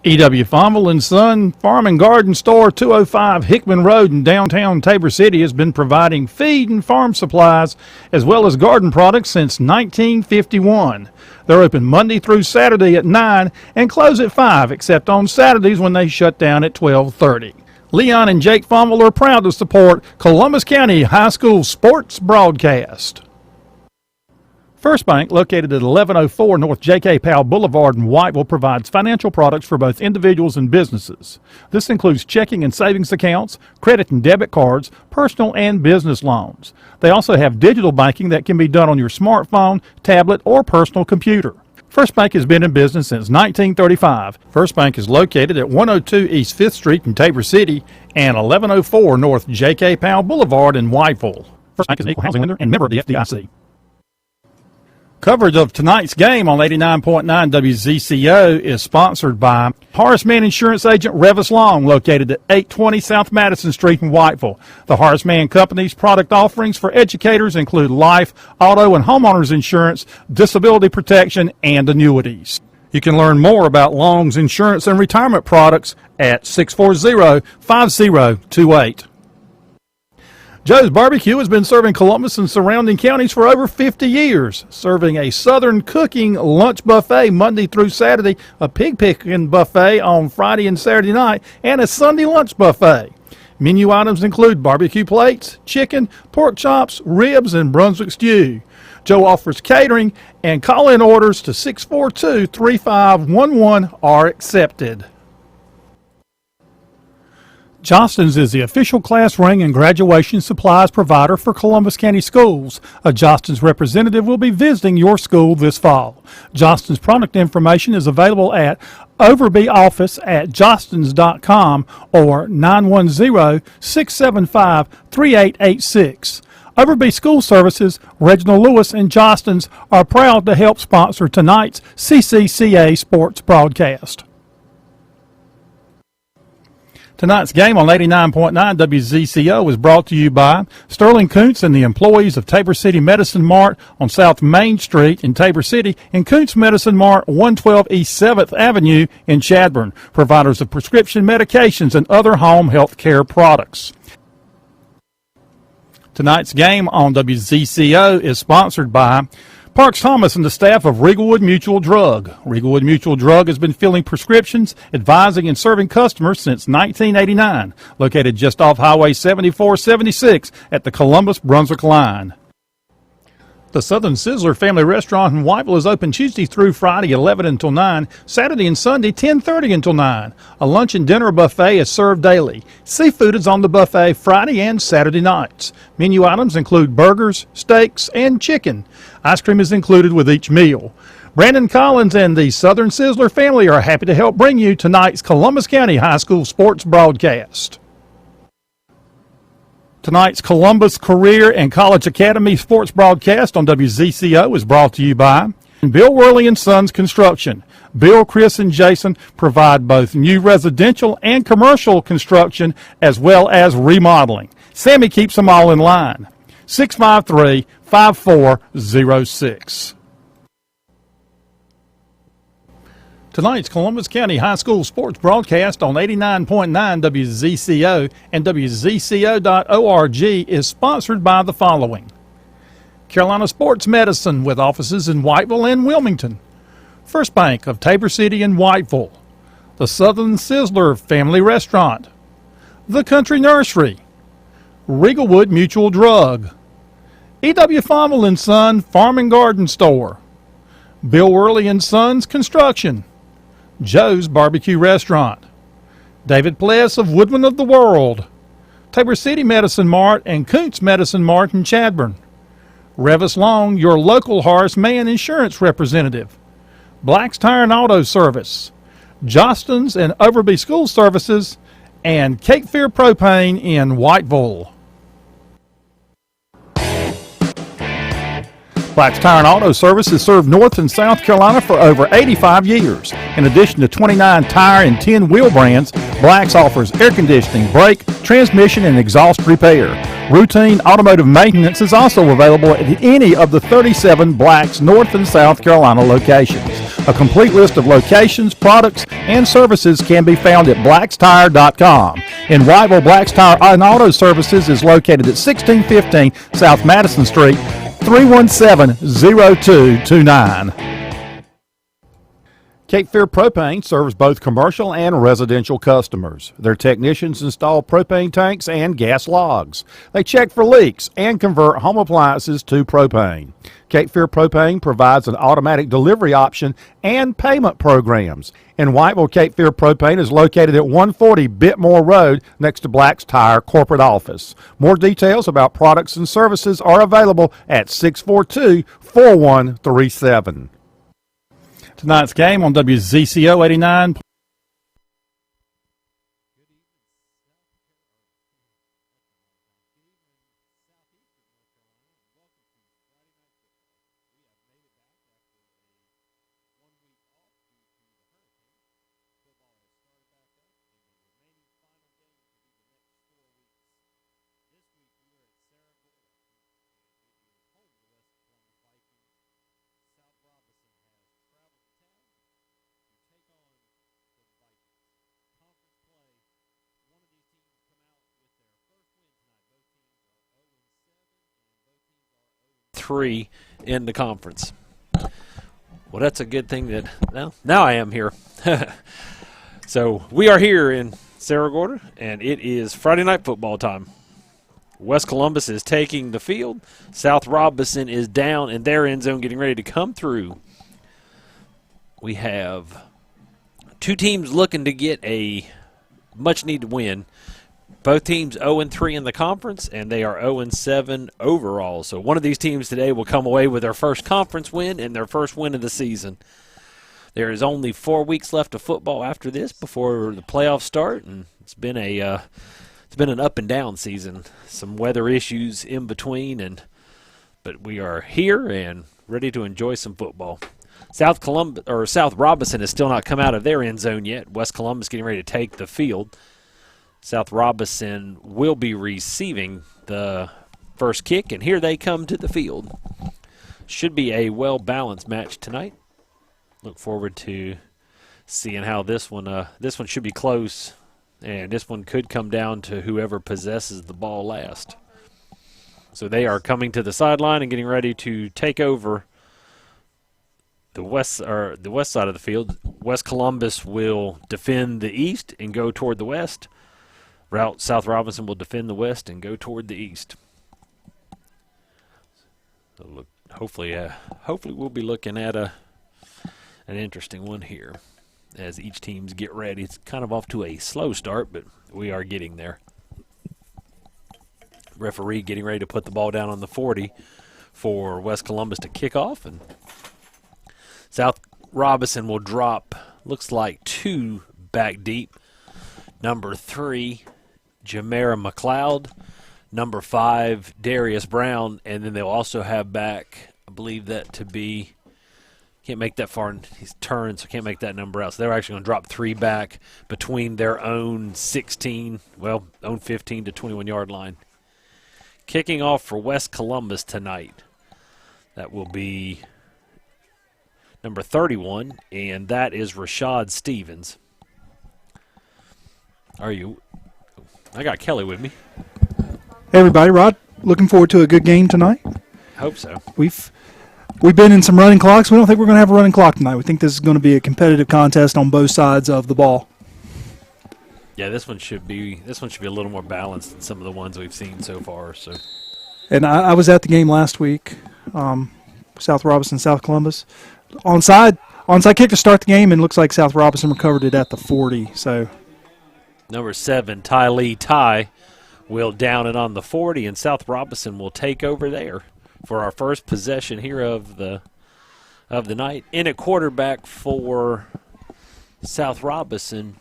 E.W. Fonville and Son Farm and Garden Store, 205 Hickman Road in downtown Tabor City, has been providing feed and farm supplies as well as garden products since 1951. They're open Monday through Saturday at 9 and close at 5, except on Saturdays when they shut down at 12:30. Leon and Jake Fonville are proud to support Columbus County High School sports broadcast. First Bank, located at 1104 North J.K. Powell Boulevard in Whiteville, provides financial products for both individuals and businesses. This includes checking and savings accounts, credit and debit cards, personal and business loans. They also have digital banking that can be done on your smartphone, tablet, or personal computer. First Bank has been in business since 1935. First Bank is located at 102 East 5th Street in Tabor City and 1104 North J.K. Powell Boulevard in Whiteville. First Bank is an equal housing lender and member of the FDIC. Coverage of tonight's game on 89.9 WZCO is sponsored by Horace Mann Insurance Agent Revis Long, located at 820 South Madison Street in Whiteville. The Horace Mann Company's product offerings for educators include life, auto, and homeowners insurance, disability protection, and annuities. You can learn more about Long's insurance and retirement products at 640-5028. Joe's Barbecue has been serving Columbus and surrounding counties for over 50 years, serving a Southern cooking lunch buffet Monday through Saturday, a pig picking buffet on Friday and Saturday night, and a Sunday lunch buffet. Menu items include barbecue plates, chicken, pork chops, ribs, and Brunswick stew. Joe offers catering, and call-in orders to 642-3511 are accepted. Johnston's is the official class ring and graduation supplies provider for Columbus County Schools. A Johnston's representative will be visiting your school this fall. Johnston's product information is available at Overby office at johnston's.com or 910-675-3886. Overby School Services, Reginald Lewis, and Johnston's are proud to help sponsor tonight's CCCA sports broadcast. Tonight's game on 89.9 WZCO is brought to you by Sterling Kuntz and the employees of Tabor City Medicine Mart on South Main Street in Tabor City and Kuntz Medicine Mart, 112 East 7th Avenue in Chadbourne, providers of prescription medications and other home health care products. Tonight's game on WZCO is sponsored by Parks Thomas and the staff of Riegelwood Mutual Drug. Riegelwood Mutual Drug has been filling prescriptions, advising, and serving customers since 1989. Located just off Highway 7476 at the Columbus-Brunswick line. The Southern Sizzler Family Restaurant in Whiteville is open Tuesday through Friday, 11 until 9, Saturday and Sunday, 10:30 until 9. A lunch and dinner buffet is served daily. Seafood is on the buffet Friday and Saturday nights. Menu items include burgers, steaks, and chicken. Ice cream is included with each meal. Brandon Collins and the Southern Sizzler family are happy to help bring you tonight's Columbus County High School sports broadcast. Tonight's Columbus Career and College Academy sports broadcast on WZCO is brought to you by Bill Worley and Sons Construction. Bill, Chris, and Jason provide both new residential and commercial construction as well as remodeling. Sammy keeps them all in line. 653-5406. Tonight's Columbus County High School sports broadcast on 89.9 WZCO and WZCO.org is sponsored by the following: Carolina Sports Medicine with offices in Whiteville and Wilmington, First Bank of Tabor City and Whiteville, the Southern Sizzler Family Restaurant, The Country Nursery, Riegelwood Mutual Drug, E.W. Fonville and Son Farm and Garden Store, Bill Worley and Sons Construction, Joe's Barbecue Restaurant, David Pless of Woodman of the World, Tabor City Medicine Mart and Kuntz Medicine Mart in Chadbourne, Revis Long, your local Horace Mann insurance representative, Black's Tire and Auto Service, Johnston's and Overby School Services, and Cape Fear Propane in Whiteville. Black's Tire and Auto Service has served North and South Carolina for over 85 years. In addition to 29 tire and 10 wheel brands, Black's offers air conditioning, brake, transmission, and exhaust repair. Routine automotive maintenance is also available at any of the 37 Black's North and South Carolina locations. A complete list of locations, products, and services can be found at blackstire.com. In Whiteville, Black's Tire and Auto Services is located at 1615 South Madison Street, 317-0229. Cape Fear Propane serves both commercial and residential customers. Their technicians install propane tanks and gas logs. They check for leaks and convert home appliances to propane. Cape Fear Propane provides an automatic delivery option and payment programs. In Whiteville, Cape Fear Propane is located at 140 Bitmore Road next to Black's Tire corporate office. More details about products and services are available at 642-4137. Tonight's game on WZCO 89. In the conference. Well, that's a good thing that now I am here. So we are here in Cerro Gordo, and it is Friday night football time. West Columbus is taking the field. South Robeson is down in their end zone getting ready to come through. We have two teams looking to get a much-needed win. Both teams 0-3 in the conference, and they are 0-7 overall. So one of these teams today will come away with their first conference win and their first win of the season. There is only 4 weeks left of football after this before the playoffs start, and it's been an up and down season. Some weather issues in between, but we are here and ready to enjoy some football. South Robeson has still not come out of their end zone yet. West Columbus getting ready to take the field. South Robeson will be receiving the first kick, and here they come to the field. Should be a well-balanced match tonight. Look forward to seeing how this one should be close, and this one could come down to whoever possesses the ball last. So they are coming to the sideline and getting ready to take over the west side of the field. West Columbus will defend the east and go toward the west. South Robeson will defend the west and go toward the east. So look, hopefully we'll be looking at an interesting one here as each teams get ready. It's kind of off to a slow start, but we are getting there. Referee getting ready to put the ball down on the 40 for West Columbus to kick off, and South Robeson will drop, looks like 2 back deep. Number 3, Jamera McLeod. Number 5, Darius Brown. And then they'll also have back, I believe that to be, can't make that far. He's turned, so can't make that number out. So they're actually going to drop 3 back between their own 15 to 21-yard line. Kicking off for West Columbus tonight, that will be number 31, and that is Rashad Stevens. I got Kelly with me. Hey everybody, Rod. Looking forward to a good game tonight. Hope so. We've been in some running clocks. We don't think we're going to have a running clock tonight. We think this is going to be a competitive contest on both sides of the ball. Yeah, this one should be a little more balanced than some of the ones we've seen so far. So, and I was at the game last week, South Robeson, South Columbus. Onside kick to start the game, and looks like South Robeson recovered it at the 40. So, number 7, Ty Lee Ty, will down it on the 40, and South Robeson will take over there for our first possession here of the night. In a quarterback for South Robeson,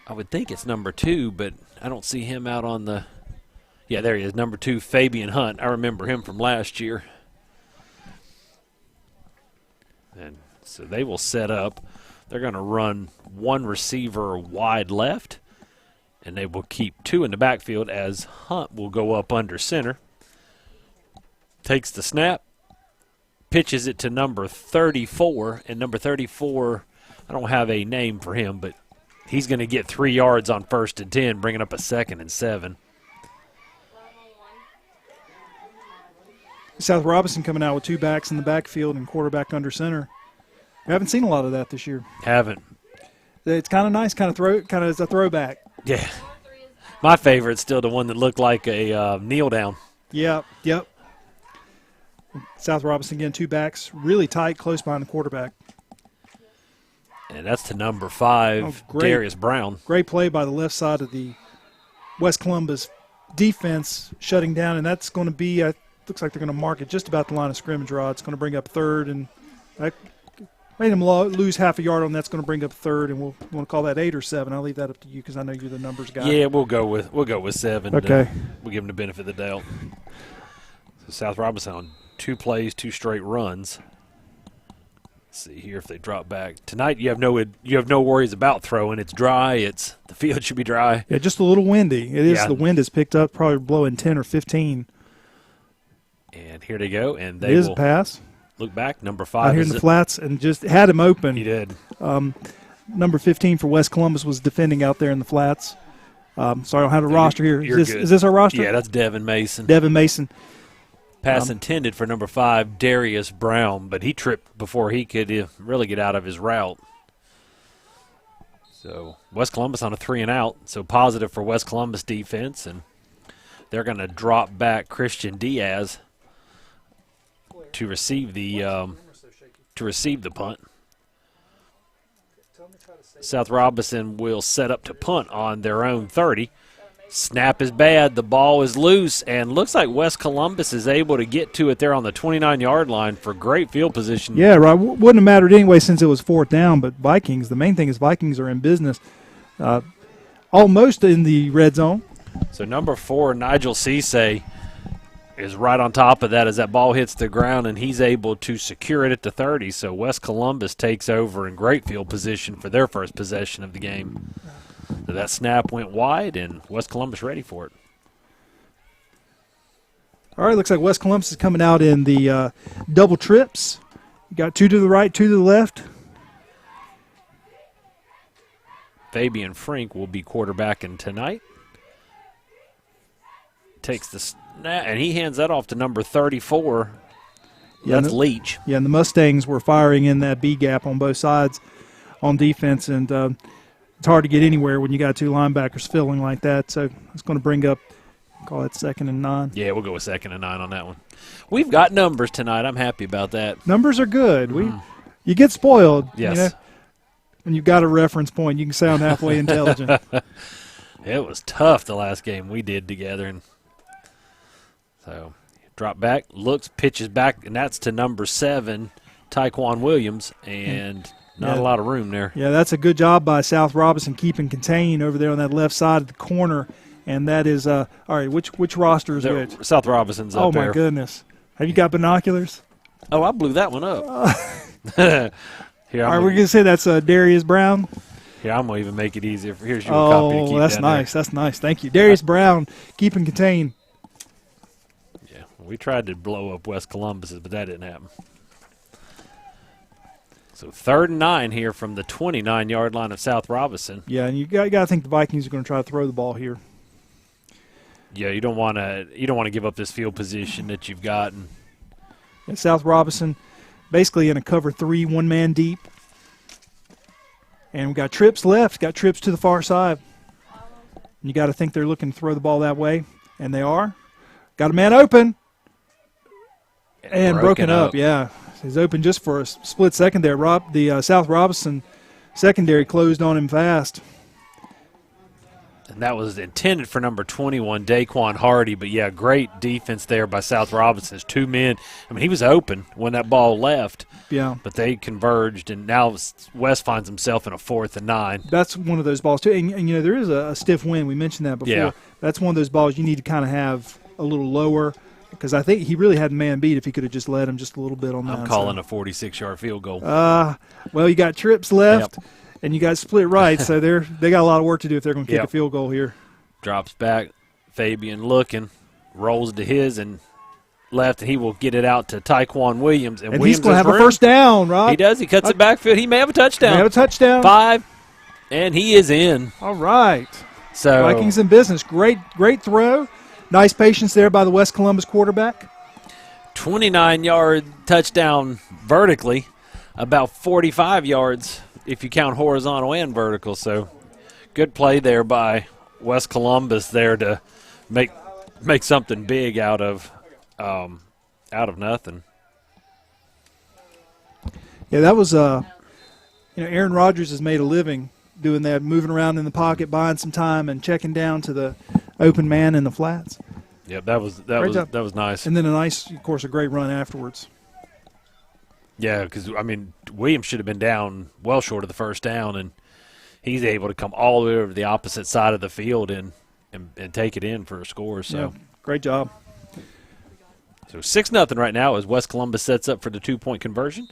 I would think it's number 2, but I don't see him out on the – yeah, there he is, number 2, Fabian Hunt. I remember him from last year. And so they will set up. They're going to run 1 receiver wide left, and they will keep 2 in the backfield as Hunt will go up under center. Takes the snap, pitches it to number 34, and number 34, I don't have a name for him, but he's going to get 3 yards on 1st and 10, bringing up a 2nd and 7. South Robeson coming out with 2 backs in the backfield and quarterback under center. We haven't seen a lot of that this year. Haven't. It's kind of nice, kind of as a throwback. Yeah. My favorite's still the one that looked like a kneel down. Yep. South Robeson again, 2 backs, really tight, close behind the quarterback. And that's to number 5, Darius Brown. Great play by the left side of the West Columbus defense, shutting down, and that's going to be, looks like they're going to mark it just about the line of scrimmage, Rod. It's going to bring up 3rd, and that made them lose half a yard on that's going to bring up 3rd, and we'll want to call that 8 or 7. I'll leave that up to you because I know you're the numbers guy. Yeah, we'll go with 7. Okay. We'll give them the benefit of the doubt. So South Robeson on 2 plays, 2 straight runs. Let's see here if they drop back. Tonight you have no worries about throwing. It's dry. The field should be dry. Yeah, just a little windy. It is. Yeah. The wind has picked up, probably blowing 10 or 15. And here they go, and It they is will a pass. look back. Number 5 Out here in the flats, and just had him open. He did. Number 15 for West Columbus was defending out there in the flats. Sorry, I don't have a roster here. You're good. Is this our roster? Yeah, that's Devin Mason. Devin Mason. Pass intended for number 5, Darius Brown, but he tripped before he could really get out of his route. So West Columbus on a 3-and-out, so positive for West Columbus defense, and they're going to drop back Christian Diaz to receive the punt. South Robeson will set up to punt on their own 30. Snap is bad. The ball is loose, and looks like West Columbus is able to get to it there on the 29-yard line for great field position. Yeah, right. Wouldn't have mattered anyway since it was 4th down, but Vikings, the main thing is Vikings are in business. Almost in the red zone. So number 4, Nigel Cisse, is right on top of that as that ball hits the ground, and he's able to secure it at the 30. So West Columbus takes over in great field position for their first possession of the game. So that snap went wide, and West Columbus ready for it. All right, looks like West Columbus is coming out in the double trips. You got 2 to the right, 2 to the left. Fabian Frink will be quarterbacking tonight. Takes the snap, and he hands that off to number 34. Yeah, That's Leach. Yeah, and the Mustangs were firing in that B gap on both sides on defense, and it's hard to get anywhere when you got 2 linebackers filling like that. So it's going to bring up, call it 2nd and 9. Yeah, we'll go with 2nd and 9 on that one. We've got numbers tonight. I'm happy about that. Numbers are good. You get spoiled. Yes. You know? When you've got a reference point, you can sound halfway intelligent. It was tough the last game we did together. And so drop back, looks, pitches back, and that's to number 7, Tyquan Williams, and not a lot of room there. Yeah, that's a good job by South Robeson keeping contained over there on that left side of the corner. And that is, all right, which roster is which? South Robeson's up there. Oh, my goodness. Have you got binoculars? Oh, I blew that one up. Here, All right, we're going to say that's Darius Brown. Here, I'm going to even make it easier. Here's your copy to keep that's down nice. there. That's nice. Thank you. Darius Brown, keeping contained. Yeah, we tried to blow up West Columbus, but that didn't happen. So 3rd and 9 here from the 29-yard line of South Robeson. Yeah, and you got to think the Vikings are going to try to throw the ball here. Yeah, you don't want to give up this field position that you've gotten. And South Robeson basically in a cover 3, 1-man deep. And we got trips left, got trips to the far side. And you got to think they're looking to throw the ball that way, and they are. Got a man open. And broken up, yeah. He's open just for a split second there. The South Robeson secondary closed on him fast. And that was intended for number 21, Daquan Hardy. But, yeah, great defense there by South Robeson. It's 2 men. I mean, he was open when that ball left. Yeah. But they converged, and now West finds himself in a 4th and 9. That's one of those balls, too. And there is a stiff wind. We mentioned that before. Yeah. That's one of those balls you need to kind of have a little lower because I think he really had man beat if he could have just led him just a little bit on that. I'm calling a 46-yard field goal. Well, you got trips left. Yep. And you got split right, so they got a lot of work to do if they're going to kick a field goal here. Drops back, Fabian looking, rolls to his, and left, and he will get it out to Tyquan Williams. And And Williams he's going to has have a room. first down, right? He does. He cuts it backfield. He may have a touchdown. May have a touchdown. 5, and he is in. All right. So Vikings in business. Great throw. Nice patience there by the West Columbus quarterback. 29-yard touchdown vertically, about 45 yards if you count horizontal and vertical. So good play there by West Columbus there to make something big out of nothing. Yeah, that was Aaron Rodgers has made a living doing that, moving around in the pocket, buying some time, and checking down to the open man in the flats. Yep, that was nice. And then a great run afterwards. Yeah, because Williams should have been down well short of the first down, and he's able to come all the way over to the opposite side of the field and take it in for a score. So yeah, great job. So 6-0 right now as West Columbus sets up for the 2-point conversion.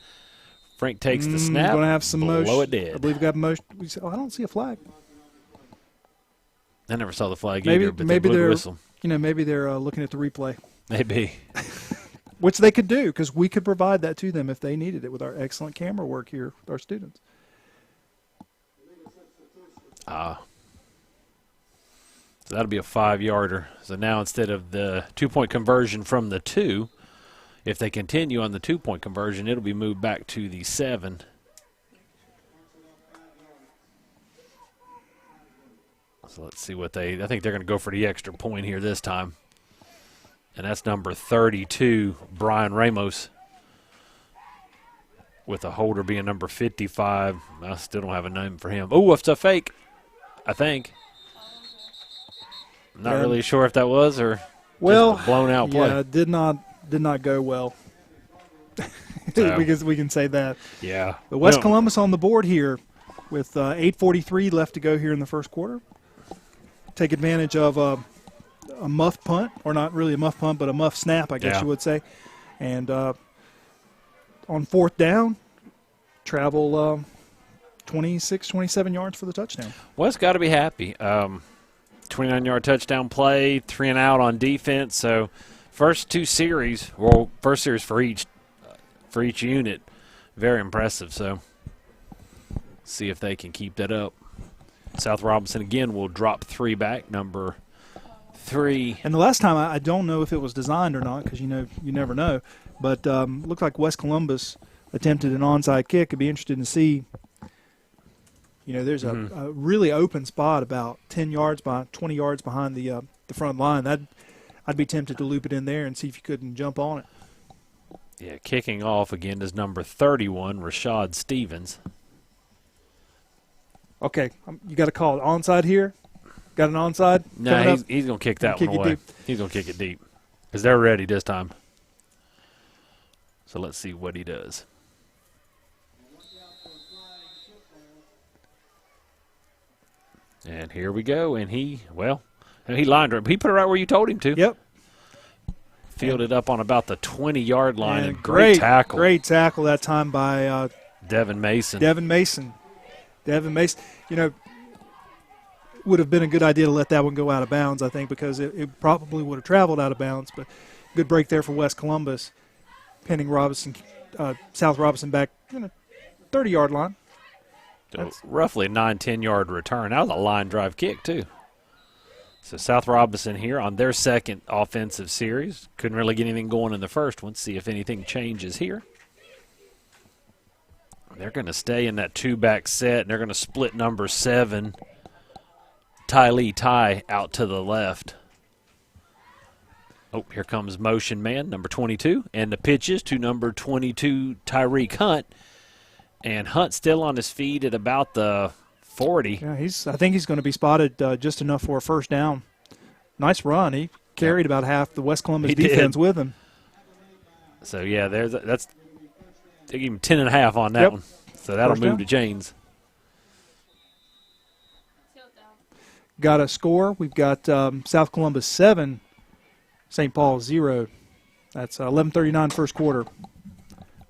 Frank takes the snap. Going to have some motion. Blow it dead. I believe we got motion. I don't see a flag. I never saw the flag Maybe either, but they blew the they're whistle. maybe they're looking at the replay, Maybe. which they could do because we could provide that to them if they needed it with our excellent camera work here with our students. So that'll be a 5-yarder. So now instead of the 2-point conversion from the 2, if they continue on the 2-point conversion, it'll be moved back to the 7. So let's see what I think they're going to go for the extra point here this time. And that's number 32, Brian Ramos. With a holder being number 55. I still don't have a name for him. Oh, it's a fake, I think. I'm not really sure if that was or just a blown out play. Yeah, did not go well. So, we can say that. Yeah. The West Columbus on the board here with 8:43 left to go here in the first quarter. Take advantage of a muff punt, or not really a muff punt, but a muff snap, I guess you would say. And on fourth down, travel 26, 27 yards for the touchdown. West got to be happy. 29-yard touchdown play, 3 and out on defense. So first series for each unit, very impressive. So see if they can keep that up. South Robeson again will drop 3 back, number 3. And the last time, I don't know if it was designed or not because you never know. But looked like West Columbus attempted an onside kick. I'd be interested to see. There's a really open spot about 10 yards, 20 yards behind the front line. I'd be tempted to loop it in there and see if you couldn't jump on it. Yeah, kicking off again is number 31, Rashad Stevens. Okay, you got to call it onside here. Got an onside? No, he's going to kick that one away. He's going to kick it deep because they're ready this time. So let's see what he does. And here we go. And he lined her. He put it right where you told him to. Yep. Fielded up on about the 20-yard line. And great tackle. Great tackle that time by Devin Mason. Devin Mason. Would have been a good idea to let that one go out of bounds, I think, because it probably would have traveled out of bounds. But good break there for West Columbus, pinning South Robeson back 30-yard line. So roughly a 9-10-yard return. That was a line drive kick, too. So South Robeson here on their second offensive series. Couldn't really get anything going in the first one. See if anything changes here. They're going to stay in that 2-back set, and they're going to split number 7, Ty out to the left. Oh, here comes motion man, number 22. And the pitches to number 22, Tyreek Hunt. And Hunt still on his feet at about the 40. Yeah, I think he's going to be spotted just enough for a first down. Nice run. He carried about half the West Columbus defense with him. So, yeah, that's – they give him 10.5 on that one. So that'll move to Janes. Got a score. We've got South Columbus 7, St. Paul 0. That's 11:39 first quarter.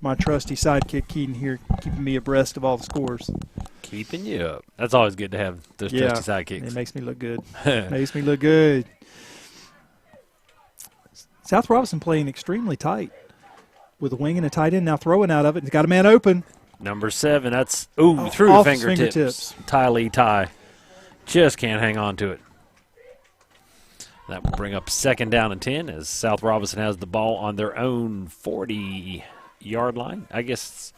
My trusty sidekick Keaton here keeping me abreast of all the scores. Keeping you up. That's always good to have those trusty sidekicks. It makes me look good. Makes me look good. South Robeson playing extremely tight with a wing and a tight end. Now throwing out of it. He's got a man open. Number 7, that's, through the Off his fingertips. Ty. Just can't hang on to it. That will bring up 2nd down and 10 as South Robeson has the ball on their own 40-yard line. I guess,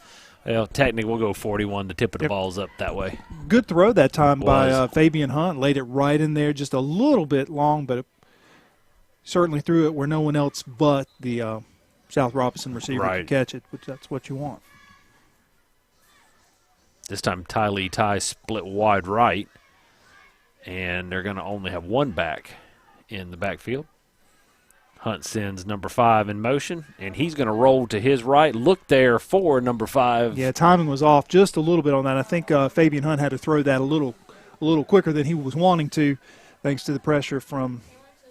well, technically we'll go 41. The tip of the ball's up that way. Good throw that time by Fabian Hunt. Laid it right in there, just a little bit long, but it certainly threw it where no one else but the South Robeson receiver could catch it, which that's what you want. This time Ty split wide right, and they're going to only have one back in the backfield. Hunt sends number 5 in motion, and he's going to roll to his right. Look there for number 5. Yeah, timing was off just a little bit on that. I think Fabian Hunt had to throw that a little quicker than he was wanting to, thanks to the pressure from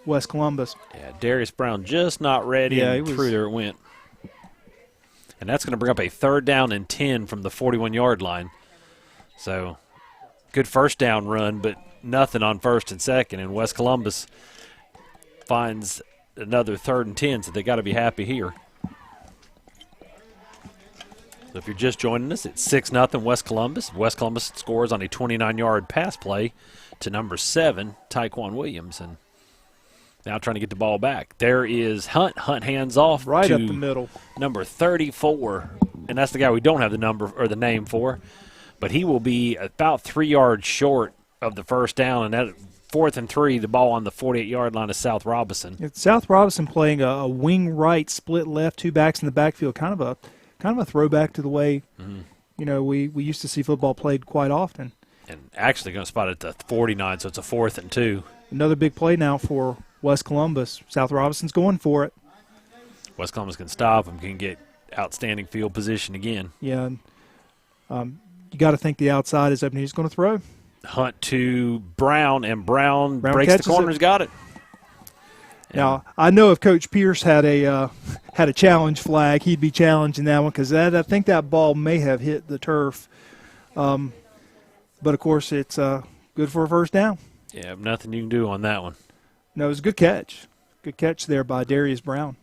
West Columbus. Yeah, Darius Brown just not ready, and through there it went. And that's going to bring up a 3rd down and 10 from the 41-yard line. So, good first down run, but nothing on 1st and 2nd, and West Columbus finds another 3rd and 10, so they got to be happy here. So if you're just joining us, it's 6-0 West Columbus. West Columbus scores on a 29-yard pass play to number 7, Tyquan Williams, and now trying to get the ball back. There is Hunt. Hunt hands off right to up the middle. Number 34, and that's the guy we don't have the number or the name for, but he will be about 3 yards short of the first down, and that 4th and 3, the ball on the 48-yard line of South Robeson. It's South Robeson playing a wing right, split left, 2 backs in the backfield. Kind of a throwback to the way we used to see football played quite often. And actually going to spot it at the 49, so it's a 4th and 2. Another big play now for West Columbus. South Robeson's going for it. West Columbus can stop him, can get outstanding field position again. Yeah, you got to think the outside is up, and he's going to throw. Hunt to Brown, and Brown breaks the corners, got it. Now, I know if Coach Pierce had a challenge flag, he'd be challenging that one because I think that ball may have hit the turf. But, of course, it's good for a first down. Yeah, nothing you can do on that one. No, it was a good catch. Good catch there by Darius Brown.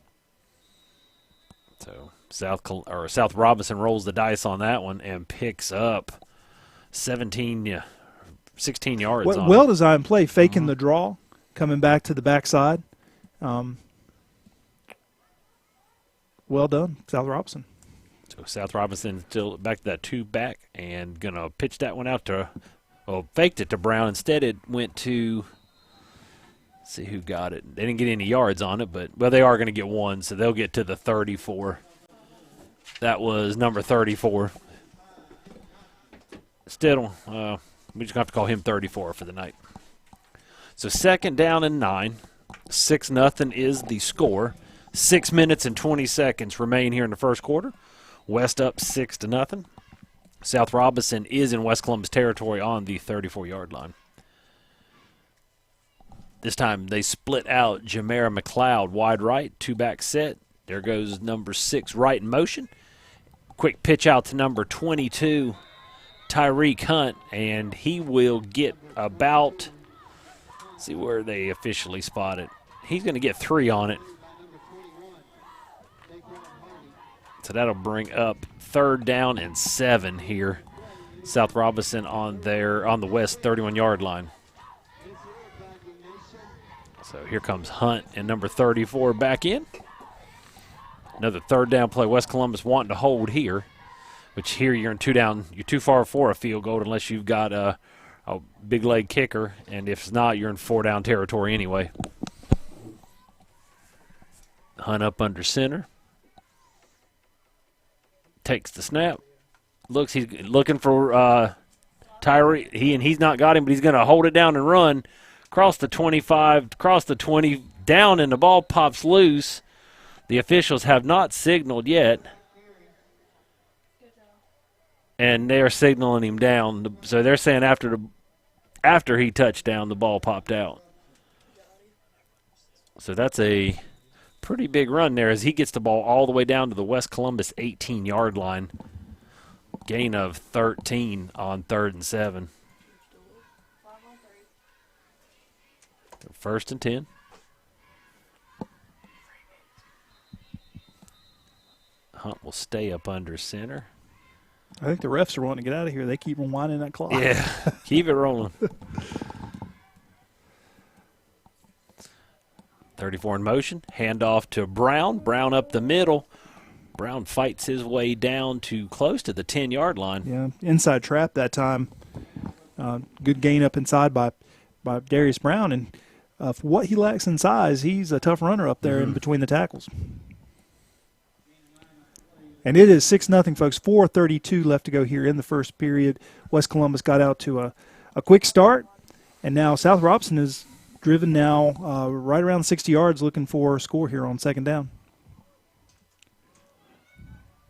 So South Robeson rolls the dice on that one and picks up 16 yards. Well designed play, faking the draw, coming back to the backside. Well done, South Robeson. So South Robeson still back to that 2 back and going to pitch that one out to, faked it to Brown. Instead, it went to, let's see who got it. They didn't get any yards on it, but, they are going to get 1, so they'll get to the 34. That was number 34. Still, we just have to call him 34 for the night. So 2nd down and 9. 6-0 is the score. 6 minutes and 20 seconds remain here in the first quarter. West up 6-0. South Robeson is in West Columbus territory on the 34-yard line. This time they split out Jamera McLeod wide right, 2-back set. There goes number 6 right in motion. Quick pitch out to number 22, Tyreek Hunt, and he will get about, see where they officially spot it. He's going to get 3 on it. So that'll bring up 3rd down and 7 here. South Robeson on the west 31-yard line. So here comes Hunt and number 34 back in. Another 3rd down play. West Columbus wanting to hold here, which here you're in 2 down. You're too far for a field goal unless you've got a big leg kicker, and if it's not, you're in 4 down territory anyway. Hunt up under center. Takes the snap. He's looking for Tyree. He's not got him, but he's going to hold it down and run. Across the 25, across the 20, down, and the ball pops loose. The officials have not signaled yet, and they're signaling him down. So they're saying after he touched down, the ball popped out. So that's a pretty big run there as he gets the ball all the way down to the West Columbus 18-yard line. Gain of 13 on 3rd and 7. 1st and 10. Hunt will stay up under center. I think the refs are wanting to get out of here. They keep rewinding that clock. Yeah, keep it rolling. 34 in motion. Handoff to Brown. Brown up the middle. Brown fights his way down to close to the 10-yard line. Yeah, inside trap that time. Good gain up inside by Darius Brown. And for what he lacks in size, he's a tough runner up there in between the tackles. And it is 6-0, folks. 4:32 left to go here in the first period. West Columbus got out to a quick start, and now South Robeson is driven now right around 60 yards looking for a score here on second down.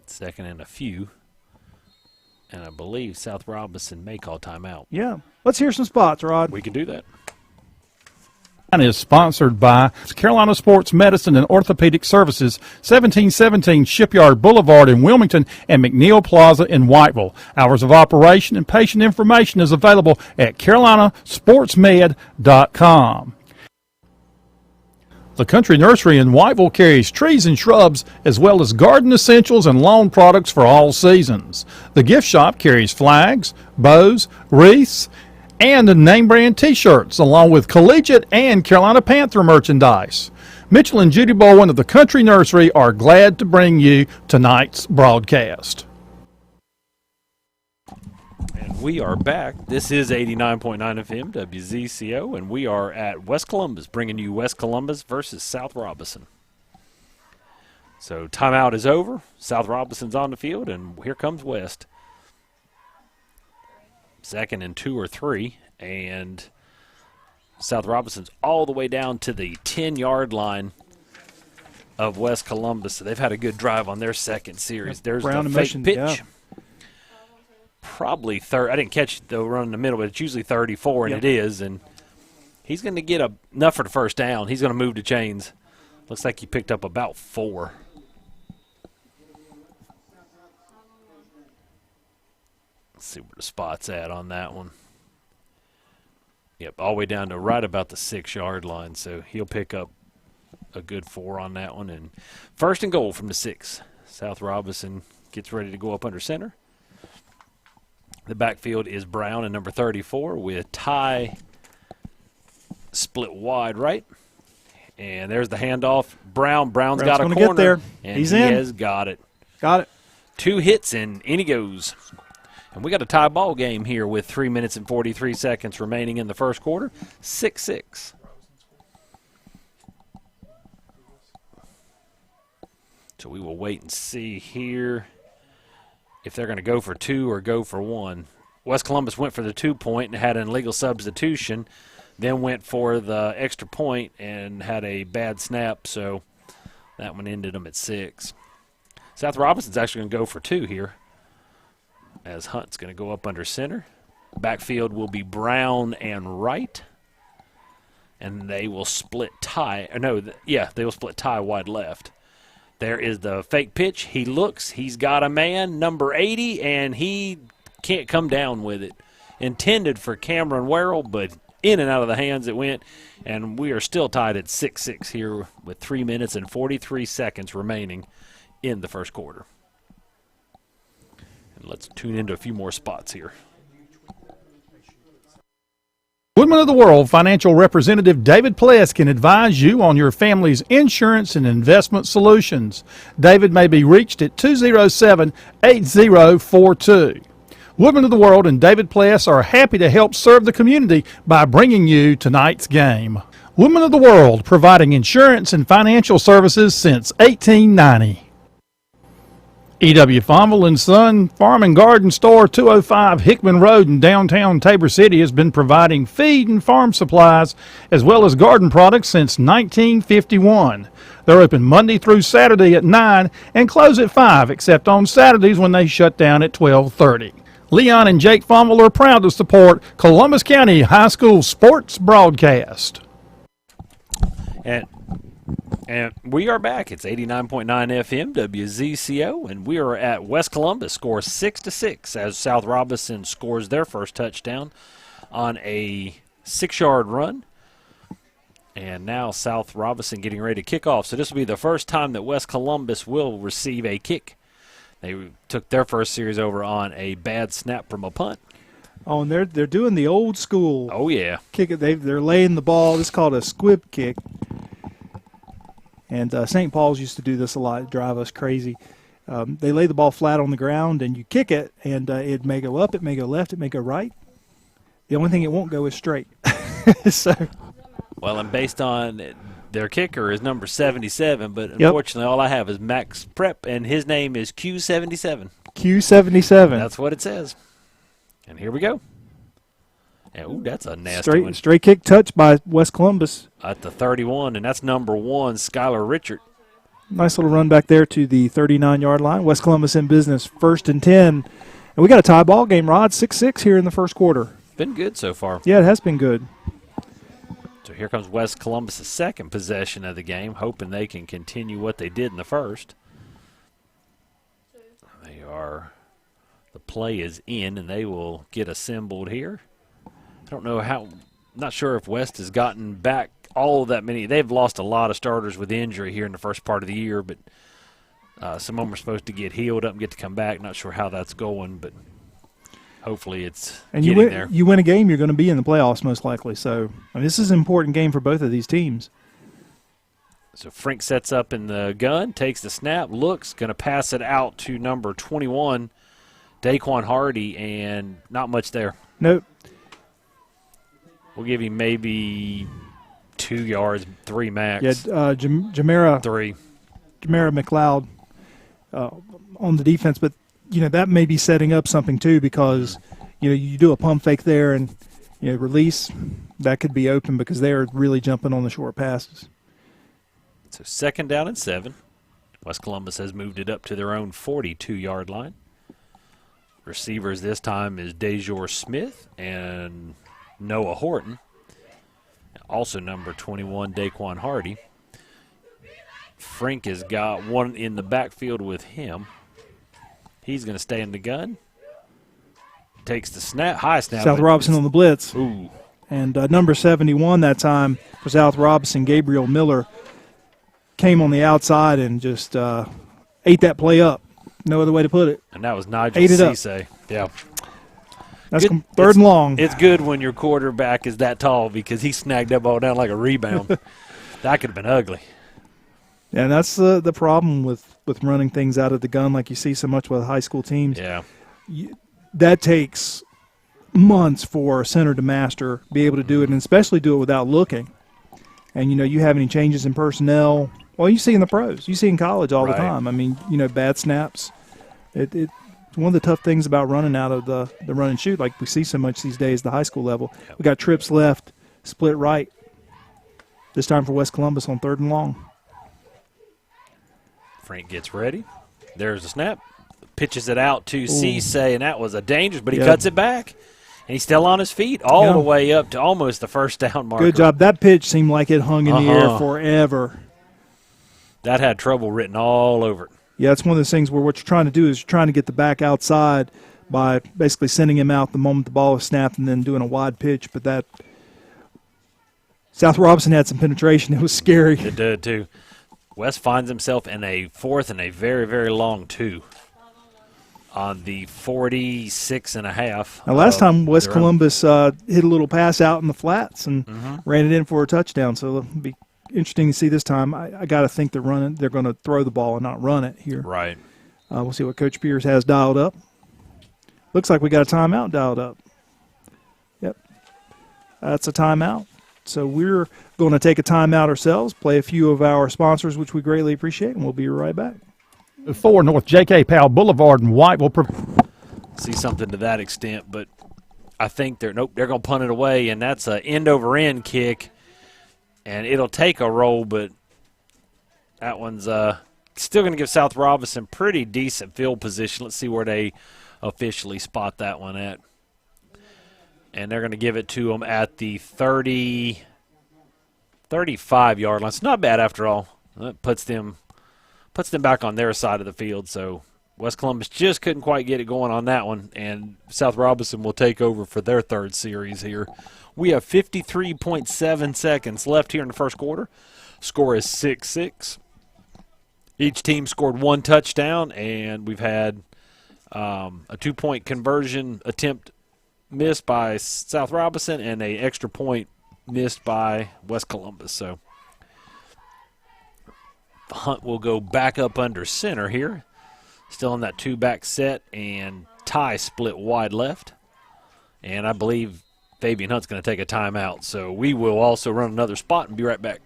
Second and a few. And I believe South Robeson may call timeout. Yeah. Let's hear some spots, Rod. We can do that. And is sponsored by Carolina Sports Medicine and Orthopedic Services, 1717 Shipyard Boulevard in Wilmington and McNeil Plaza in Whiteville. Hours of operation and patient information is available at carolinasportsmed.com. The Country Nursery in Whiteville carries trees and shrubs as well as garden essentials and lawn products for all seasons. The gift shop carries flags, bows, wreaths, and name brand t-shirts along with collegiate and Carolina Panther merchandise. Mitchell and Judy Bowen of the Country Nursery are glad to bring you tonight's broadcast. And we are back. This is 89.9 FM WZCO, and we are at West Columbus, bringing you West Columbus versus South Robeson. So timeout is over. South Robeson's on the field, and here comes West. Second and 2 or 3, and South Robeson's all the way down to the 10-yard line of West Columbus. So they've had a good drive on their second series. There's Brown the mission, fake pitch. yeah. Probably third. I didn't catch the run in the middle, but it's usually 34, and Yep. it is. And he's going to get enough for the first down. He's going to move the chains. Looks like he picked up about 4. Let's see where the spot's at on that one. Yep, all the way down to right about the 6-yard line. So he'll pick up a good 4 on that one. And first and goal from the 6. South Robeson gets ready to go up under center. The backfield is Brown and number 34 with Ty split wide right. And there's the handoff. Brown's got a gonna corner. get there. And He's he in. has got it. Got it. 2 hits and in he goes. And we got a tie ball game here with 3 minutes and 43 seconds remaining in the first quarter. 6-6. So we will wait and see here if they're going to go for 2 or go for 1. West Columbus went for the 2-point and had an illegal substitution, then went for the extra point and had a bad snap, so that one ended them at 6. South Robeson's actually going to go for 2 here, as Hunt's going to go up under center. Backfield will be Brown and Wright, and they will split Ty. They will split Ty wide left. There is the fake pitch. He looks. He's got a man, number 80, and he can't come down with it. Intended for Cameron Werrell, but in and out of the hands it went, and we are still tied at 6-6 here with 3 minutes and 43 seconds remaining in the first quarter. And let's tune into a few more spots here. Woodman of the World financial representative David Pless can advise you on your family's insurance and investment solutions. David may be reached at 207-8042. Woodman of the World and David Pless are happy to help serve the community by bringing you tonight's game. Woodman of the World, providing insurance and financial services since 1890. E.W. Fonville & Son Farm and Garden Store, 205 Hickman Road in downtown Tabor City, has been providing feed and farm supplies as well as garden products since 1951. They're open Monday through Saturday at 9 and close at 5, except on Saturdays when they shut down at 12:30. Leon and Jake Fonville are proud to support Columbus County High School sports broadcast. And we are back. It's 89.9 FM WZCO, and we are at West Columbus. Score 6-6 as South Robeson scores their first touchdown on a 6-yard run. And now South Robeson getting ready to kick off. So this will be the first time that West Columbus will receive a kick. They took their first series over on a bad snap from a punt. Oh, and they're doing the old school. Oh, yeah. Kick it. They're laying the ball. This is called a squib kick. And St. Paul's used to do this a lot. It drive us crazy. They lay the ball flat on the ground, and you kick it, and it may go up, it may go left, it may go right. The only thing it won't go is straight. So. Well, and based on their kicker is number 77, but unfortunately all I have is Max Prep, and his name is Q77. Q77. That's what it says. And here we go. And, ooh, that's a nasty one. Straight kick touch by West Columbus. At the 31, and that's number 1, Skylar Richard. Nice little run back there to the 39-yard line. West Columbus in business, 1st and 10. And we got a tie ball game, Rod, 6-6 here in the first quarter. Been good so far. Yeah, it has been good. So here comes West Columbus' second possession of the game, hoping they can continue what they did in the first. The play is in, and they will get assembled here. I don't know how, not sure if West has gotten back all of that many. They've lost a lot of starters with injury here in the first part of the year, but some of them are supposed to get healed up and get to come back. Not sure how that's going, but hopefully it's getting there. You win a game, you're going to be in the playoffs most likely. So this is an important game for both of these teams. So Frink sets up in the gun, takes the snap, looks, going to pass it out to number 21, Daquan Hardy, and not much there. Nope. We'll give him maybe 2 yards, 3 max. Yeah, Jamera 3. Jamera McLeod on the defense, but that may be setting up something too, because you do a pump fake there and release, that could be open because they're really jumping on the short passes. So 2nd down and 7. West Columbus has moved it up to their own 42-yard line. Receivers this time is Dejor Smith and Noah Horton. Also number 21, Daquan Hardy. Frink has got one in the backfield with him. He's going to stay in the gun. Takes the snap, high snap. South Robeson on the blitz. Ooh. And number 71 that time for South Robeson, Gabriel Miller, came on the outside and just ate that play up. No other way to put it. And that was Nigel Cisse. Yeah. That's good. 3rd and long. It's good when your quarterback is that tall because he snagged that ball down like a rebound. That could have been ugly. Yeah, and that's the problem with running things out of the gun like you see so much with high school teams. Yeah. That takes months for a center to master, be able to do it, and especially do it without looking. And, you have any changes in personnel. Well, you see in the pros. You see in college all the time. I mean, bad snaps. It's one of the tough things about running out of the run and shoot, like we see so much these days at the high school level. Yep. We got trips left, split right. This time for West Columbus on 3rd and long. Frank gets ready. There's the snap. Pitches it out to Cisse, and that was a dangerous, but he cuts it back. And he's still on his feet all the way up to almost the 1st down marker. Good job. That pitch seemed like it hung in the air forever. That had trouble written all over it. Yeah, it's one of those things where what you're trying to do is you're trying to get the back outside by basically sending him out the moment the ball is snapped and then doing a wide pitch. But that South Robeson had some penetration. It was scary. It did, too. West finds himself in a 4th and a very, very long 2 on the 46.5. Now, last time West Columbus hit a little pass out in the flats and ran it in for a touchdown. So it'll be interesting to see this time. I got to think they're going to throw the ball and not run it here. Right. We'll see what Coach Pierce has dialed up. Looks like we got a timeout dialed up. Yep. That's a timeout. So we're going to take a timeout ourselves, play a few of our sponsors, which we greatly appreciate, and we'll be right back. 4 North J.K. Powell Boulevard in White will see something to that extent, but I think they're going to punt it away, and that's an end-over-end kick, and it'll take a roll, but that one's still going to give South Robeson pretty decent field position. Let's see where they officially spot that one at. And they're going to give it to them at the 35-yard line. It's not bad after all. That puts them back on their side of the field. So West Columbus just couldn't quite get it going on that one, and South Robeson will take over for their third series here. We have 53.7 seconds left here in the first quarter. Score is 6-6. Each team scored one touchdown, and we've had a 2-point conversion attempt missed by South Robeson and an extra point missed by West Columbus. So Hunt will go back up under center here. Still in that two-back set, and Ty split wide left. And I believe Fabian Hunt's going to take a timeout. So we will also run another spot and be right back.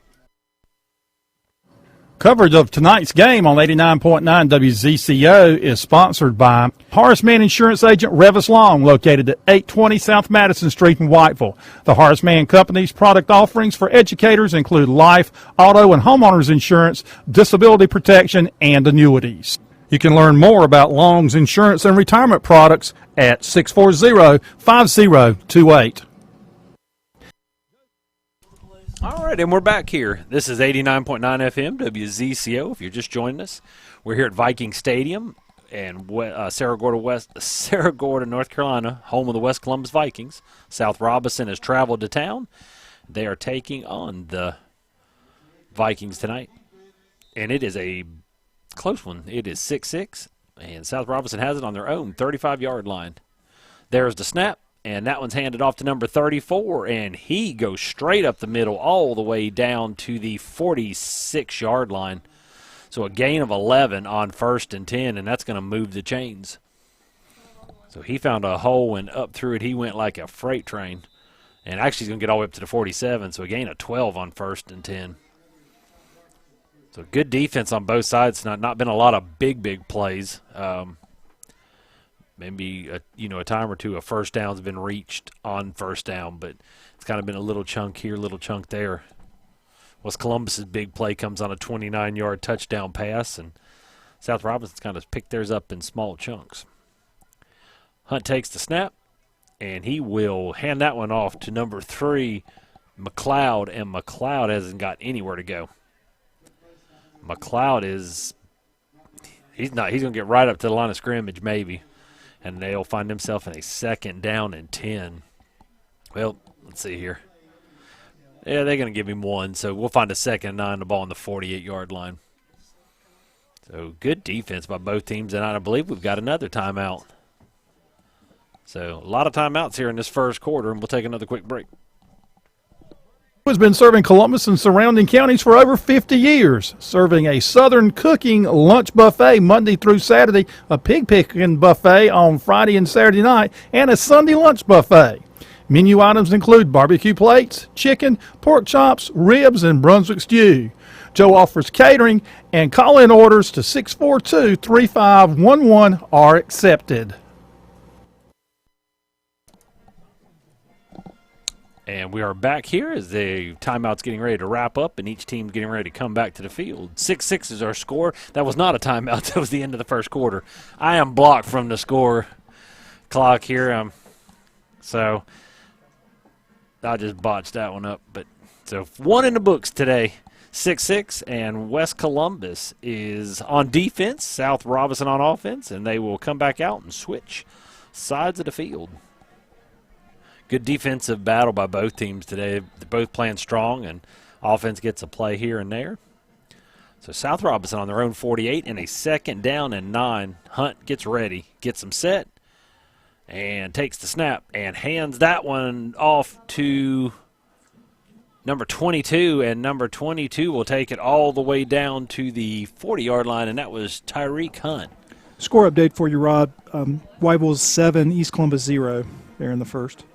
Coverage of tonight's game on 89.9 WZCO is sponsored by Horace Mann Insurance Agent Revis Long, located at 820 South Madison Street in Whiteville. The Horace Mann Company's product offerings for educators include life, auto, and homeowners insurance, disability protection, and annuities. You can learn more about Long's insurance and retirement products at 640-5028. All right, and we're back here. This is 89.9 FM, WZCO, if you're just joining us. We're here at Viking Stadium in Sarah Gorda, North Carolina, home of the West Columbus Vikings. South Robeson has traveled to town. They are taking on the Vikings tonight, and it is a close one. It is 6-6, and South Robeson has it on their own 35-yard line. There's the snap. And that one's handed off to number 34, and he goes straight up the middle all the way down to the 46-yard line. So a gain of 11 on 1st and 10, and that's going to move the chains. So he found a hole, and up through it he went like a freight train. And actually he's going to get all the way up to the 47, so a gain of 12 on 1st and 10. So good defense on both sides. Not been a lot of big plays. Maybe a time or two a first down's been reached on first down, but it's kind of been a little chunk here, little chunk there. West Columbus's big play comes on a 29-yard touchdown pass, and South Robeson's kind of picked theirs up in small chunks. Hunt takes the snap, and he will hand that one off to number 3, McLeod, and McLeod hasn't got anywhere to go. McLeod he's going to get right up to the line of scrimmage maybe. And they'll find themselves in a 2nd down and 10. Well, let's see here. Yeah, they're going to give him one, so we'll find a 2nd and 9, the ball on the 48-yard line. So good defense by both teams, and I believe we've got another timeout. So a lot of timeouts here in this first quarter, and we'll take another quick break. Has been serving Columbus and surrounding counties for over 50 years, serving a Southern cooking lunch buffet Monday through Saturday, a pig picking buffet on Friday and Saturday night, and a Sunday lunch buffet. Menu items include barbecue plates, chicken, pork chops, ribs, and Brunswick stew. Joe offers catering, and call-in orders to 642-3511 are accepted. And we are back here as the timeout's getting ready to wrap up, and each team's getting ready to come back to the field. 6-6 is our score. That was not a timeout. That was the end of the first quarter. I am blocked from the score clock here, so I just botched that one up. But so one in the books today, 6-6, and West Columbus is on defense, South Robeson on offense, and they will come back out and switch sides of the field. Good defensive battle by both teams today. They're both playing strong, and offense gets a play here and there. So South Robeson on their own 48 and a 2nd down and 9. Hunt gets ready, gets them set, and takes the snap and hands that one off to number 22, and number 22 will take it all the way down to the 40-yard line, and that was Tyreek Hunt. Score update for you, Rod. Weibel's 7, East Columbus 0 there in the first.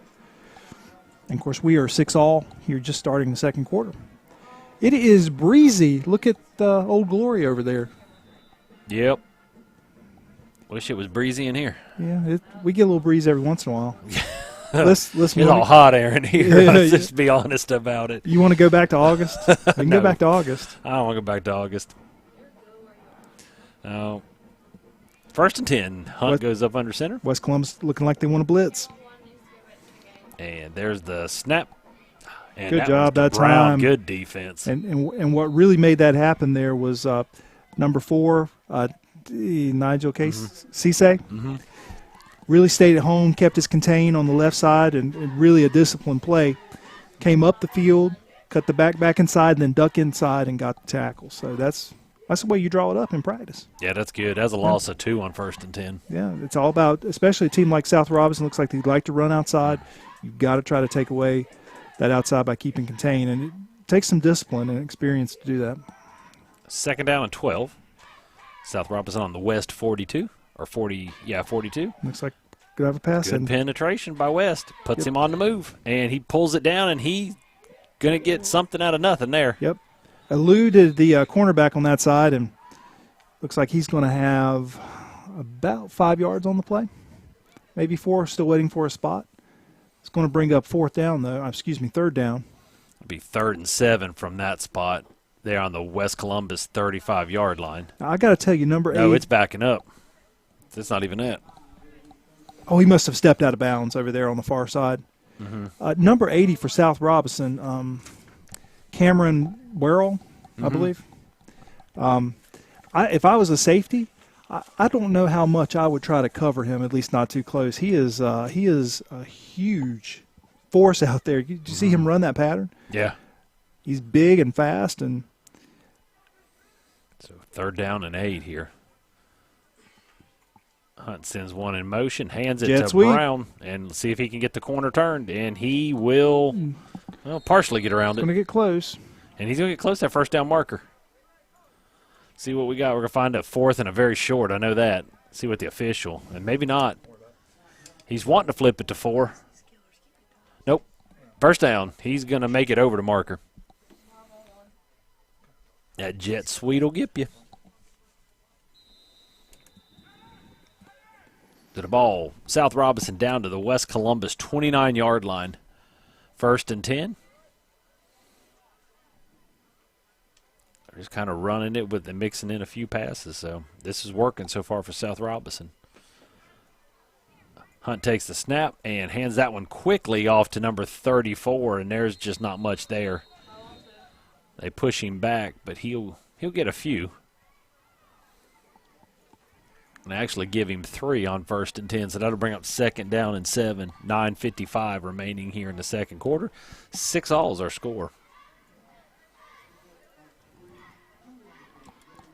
And, of course, we are 6-all here just starting the second quarter. It is breezy. Look at Old Glory over there. Yep. Wish it was breezy in here. Yeah, we get a little breeze every once in a while. Let's it's all hot air in here. Yeah, Let's just be honest about it. You want to go back to August? We can No. go back to August. I don't want to go back to August. No. 1st and 10. Hunt goes up under center. West Columbus looking like they want to blitz. And there's the snap. And Good job was that Brown. time. Good defense. And what really made that happen there was number 4, Nigel Cisse. Really stayed at home, kept his contain on the left side, and really a disciplined play. Came up the field, cut the back inside, and then duck inside and got the tackle. So that's the way you draw it up in practice. Yeah, that's good. That's a loss of 2 on 1st and 10. Yeah, it's all about, especially a team like South Robeson, looks like they'd like to run outside. You've got to try to take away that outside by keeping contained, and it takes some discipline and experience to do that. 2nd down and 12. South Robeson on the West 42. Or 42. Looks like could have a pass. Good penetration by West. Puts him on the move, and he pulls it down, and he's going to get something out of nothing there. Yep. Eluded the cornerback on that side, and looks like he's going to have about 5 yards on the play. Maybe 4, still waiting for a spot. It's going to bring up 3rd down. It'll be 3rd and 7 from that spot there on the West Columbus 35-yard line. Now, I got to tell you, number 8. No, it's backing up. It's not even it. Oh, he must have stepped out of bounds over there on the far side. Number 80 for South Robeson, Cameron Werrell, I believe. If I was a safety, I don't know how much I would try to cover him, at least not too close. He is a huge force out there. Did you see him run that pattern? Yeah. He's big and fast. And so 3rd down and 8 here. Hunt sends one in motion, hands it to Brown, and see if he can get the corner turned. And he will, partially get around it. Going to get close. And he's going to get close to that 1st down marker. See what we got. We're going to find a 4th and a very short. I know that. See what the official, and maybe not. He's wanting to flip it to 4. Nope. 1st down. He's going to make it over to marker. That jet sweep will get you. To the ball. South Robeson down to the West Columbus 29-yard line. 1st and 10. They're just kind of running it with and mixing in a few passes. So this is working so far for South Robeson. Hunt takes the snap and hands that one quickly off to number 34, and there's just not much there. They push him back, but he'll get a few. And actually give him 3 on 1st and 10, so that'll bring up 2nd down and 7. 9:55 remaining here in the 2nd quarter. 6-all is our score.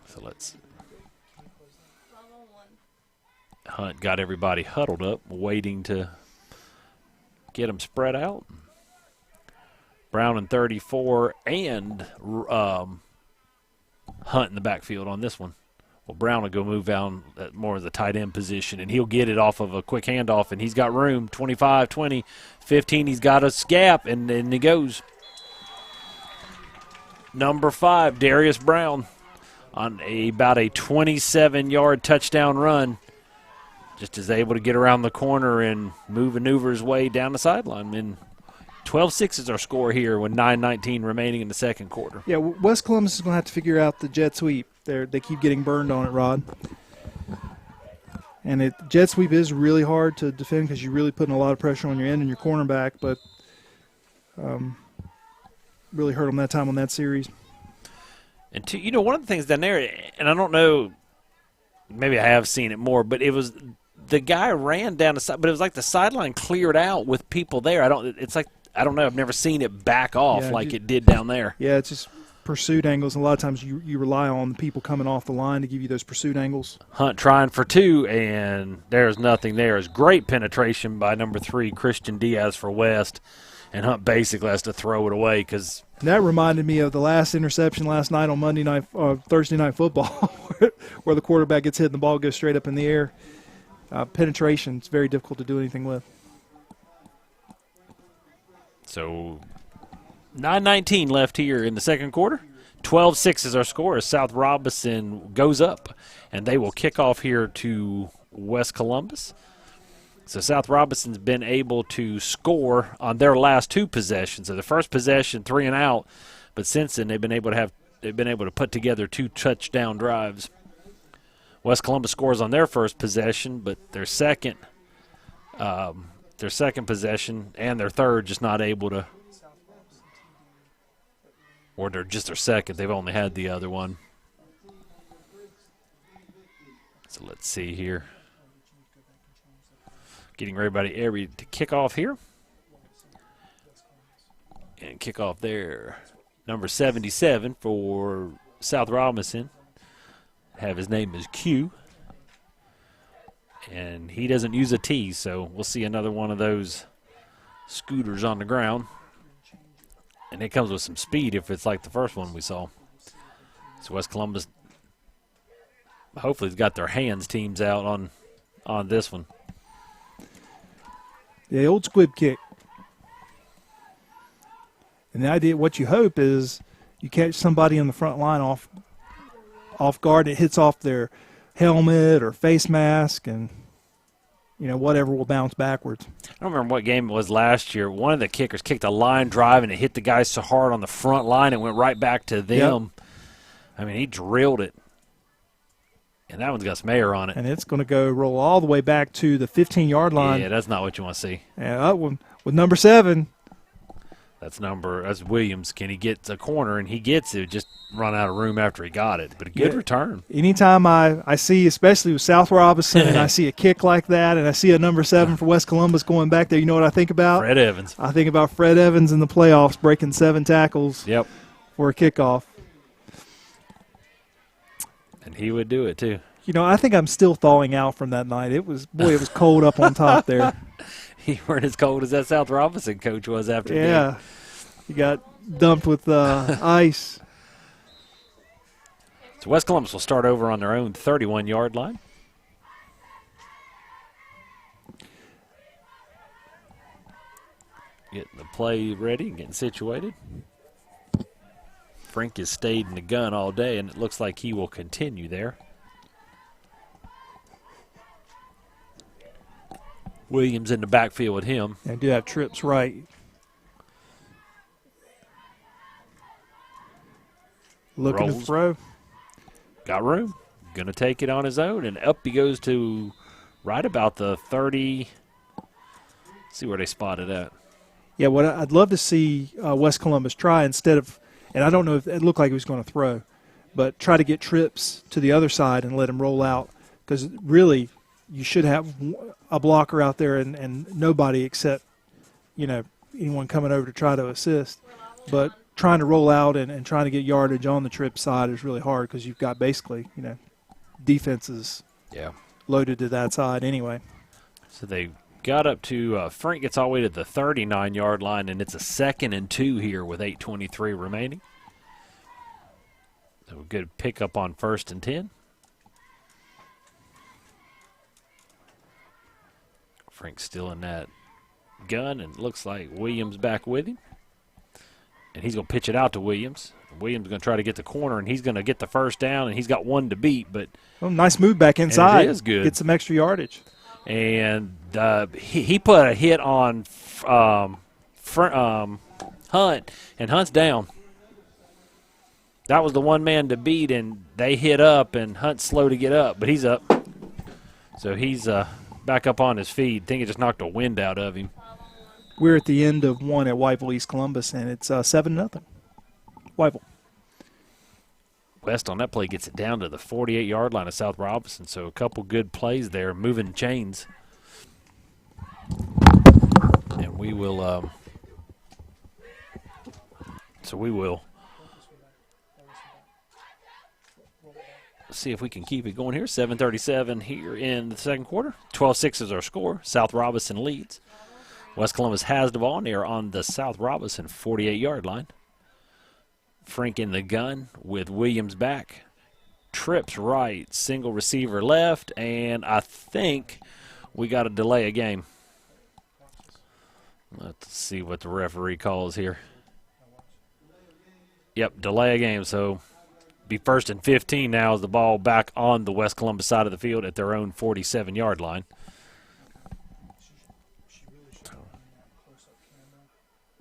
So let's. Hunt got everybody huddled up, waiting to get them spread out. Brown and 34 and Hunt in the backfield on this one. Well, Brown will go move down at more of the tight end position, and he'll get it off of a quick handoff, and he's got room. 25, 20, 15. He's got a gap, and then he goes. Number 5, Darius Brown, on about a 27-yard touchdown run. Just is able to get around the corner and maneuver his way down the sideline. And 12-6 is our score here with 9:19 remaining in the 2nd quarter. Yeah, West Columbus is going to have to figure out the jet sweep. They keep getting burned on it, Rod. And jet sweep is really hard to defend because you're really putting a lot of pressure on your end and your cornerback, but really hurt them that time on that series. And one of the things down there, and I don't know, maybe I have seen it more, but it was the guy ran down the side, but it was like the sideline cleared out with people there. I don't know. I've never seen it back off like it did down there. Yeah, it's just pursuit angles, and a lot of times you rely on the people coming off the line to give you those pursuit angles. Hunt trying for 2, and there's nothing there. It's great penetration by number 3, Christian Diaz for West, and Hunt basically has to throw it away because that reminded me of the last interception last night on Thursday Night Football where the quarterback gets hit and the ball goes straight up in the air. Penetration, it's very difficult to do anything with. So 9:19 left here in the 2nd quarter. 12-6 is our score as South Robeson goes up, and they will kick off here to West Columbus. So South Robeson's been able to score on their last 2 possessions. So the first possession, 3 and out, but since then they've been able to put together 2 touchdown drives. West Columbus scores on their first possession, but their second possession and their third just not able to, or they're just their second. They've only had the other one. So let's see here. Getting ready to kick off here. And kick off there. Number 77 for South Robeson. Have his name is Q. And he doesn't use a T, so we'll see another one of those scooters on the ground. And it comes with some speed if it's like the first one we saw. So West Columbus hopefully has got their hands teams out on this one. The old squib kick. And the idea, what you hope is you catch somebody in the front line off guard. It hits off their helmet or face mask, and whatever will bounce backwards. I don't remember what game it was last year. One of the kickers kicked a line drive, and it hit the guy so hard on the front line it went right back to them. Yep. I mean, he drilled it. And that one's got some air on it. And it's going to roll all the way back to the 15-yard line. Yeah, that's not what you want to see. And with number 7. That's Williams. Can he get a corner? And he gets it. Just run out of room after he got it. But a good return. Anytime I see, especially with South Robeson, and I see a kick like that, and I see a number 7 for West Columbus going back there, you know what I think about? Fred Evans. I think about Fred Evans in the playoffs breaking 7 tackles for a kickoff. And he would do it, too. I think I'm still thawing out from that night. It was cold up on top there. You weren't as cold as that South Robeson coach was after the game. He got dumped with ice. So West Columbus will start over on their own 31-yard line. Getting the play ready and getting situated. Frank has stayed in the gun all day, and it looks like he will continue there. Williams in the backfield with him. And do have trips right. Looking to throw. Got room. Going to take it on his own, and up he goes to right about the 30. Let's see where they spot it at. Yeah, what I'd love to see West Columbus try instead of, and I don't know if it looked like he was going to throw, but try to get trips to the other side and let him roll out, because really you should have a blocker out there and nobody except, anyone coming over to try to assist. But trying to roll out and trying to get yardage on the trip side is really hard because you've got basically, defenses loaded to that side anyway. So they got up to Frank gets all the way to the 39-yard line, and it's a 2nd and 2 here with 8:23 remaining. So a good pickup on 1st and 10. Frank's still in that gun, and it looks like Williams back with him. And he's going to pitch it out to Williams. Williams is going to try to get the corner, and he's going to get the first down, and he's got one to beat. But nice move back inside. It is good. Get some extra yardage. And he put a hit on Hunt, and Hunt's down. That was the one man to beat, and they hit up, and Hunt's slow to get up, but he's up. So he's back up on his feet. I think it just knocked the wind out of him. We're at the end of one at Whiteville East Columbus, and it's 7-0. Whiteville. West on that play gets it down to the 48-yard line of South Robeson, so a couple good plays there, moving chains. And we will see if we can keep it going here. 7:37 here in the second quarter. 12-6 is our score. South Robeson leads. West Columbus has the ball, and they are on the South Robeson 48-yard line. Frank in the gun with Williams back. Trips right, single receiver left, and I think we got to delay a game. Let's see what the referee calls here. Yep, delay a game, so be 1st and 15 now as the ball back on the West Columbus side of the field at their own 47-yard line.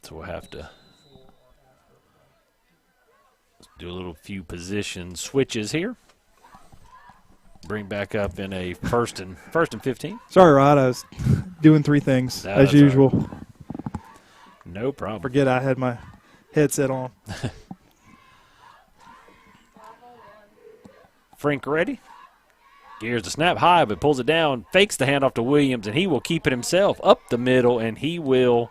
So we'll have to do a few position switches here. Bring back up in a first and 15. Sorry, Rod. I was doing 3 things as usual. Right. No problem. Forget I had my headset on. Frank ready. Gears the snap high, but pulls it down, fakes the handoff to Williams, and he will keep it himself up the middle, and he will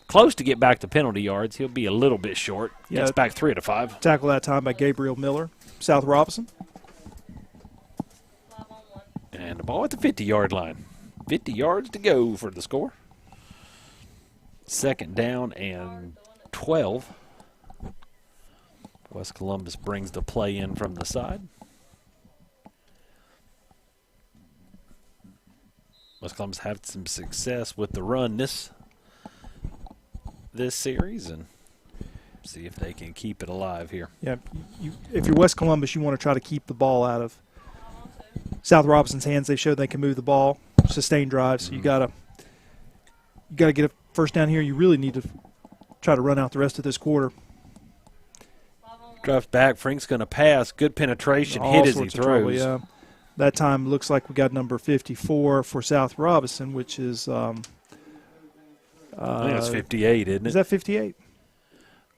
close to get back to penalty yards. He'll be a little bit short. Yeah. Gets back 3 out of 5. Tackle that time by Gabriel Miller, South Robeson. And the ball at the 50-yard line. 50 yards to go for the score. 2nd down and 12. West Columbus brings the play in from the side. West Columbus had some success with the run this series, and see if they can keep it alive here. Yeah, if you're West Columbus, you want to try to keep the ball out of South Robeson's hands. They showed they can move the ball, sustain drives. So you gotta get a first down here. You really need to try to run out the rest of this quarter. Drives back. Frank's going to pass. Good penetration. All Hit as he sorts of trouble, throws. yeah. That time looks like we got number 54 for South Robeson, which is I think it's 58, isn't it? is that 58?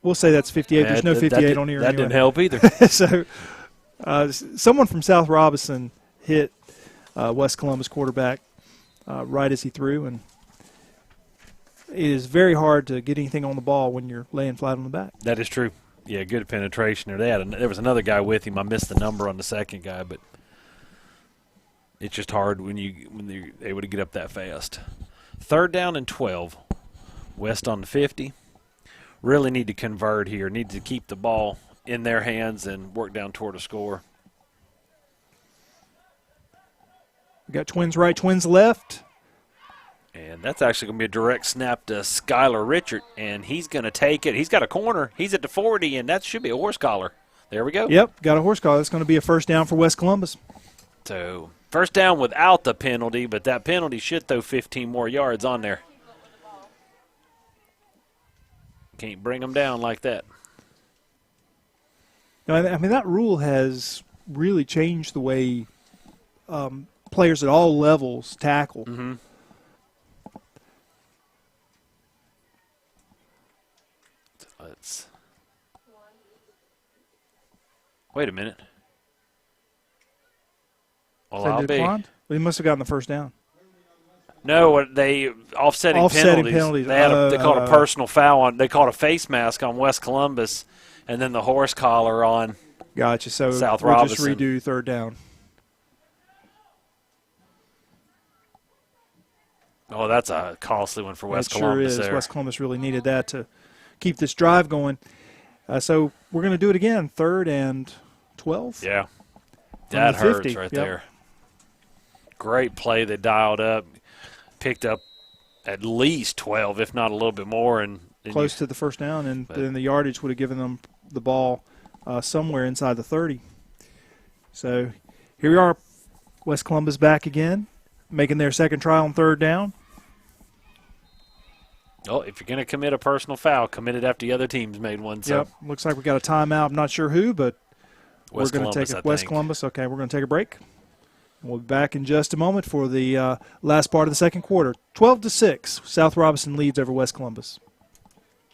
We'll say that's 58. There's no 58 on here. That anyway. didn't help either. So someone from South Robeson hit West Columbus quarterback right as he threw, and it is very hard to get anything on the ball when you're laying flat on the back. That is true. Yeah, good penetration there. There was another guy with him. I missed the number on the second guy, but it's just hard when you're able to get up that fast. 3rd down and 12. West on the 50. Really need to convert here. Need to keep the ball in their hands and work down toward a score. We got twins right, twins left. And that's actually going to be a direct snap to Skylar Richard, and he's going to take it. He's got a corner. He's at the 40, and that should be a horse collar. There we go. Yep, got a horse collar. That's going to be a first down for West Columbus. So first down without the penalty, but that penalty should throw 15 more yards on there. Can't bring them down like that. Now, I mean, that rule has really changed the way players at all levels tackle. Mm-hmm. Wait a minute. Well, I'll be. Well, he must have gotten the first down. No, they offsetting penalties. They called a personal foul on. They called a face mask on West Columbus, and then the horse collar on. Gotcha. So South we'll Robeson. just redo 3rd down. Oh, that's a costly one for West It Columbus. Sure is. There. West Columbus really needed that to keep this drive going. So we're going to do it again. 3rd and 12. Yeah, that the hurts 50. right Yep. there. Great play. They dialed up, picked up at least 12, if not a little bit more, and Close to the first down, and then the yardage would have given them the ball somewhere inside the 30. So here we are, West Columbus back again, making their second try on 3rd down. Oh, if you're going to commit a personal foul, commit it after the other team's made one. So. Yep, looks like we got a timeout. I'm not sure who, but West we're going to take West Columbus. Okay, we're going to take a break. We'll be back in just a moment for the last part of the second quarter. 12-6, South Robeson leads over West Columbus.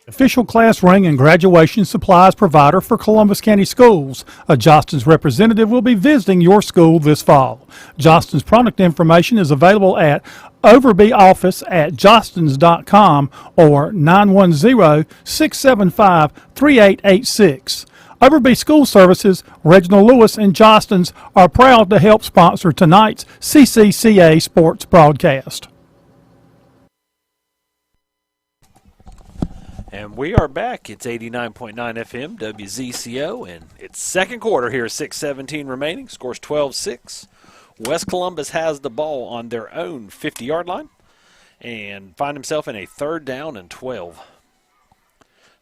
Official class ring and graduation supplies provider for Columbus County Schools. A Jostens representative will be visiting your school this fall. Jostens product information is available at overbyoffice@jostens.com or 910-675-3886. Overby School Services, Reginald Lewis and Jostens are proud to help sponsor tonight's CCCA sports broadcast. And we are back. It's 89.9 FM, WZCO, and it's second quarter here, 6:17 remaining. Scores 12-6. West Columbus has the ball on their own 50-yard line and find himself in a 3rd down and 12.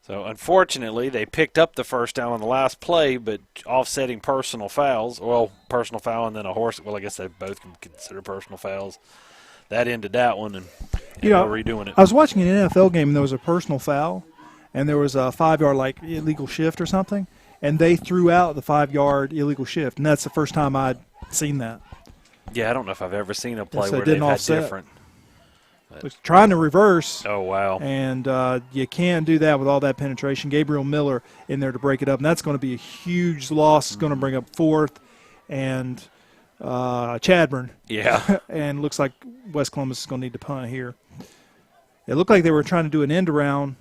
So, unfortunately, they picked up the first down on the last play, but offsetting personal fouls. Well, personal foul and then a horse. Well, I guess they both can consider personal fouls. That ended that one, and we're redoing it. I was watching an NFL game, and there was a personal foul, and there was a 5-yard, illegal shift or something, and they threw out the 5-yard illegal shift, and that's the first time I'd seen that. Yeah, I don't know if I've ever seen a play So where it didn't they've had offset. different. Was trying to reverse. Oh, wow. And you can't do that with all that penetration. Gabriel Miller in there to break it up, and that's going to be a huge loss. It's going to bring up 4th and Chadburn. Yeah. And looks like West Columbus is going to need to punt here. It looked like they were trying to do an end around.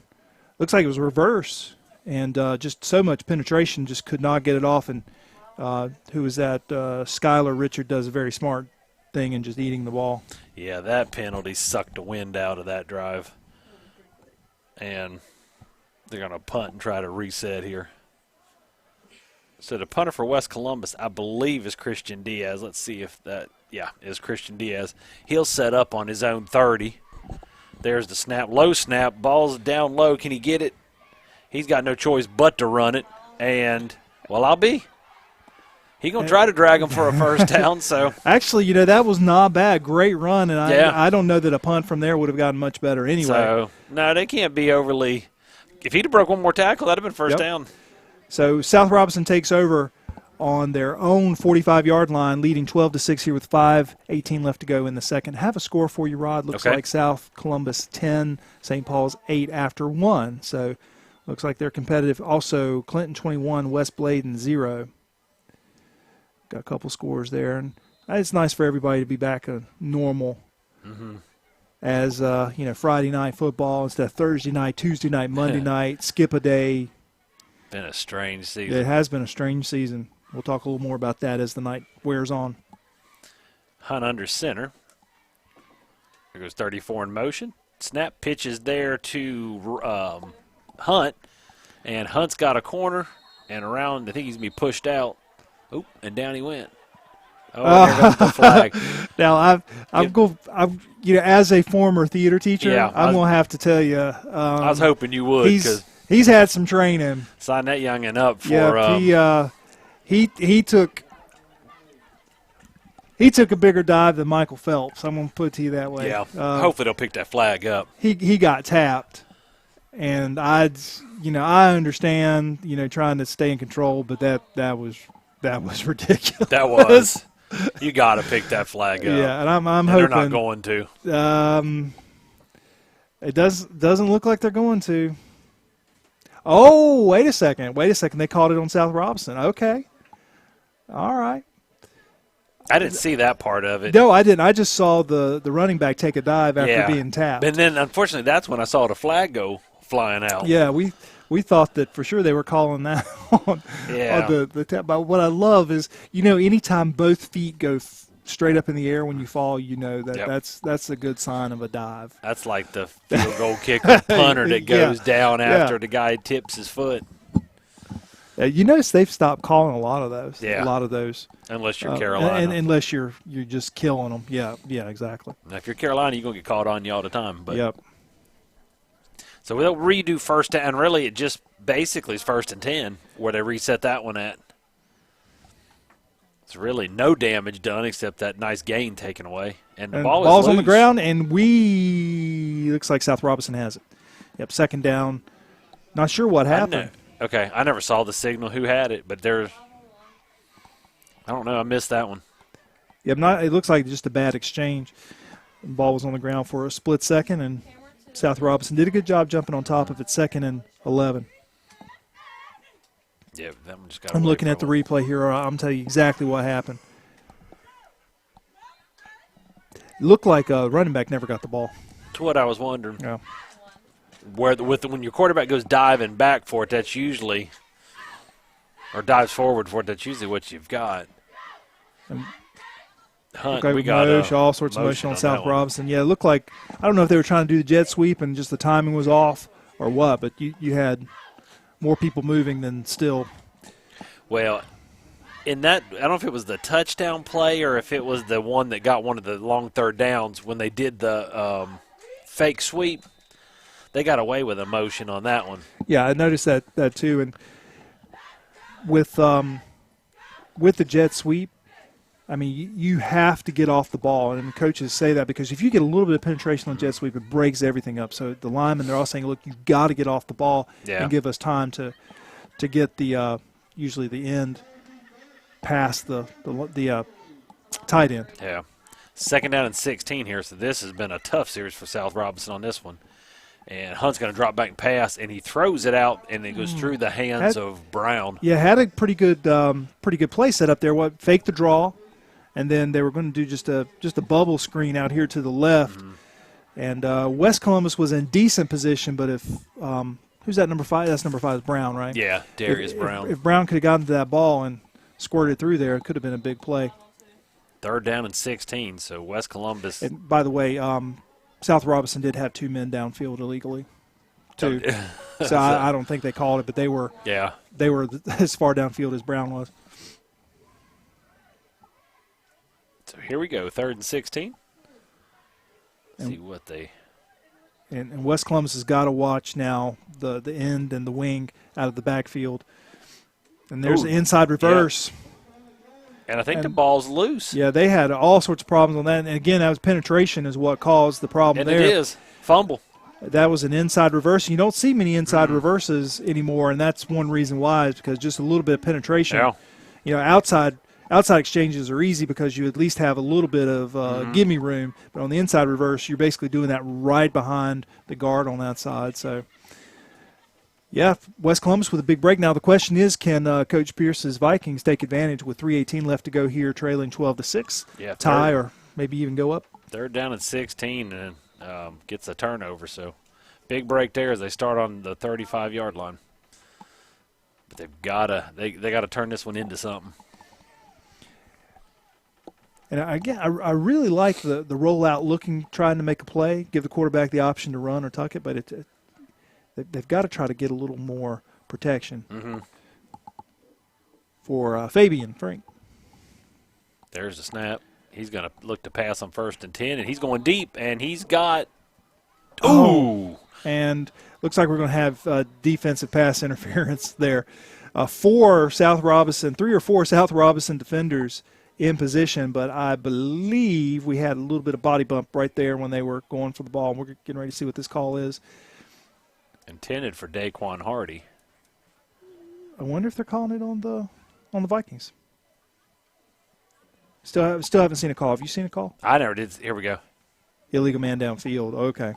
Looks like it was reverse. And just so much penetration, just could not get it off. And who was that? Skylar Richard does a very smart thing in just eating the ball. Yeah, that penalty sucked the wind out of that drive. And they're going to punt and try to reset here. So the punter for West Columbus, I believe, is Christian Diaz. Let's see if that, is Christian Diaz. He'll set up on his own 30. There's the snap, low snap, ball's down low. Can he get it? He's got no choice but to run it. And, well, I'll be. He's going to try to drag him for a first down. So actually, that was not bad. Great run. And I don't know that a punt from there would have gotten much better anyway. So, no, they can't be overly. If he'd have broke one more tackle, that would have been first down. So South Robeson takes over on their own 45-yard line, leading 12-6 here with 5:18 left to go in the second. Have a score for you, Rod. Looks like South Columbus 10, St. Paul's 8 after 1. So looks like they're competitive. Also, Clinton 21, West Bladen 0. Got a couple scores there. And it's nice for everybody to be back to normal as, Friday night football instead of Thursday night, Tuesday night, Monday night, skip a day. Been a strange season. It has been a strange season. We'll talk a little more about that as the night wears on. Hunt under center. There goes 34 in motion. Snap pitches there to Hunt. And Hunt's got a corner and around. I think he's going to be pushed out. Oh, and down he went. Oh, there goes the flag. Now, as a former theater teacher, I'm going to have to tell you. I was hoping you would. He's had some training. Sign that youngin' up for. Yeah, he took a bigger dive than Michael Phelps. I'm going to put it to you that way. Yeah. Hopefully they'll pick that flag up. He got tapped, and I understand trying to stay in control, but that was ridiculous. That was. You got to pick that flag up. Yeah, and I'm hoping they're not going to. It doesn't look like they're going to. Oh, wait a second. They called it on South Robeson. Okay. All right. I didn't see that part of it. No, I didn't. I just saw the running back take a dive after being tapped. And then, unfortunately, that's when I saw the flag go flying out. Yeah, we thought that for sure they were calling that on the tap. But what I love is, anytime both feet go straight up in the air when you fall, that's a good sign of a dive. That's like the field goal kicker punter that goes down after the guy tips his foot. You notice they've stopped calling a lot of those. Yeah. A lot of those. Unless you're Carolina. And unless you're just killing them. Yeah, exactly. Now, if you're Carolina, you're going to get called on you all the time. But. Yep. So they'll redo first down. And really, it just basically is 1st and 10 where they reset that one at. It's really no damage done except that nice gain taken away. And the ball's on the ground, and looks like South Robeson has it. Yep, 2nd down. Not sure what happened. Okay, I never saw the signal who had it, but I don't know, I missed that one. Yep, it looks like just a bad exchange. The ball was on the ground for a split second, and South Robeson did a good job jumping on top of it, 2nd and 11. Yeah, that one just got I'm looking at the replay here. I'm telling you exactly what happened. It looked like a running back never got the ball. That's what I was wondering. Yeah. When your quarterback goes diving back for it, that's usually – or dives forward for it, that's usually what you've got. Hunt, we got all sorts of motion on South Robeson. Yeah, it looked like – I don't know if they were trying to do the jet sweep and just the timing was off or what, but you had – more people moving than still. Well, in that, I don't know if it was the touchdown play or if it was the one that got one of the long 3rd downs when they did the fake sweep. They got away with a motion on that one. Yeah, I noticed that too. And with the jet sweep, I mean, you have to get off the ball, and coaches say that because if you get a little bit of penetration on jet sweep, it breaks everything up. So the linemen, they're all saying, look, you've got to get off the ball and give us time to get the usually the end past the tight end. Yeah. 2nd down and 16 here, so this has been a tough series for South Robeson on this one. And Hunt's going to drop back and pass, and he throws it out, and it goes through the hands of Brown. Yeah, had a pretty good play set up there. Fake the draw. and then they were going to do just a bubble screen out here to the left. And West Columbus was in decent position, but if who's that number 5? That's number 5 is Brown, right? Yeah, Darius Brown. If Brown could have gotten to that ball and squirted through there, it could have been a big play. 3rd down and 16, so West Columbus. And by the way, South Robeson did have 2 men downfield illegally, too. So I don't think they called it, but they were as far downfield as Brown was. So here we go, 3rd and 16. See what they. And West Columbus has got to watch now the end and the wing out of the backfield. And there's an inside reverse. Yeah. And I think the ball's loose. Yeah, they had all sorts of problems on that. And again, that was penetration is what caused the problem and there. It is. Fumble. That was an inside reverse. You don't see many inside reverses anymore, and that's one reason why is because just a little bit of penetration. Yeah. You know, outside exchanges are easy because you at least have a little bit of gimme room. But on the inside reverse, you're basically doing that right behind the guard on that side. So, yeah, West Columbus with a big break. Now the question is, can Coach Pierce's Vikings take advantage with 3:18 left to go here, trailing 12-6, tie or maybe even go up? 3rd down and 16 and gets a turnover. So, big break there as they start on the 35-yard line. But they've gotta they got to turn this one into something. And again, I really like the rollout trying to make a play, give the quarterback the option to run or tuck it, but they've got to try to get a little more protection for Fabian Frank. There's the snap. He's going to look to pass on 1st and 10, and he's going deep, and he's got – ooh. And looks like we're going to have defensive pass interference there. 3 or 4 South Robeson defenders in position, but I believe we had a little bit of body bump right there when they were going for the ball. And we're getting ready to see what this call is. Intended for Daquan Hardy. I wonder if they're calling it on the Vikings. Still haven't seen a call. Have you seen a call? I never did. Here we go. Illegal man downfield. Okay.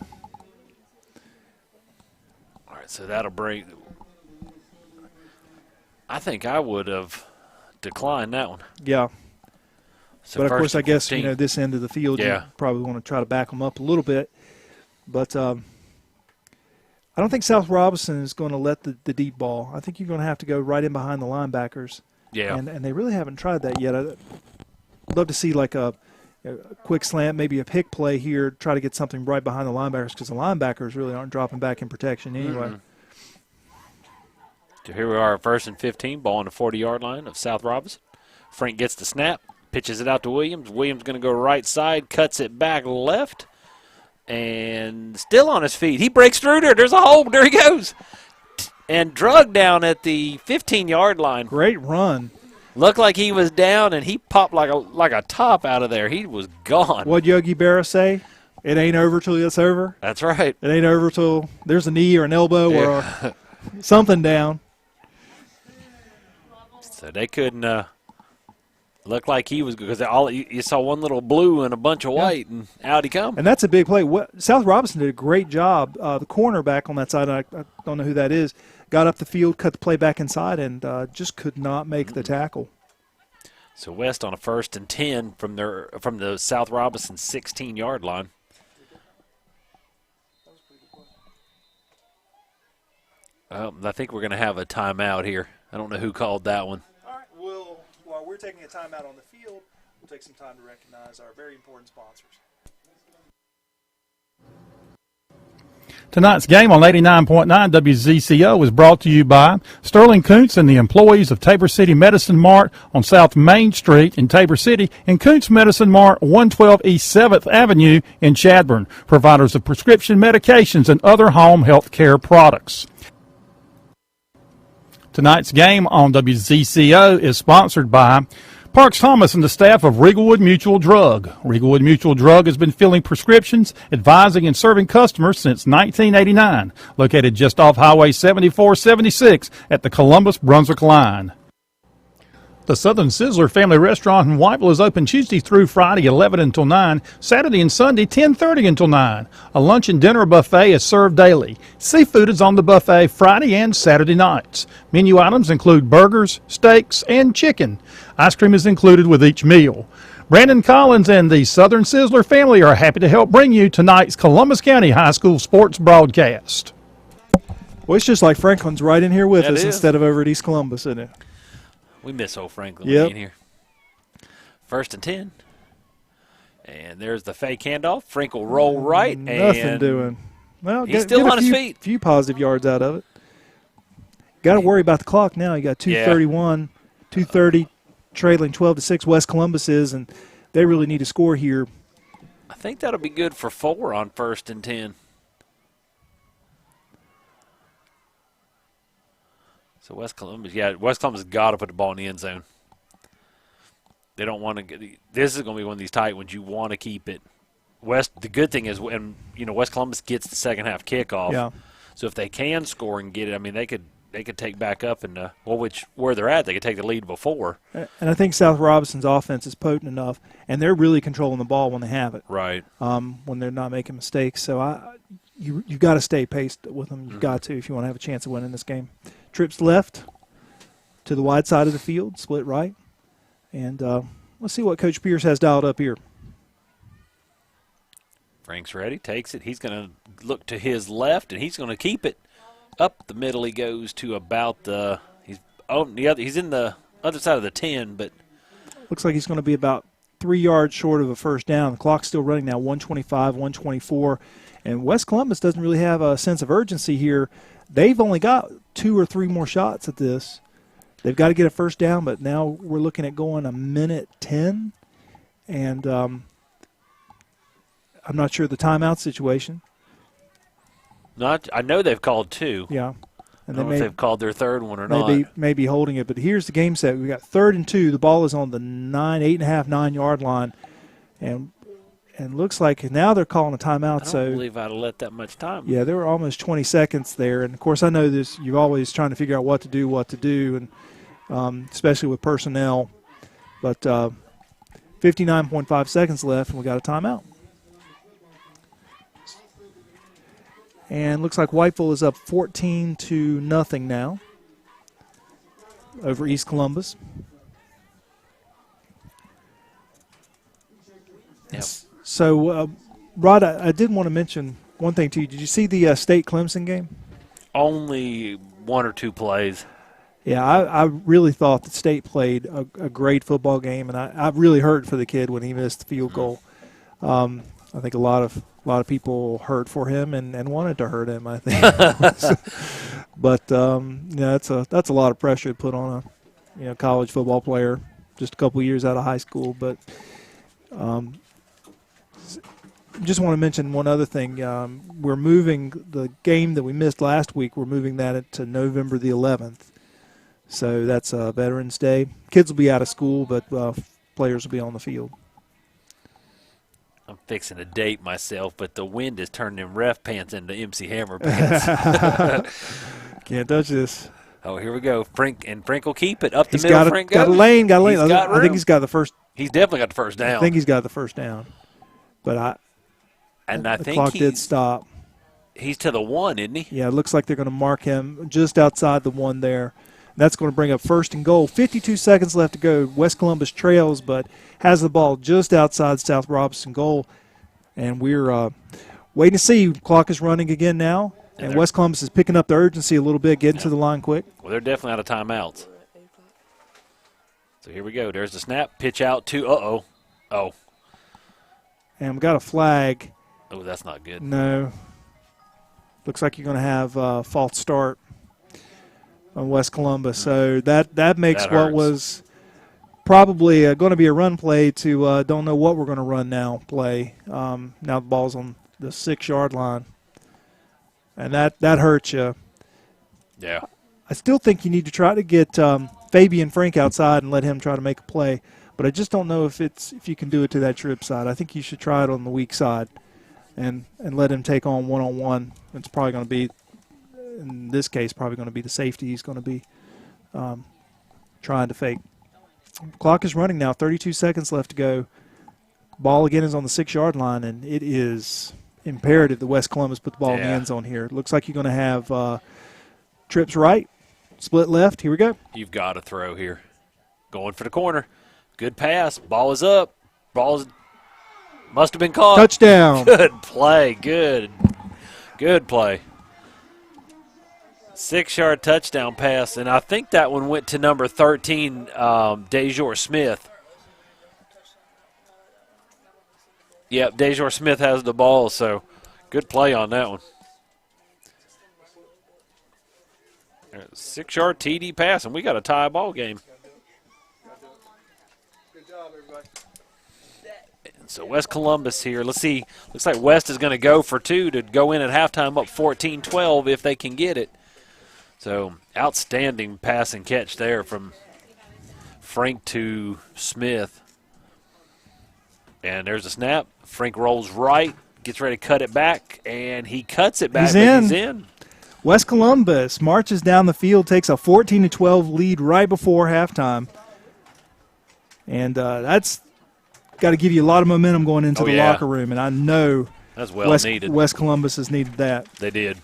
All right, so that'll bring. I think I would have declined that one. Yeah. So but, of course, I guess, 15. this end of the field, you probably want to try to back them up a little bit. But I don't think South Robeson is going to let the deep ball. I think you're going to have to go right in behind the linebackers. Yeah. And they really haven't tried that yet. I'd love to see like a quick slant, maybe a pick play here, try to get something right behind the linebackers because the linebackers really aren't dropping back in protection anyway. So here we are, 1st and 15, ball on the 40-yard line of South Robeson. Frank gets the snap. Pitches it out to Williams. Williams going to go right side, cuts it back left, and still on his feet. He breaks through there. There's a hole. There he goes. And drug down at the 15-yard line. Great run. Looked like he was down, and he popped like a top out of there. He was gone. What'd Yogi Berra say? It ain't over till it's over. That's right. It ain't over till there's a knee or an elbow or something down. So they couldn't look like he was, because you saw one little blue and a bunch of white, and out he come. And that's a big play. South Robeson did a great job. The cornerback on that side, I don't know who that is, got up the field, cut the play back inside, and just could not make the tackle. So West on a 1st and 10 from the South Robeson 16-yard line. I think we're going to have a timeout here. I don't know who called that one. All right, while we're taking a timeout on the field, we'll take some time to recognize our very important sponsors. Tonight's game on 89.9 WZCO is brought to you by Sterling Kuntz and the employees of Tabor City Medicine Mart on South Main Street in Tabor City and Kuntz Medicine Mart, 112 East 7th Avenue in Chadbourne, providers of prescription medications and other home health care products. Tonight's game on WZCO is sponsored by Parks Thomas and the staff of Regalwood Mutual Drug. Regalwood Mutual Drug has been filling prescriptions, advising, and serving customers since 1989. Located just off Highway 7476 at the Columbus-Brunswick line. The Southern Sizzler Family Restaurant in Whiteville is open Tuesday through Friday, 11 until 9, Saturday and Sunday, 10:30 until 9. A lunch and dinner buffet is served daily. Seafood is on the buffet Friday and Saturday nights. Menu items include burgers, steaks, and chicken. Ice cream is included with each meal. Brandon Collins and the Southern Sizzler family are happy to help bring you tonight's Columbus County High School sports broadcast. Well, it's just like Franklin's right in here with That us is. instead of over at East Columbus, isn't it? We miss old Franklin Yep. being here. 1st and 10. And there's the fake handoff. Frank will roll right. Nothing and doing. Well, he's still on his feet. Few positive yards out of it. Got to worry about the clock now. You got 2:31, 2:30, trailing 12-6. West Columbus is, and they really need to score here. I think that'll be good for 4 on 1st and 10. So West Columbus got to put the ball in the end zone. They don't want to get. This is going to be one of these tight ones. You want to keep it. The good thing is, and West Columbus gets the second half kickoff. Yeah. So if they can score and get it, I mean, they could take back up and where they're at, they could take the lead before. And I think South Robeson's offense is potent enough, and they're really controlling the ball when they have it. Right. When they're not making mistakes. So you've got to stay paced with them. You've got to if you want to have a chance of winning this game. Trips left to the wide side of the field, split right. And let's see what Coach Pierce has dialed up here. Frank's ready, takes it. He's going to look to his left, and he's going to keep it. Up the middle he goes to about he's in the other side of the 10, but looks like he's going to be about 3 yards short of a first down. The clock's still running now, 125, 124. And West Columbus doesn't really have a sense of urgency here. They've only got 2 or 3 more shots at this. They've got to get a first down, but now we're looking at going 1:10. And I'm not sure the timeout situation. I know they've called 2. Yeah. And I don't know if they've called their third one or not. Maybe holding it. But here's the game set. We've got 3rd and 2. The ball is on the 8.5, 9-yard line. And looks like now they're calling a timeout. I don't believe I'd have let that much time. Yeah, there were almost 20 seconds there. And, of course, I know this. You're always trying to figure out what to do, and especially with personnel. But 59.5 seconds left, and we got a timeout. And looks like Whiteville is up 14-0 now over East Columbus. Yep. So, Rod, I did want to mention one thing to you. Did you see the State Clemson game? Only 1 or 2 plays. Yeah, I really thought that State played a great football game, and I really hurt for the kid when he missed the field goal. I think a lot of people hurt for him and wanted to hurt him, I think. But that's a lot of pressure to put on a college football player just a couple years out of high school. But just want to mention one other thing. We're moving the game that we missed last week. We're moving that to November the 11th. So that's Veterans Day. Kids will be out of school, but players will be on the field. I'm fixing to date myself, but the wind is turning them ref pants into MC Hammer pants. Can't touch this. Oh, here we go. Frank will keep it up the He's middle. Frank Got a lane. Got a lane. Got I think room. he's got the first. He's definitely got the first down. I think he's got the first down. But the the clock did stop. He's to the 1, isn't he? Yeah, it looks like they're going to mark him just outside the 1 there. That's going to bring up 1st and goal. 52 seconds left to go. West Columbus trails, but has the ball just outside South Robeson goal. And we're waiting to see. Clock is running again now. And West Columbus is picking up the urgency a little bit, getting to the line quick. Well, they're definitely out of timeouts. So here we go. There's the snap. Pitch out to Oh. And we got a flag. Oh, that's not good. No. Looks like you're going to have a false start on West Columbus. So that makes what was probably going to be a run play to don't know what we're going to run now play. Now the ball's on the 6-yard line. And that hurts you. Yeah. I still think you need to try to get Fabian Frank outside and let him try to make a play. But I just don't know if you can do it to that trip side. I think you should try it on the weak side and let him take on one-on-one. It's probably going to be, in this case, probably going to be the safety he's going to be trying to fake. Clock is running now. 32 seconds left to go. Ball again is on the 6-yard line, and it is imperative that West Columbus put the ball in the end zone here. It looks like you're going to have trips right, split left. Here we go. You've got to throw here. Going for the corner. Good pass. Ball is up. Ball's must have been caught. Touchdown. Good play. Good play. 6-yard touchdown pass, and I think that one went to number 13, Dejor Smith. Yep, Dejor Smith has the ball, so good play on that one. 6-yard TD pass, and we got a tie ball game. Good job, everybody. So West Columbus here. Let's see. Looks like West is going to go for 2 to go in at halftime up 14-12 if they can get it. So outstanding pass and catch there from Frank to Smith. And there's a snap. Frank rolls right, gets ready to cut it back, and he cuts it back. He's in. West Columbus marches down the field, takes a 14-12 lead right before halftime. And that's got to give you a lot of momentum going into the locker room, and I know that's well needed. West Columbus has needed that. They did.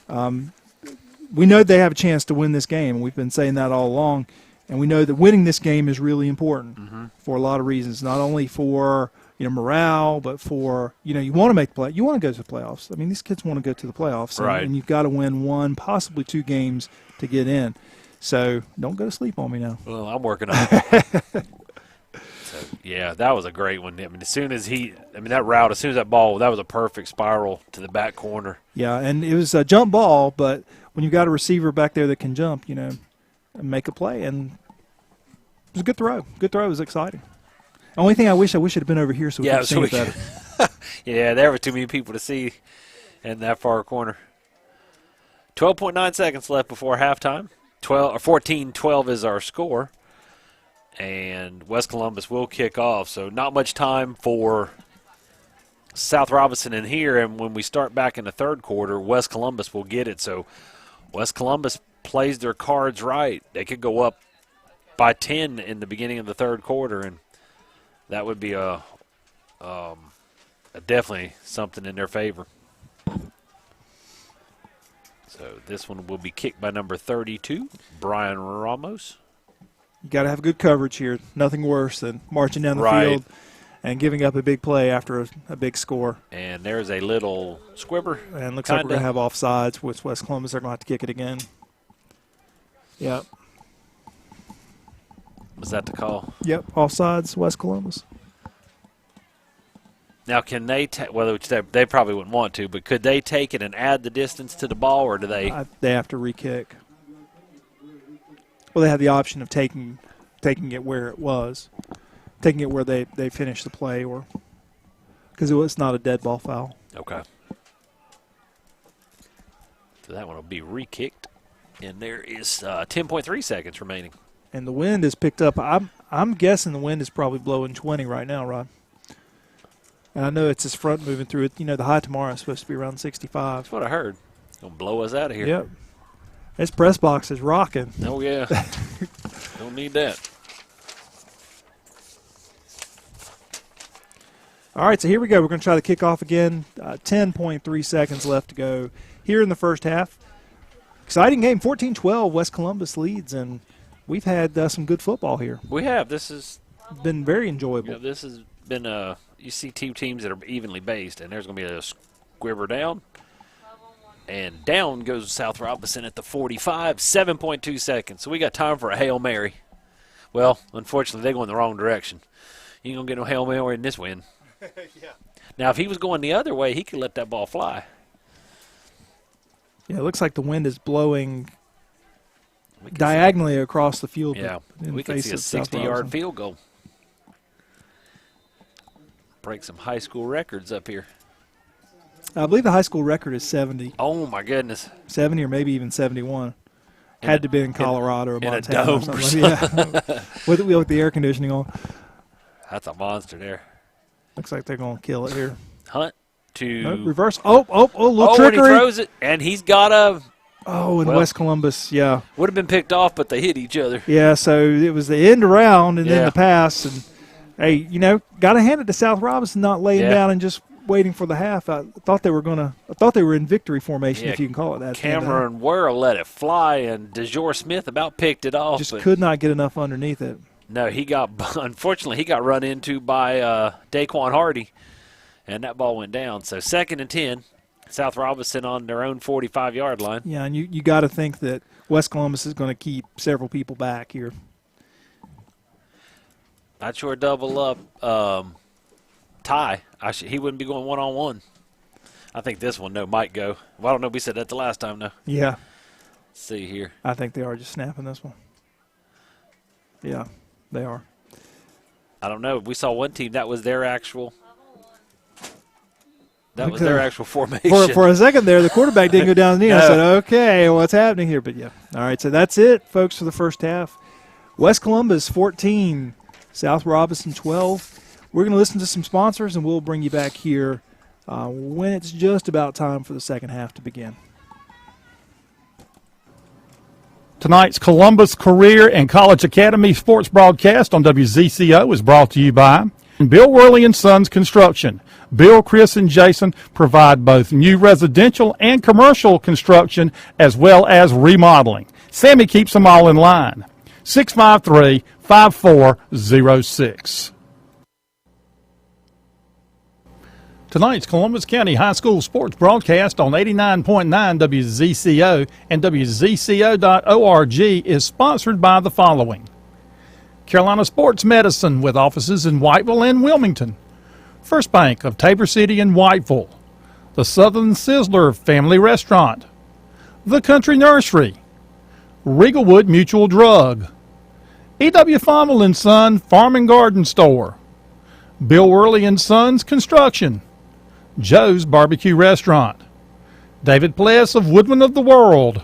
We know they have a chance to win this game, and we've been saying that all along. And we know that winning this game is really important for a lot of reasons, not only for morale, but for you want to make the play. You want to go to the playoffs. I mean, these kids want to go to the playoffs, right? And you've got to win 1, possibly 2 games to get in. So don't go to sleep on me now. Well, I'm working on it. So, yeah, that was a great one. I mean, that route, as soon as that ball, that was a perfect spiral to the back corner. Yeah, and it was a jump ball, but when you've got a receiver back there that can jump, and make a play, and it was a good throw. Good throw. It was exciting. The only thing I wish it had been over here so we could have seen it better. Yeah, there were too many people to see in that far corner. 12.9 seconds left before halftime. 14-12 is our score. And West Columbus will kick off, so not much time for South Robeson in here. And when we start back in the third quarter, West Columbus will get it. So West Columbus plays their cards right. They could go up by 10 in the beginning of the third quarter, and that would be a definitely something in their favor. So this one will be kicked by number 32, Brian Ramos. You got to have good coverage here. Nothing worse than marching down the field and giving up a big play after a big score. And there's a little squibber. And looks like we're going to have offsides with West Columbus. They're going to have to kick it again. Yep. Was that the call? Yep, offsides, West Columbus. Now, can they they probably wouldn't want to, but could they take it and add the distance to the ball, or do they? They have to re-kick. Well, they have the option of taking it where it was, taking it where they finished the play, or because it was not a dead ball foul. Okay. So that one will be re-kicked, and there is 10.3 seconds remaining. And the wind is picked up. I'm guessing the wind is probably blowing 20 right now, Rod. And I know it's this front moving through it. The high tomorrow is supposed to be around 65. That's what I heard. It's going to blow us out of here. Yep. This press box is rocking. Oh, yeah. Don't need that. All right, so here we go. We're going to try to kick off again. 10.3 seconds left to go here in the first half. Exciting game, 14-12. West Columbus leads, and we've had some good football here. We have. This has been very enjoyable. This has been you see 2 teams that are evenly based, and there's going to be a squibber down. And down goes South Robeson at the 45, 7.2 seconds. So we got time for a Hail Mary. Well, unfortunately, they're going the wrong direction. You ain't going to get no Hail Mary in this win. Yeah. Now, if he was going the other way, he could let that ball fly. Yeah, it looks like the wind is blowing diagonally across the field. Yeah, we could see a 60-yard field goal. Break some high school records up here. I believe the high school record is 70. Oh, my goodness. 70 or maybe even 71. Had to be in Colorado or Montana a dome or something. Yeah. with the air conditioning on. That's a monster there. Looks like they're going to kill it here. Hunt to reverse. Oh, little trickery. And he throws it, and he's got a. Oh, in West Columbus, yeah. Would have been picked off, but they hit each other. Yeah, so it was the end around and then the pass. And, hey, got to hand it to South Robeson not laying down and just waiting for the half. I thought they were in victory formation, if you can call it that. Cameron Worrell let it fly, and DeJour Smith about picked it off. Just could not get enough underneath it. No, unfortunately, he got run into by Daquan Hardy, and that ball went down. So 2nd and 10, South Robeson on their own 45-yard line. Yeah, and you got to think that West Columbus is going to keep several people back here. Not sure double up Ty. He wouldn't be going one-on-one. I think this one, might go. Well, I don't know. We said that the last time, though. Yeah. Let's see here. I think they are just snapping this one. Yeah, they are. I don't know. We saw one team. That was their actual formation. For a second there, the quarterback didn't go down the knee. No. I said, okay, what's happening here? But, yeah. All right, so that's it, folks, for the first half. West Columbus 14, South Robeson 12. We're going to listen to some sponsors, and we'll bring you back here when it's just about time for the second half to begin. Tonight's Columbus Career and College Academy sports broadcast on WZCO is brought to you by Bill Worley and Sons Construction. Bill, Chris, and Jason provide both new residential and commercial construction as well as remodeling. Sammy keeps them all in line. 653-5406. Tonight's Columbus County High School sports broadcast on 89.9 WZCO and WZCO.org is sponsored by the following: Carolina Sports Medicine with offices in Whiteville and Wilmington, First Bank of Tabor City and Whiteville, the Southern Sizzler Family Restaurant, The Country Nursery, Regalwood Mutual Drug, E.W. Fommel and Son Farm and Garden Store, Bill Worley and Sons Construction, Joe's Barbecue Restaurant, David Pless of Woodman of the World,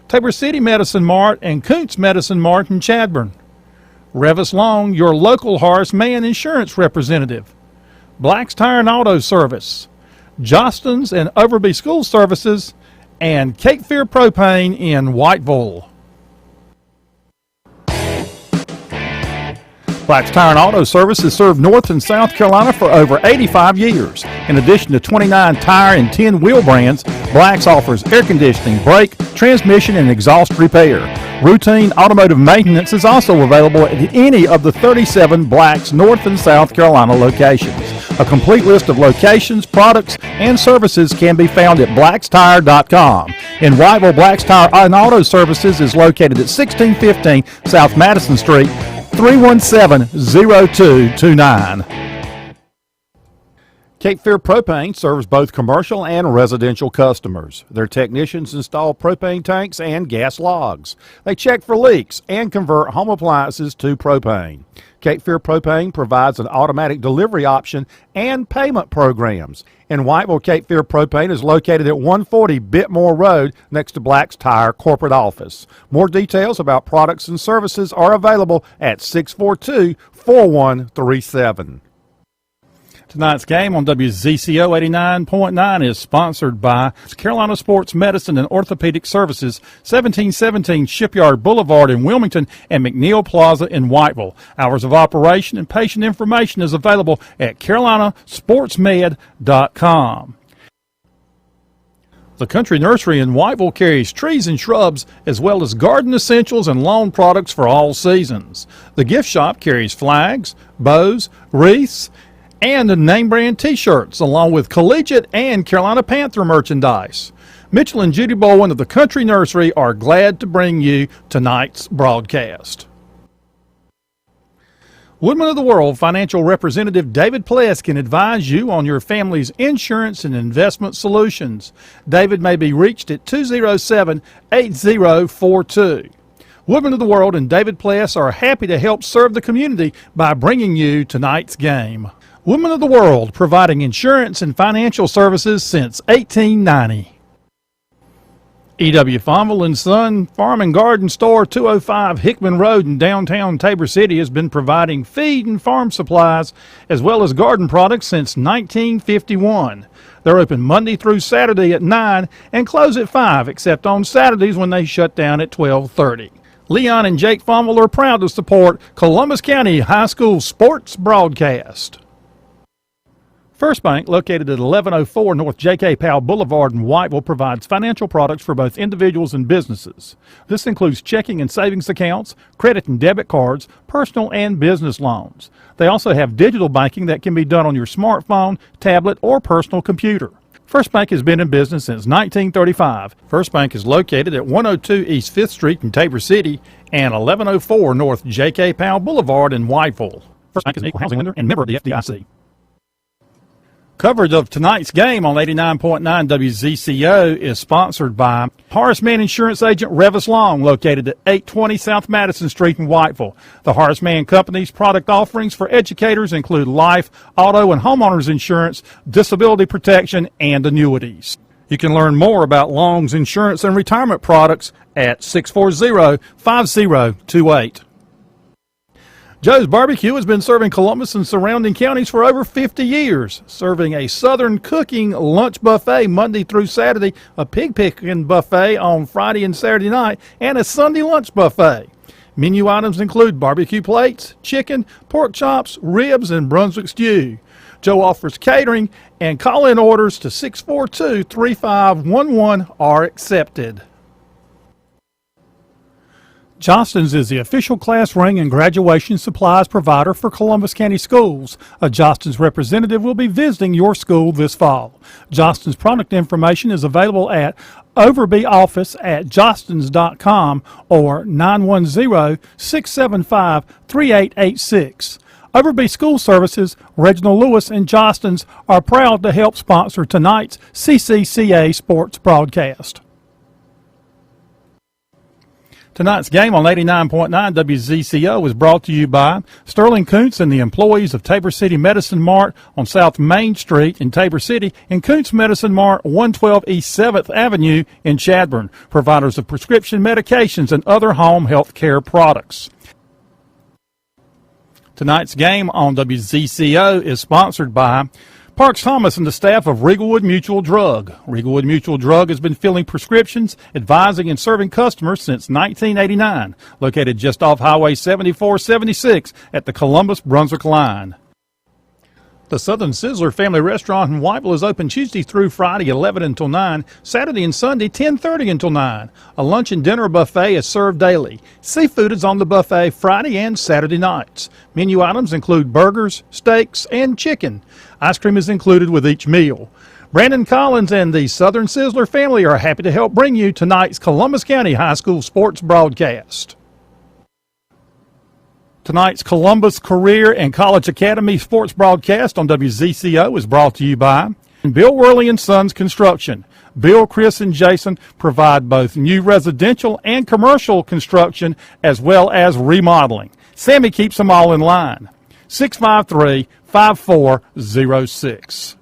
Tabor City Medicine Mart and Kuntz Medicine Mart in Chadbourne, Revis Long, your local Horace Mann insurance representative, Black's Tire and Auto Service, Jostens and Overby School Services, and Cape Fear Propane in Whiteville. Black's Tire and Auto Service has served North and South Carolina for over 85 years. In addition to 29 tire and 10 wheel brands, Black's offers air conditioning, brake, transmission, and exhaust repair. Routine automotive maintenance is also available at any of the 37 Black's North and South Carolina locations. A complete list of locations, products, and services can be found at blackstire.com. In Whiteville, Black's Tire and Auto Services is located at 1615 South Madison Street, 317-0229. Cape Fear Propane serves both commercial and residential customers. Their technicians install propane tanks and gas logs. They check for leaks and convert home appliances to propane. Cape Fear Propane provides an automatic delivery option and payment programs. In Whiteville, Cape Fear Propane is located at 140 Bitmore Road next to Black's Tire corporate office. More details about products and services are available at 642-4137. Tonight's game on WZCO 89.9 is sponsored by Carolina Sports Medicine and Orthopedic Services, 1717 Shipyard Boulevard in Wilmington and McNeil Plaza in Whiteville. Hours of operation and patient information is available at carolinasportsmed.com. The Country Nursery in Whiteville carries trees and shrubs as well as garden essentials and lawn products for all seasons. The gift shop carries flags, bows, wreaths, and name brand t-shirts, along with collegiate and Carolina Panther merchandise. Mitchell and Judy Bowen of the Country Nursery are glad to bring you tonight's broadcast. Woodman of the World financial representative David Pless can advise you on your family's insurance and investment solutions. David may be reached at 207-8042. Woodman of the World and David Pless are happy to help serve the community by bringing you tonight's game. Women of the World, providing insurance and financial services since 1890. E.W. Fommel and Son Farm and Garden Store, 205 Hickman Road in downtown Tabor City, has been providing feed and farm supplies as well as garden products since 1951. They're open Monday through Saturday at 9 and close at 5, except on Saturdays when they shut down at 12:30. Leon and Jake Fommel are proud to support Columbus County High School sports broadcast. First Bank, located at 1104 North J.K. Powell Boulevard in Whiteville, provides financial products for both individuals and businesses. This includes checking and savings accounts, credit and debit cards, personal and business loans. They also have digital banking that can be done on your smartphone, tablet, or personal computer. First Bank has been in business since 1935. First Bank is located at 102 East 5th Street in Tabor City and 1104 North J.K. Powell Boulevard in Whiteville. First Bank is an equal housing lender and member of the FDIC. Coverage of tonight's game on 89.9 WZCO is sponsored by Horace Mann Insurance Agent Revis Long, located at 820 South Madison Street in Whiteville. The Horace Mann Company's product offerings for educators include life, auto, and homeowners insurance, disability protection, and annuities. You can learn more about Long's insurance and retirement products at 640-5028. Joe's Barbecue has been serving Columbus and surrounding counties for over 50 years, serving a Southern cooking lunch buffet Monday through Saturday, a pig picking buffet on Friday and Saturday night, and a Sunday lunch buffet. Menu items include barbecue plates, chicken, pork chops, ribs, and Brunswick stew. Joe offers catering, and call-in orders to 642-3511 are accepted. Johnston's is the official class ring and graduation supplies provider for Columbus County Schools. A Johnston's representative will be visiting your school this fall. Johnston's product information is available at Overby office at johnston's.com or 910-675-3886. Overby School Services, Reginald Lewis, and Johnston's are proud to help sponsor tonight's CCCA sports broadcast. Tonight's game on 89.9 WZCO is brought to you by Sterling Kuntz and the employees of Tabor City Medicine Mart on South Main Street in Tabor City and Kuntz Medicine Mart, 112 East 7th Avenue in Chadbourne, providers of prescription medications and other home health care products. Tonight's game on WZCO is sponsored by Parks Thomas and the staff of Regalwood Mutual Drug. Regalwood Mutual Drug has been filling prescriptions, advising, and serving customers since 1989. Located just off Highway 7476 at the Columbus-Brunswick line. The Southern Sizzler Family Restaurant in Whiteville is open Tuesday through Friday, 11 until 9, Saturday and Sunday, 10:30 until 9. A lunch and dinner buffet is served daily. Seafood is on the buffet Friday and Saturday nights. Menu items include burgers, steaks, and chicken. Ice cream is included with each meal. Brandon Collins and the Southern Sizzler family are happy to help bring you tonight's Columbus County High School sports broadcast. Tonight's Columbus Career and College Academy sports broadcast on WZCO is brought to you by Bill Worley & Sons Construction. Bill, Chris, and Jason provide both new residential and commercial construction as well as remodeling. Sammy keeps them all in line. 653-5406.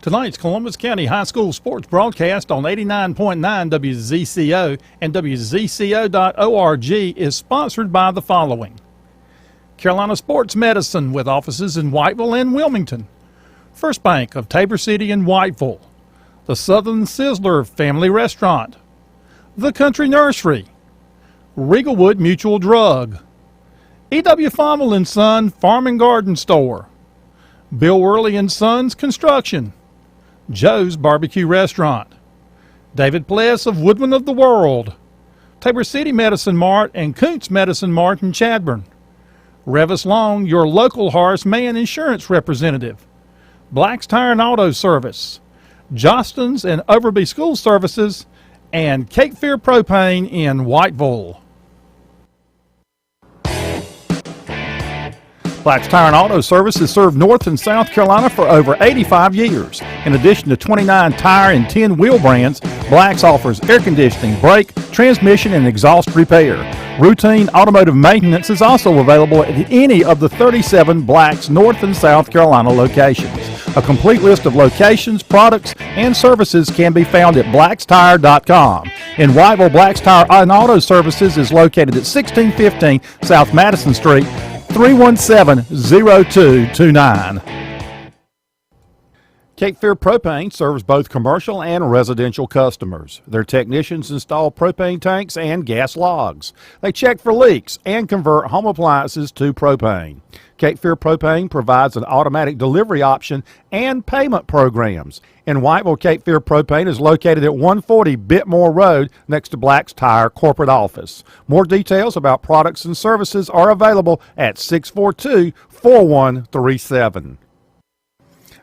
Tonight's Columbus County High School sports broadcast on 89.9 WZCO and WZCO.org is sponsored by the following: Carolina Sports Medicine with offices in Whiteville and Wilmington, First Bank of Tabor City and Whiteville, the Southern Sizzler Family Restaurant, the Country Nursery, Regalwood Mutual Drug, E.W. Fommel & Son Farm and Garden Store, Bill Worley & Sons Construction, Joe's Barbecue Restaurant, David Pless of Woodman of the World, Tabor City Medicine Mart and Kuntz Medicine Mart in Chadbourne, Revis Long, your local Horace Mann insurance representative, Black's Tire and Auto Service, Johnston's and Overby School Services, and Cape Fear Propane in Whiteville. Black's Tire and Auto Service has served North and South Carolina for over 85 years. In addition to 29 tire and 10 wheel brands, Black's offers air conditioning, brake, transmission, and exhaust repair. Routine automotive maintenance is also available at any of the 37 Black's North and South Carolina locations. A complete list of locations, products, and services can be found at blackstire.com. In Whiteville, Black's Tire and Auto Services is located at 1615 South Madison Street, 317-0229. Cape Fear Propane serves both commercial and residential customers. Their technicians install propane tanks and gas logs. They check for leaks and convert home appliances to propane. Cape Fear Propane provides an automatic delivery option and payment programs. In Whiteville, Cape Fear Propane is located at 140 Bitmore Road next to Black's Tire corporate office. More details about products and services are available at 642-4137.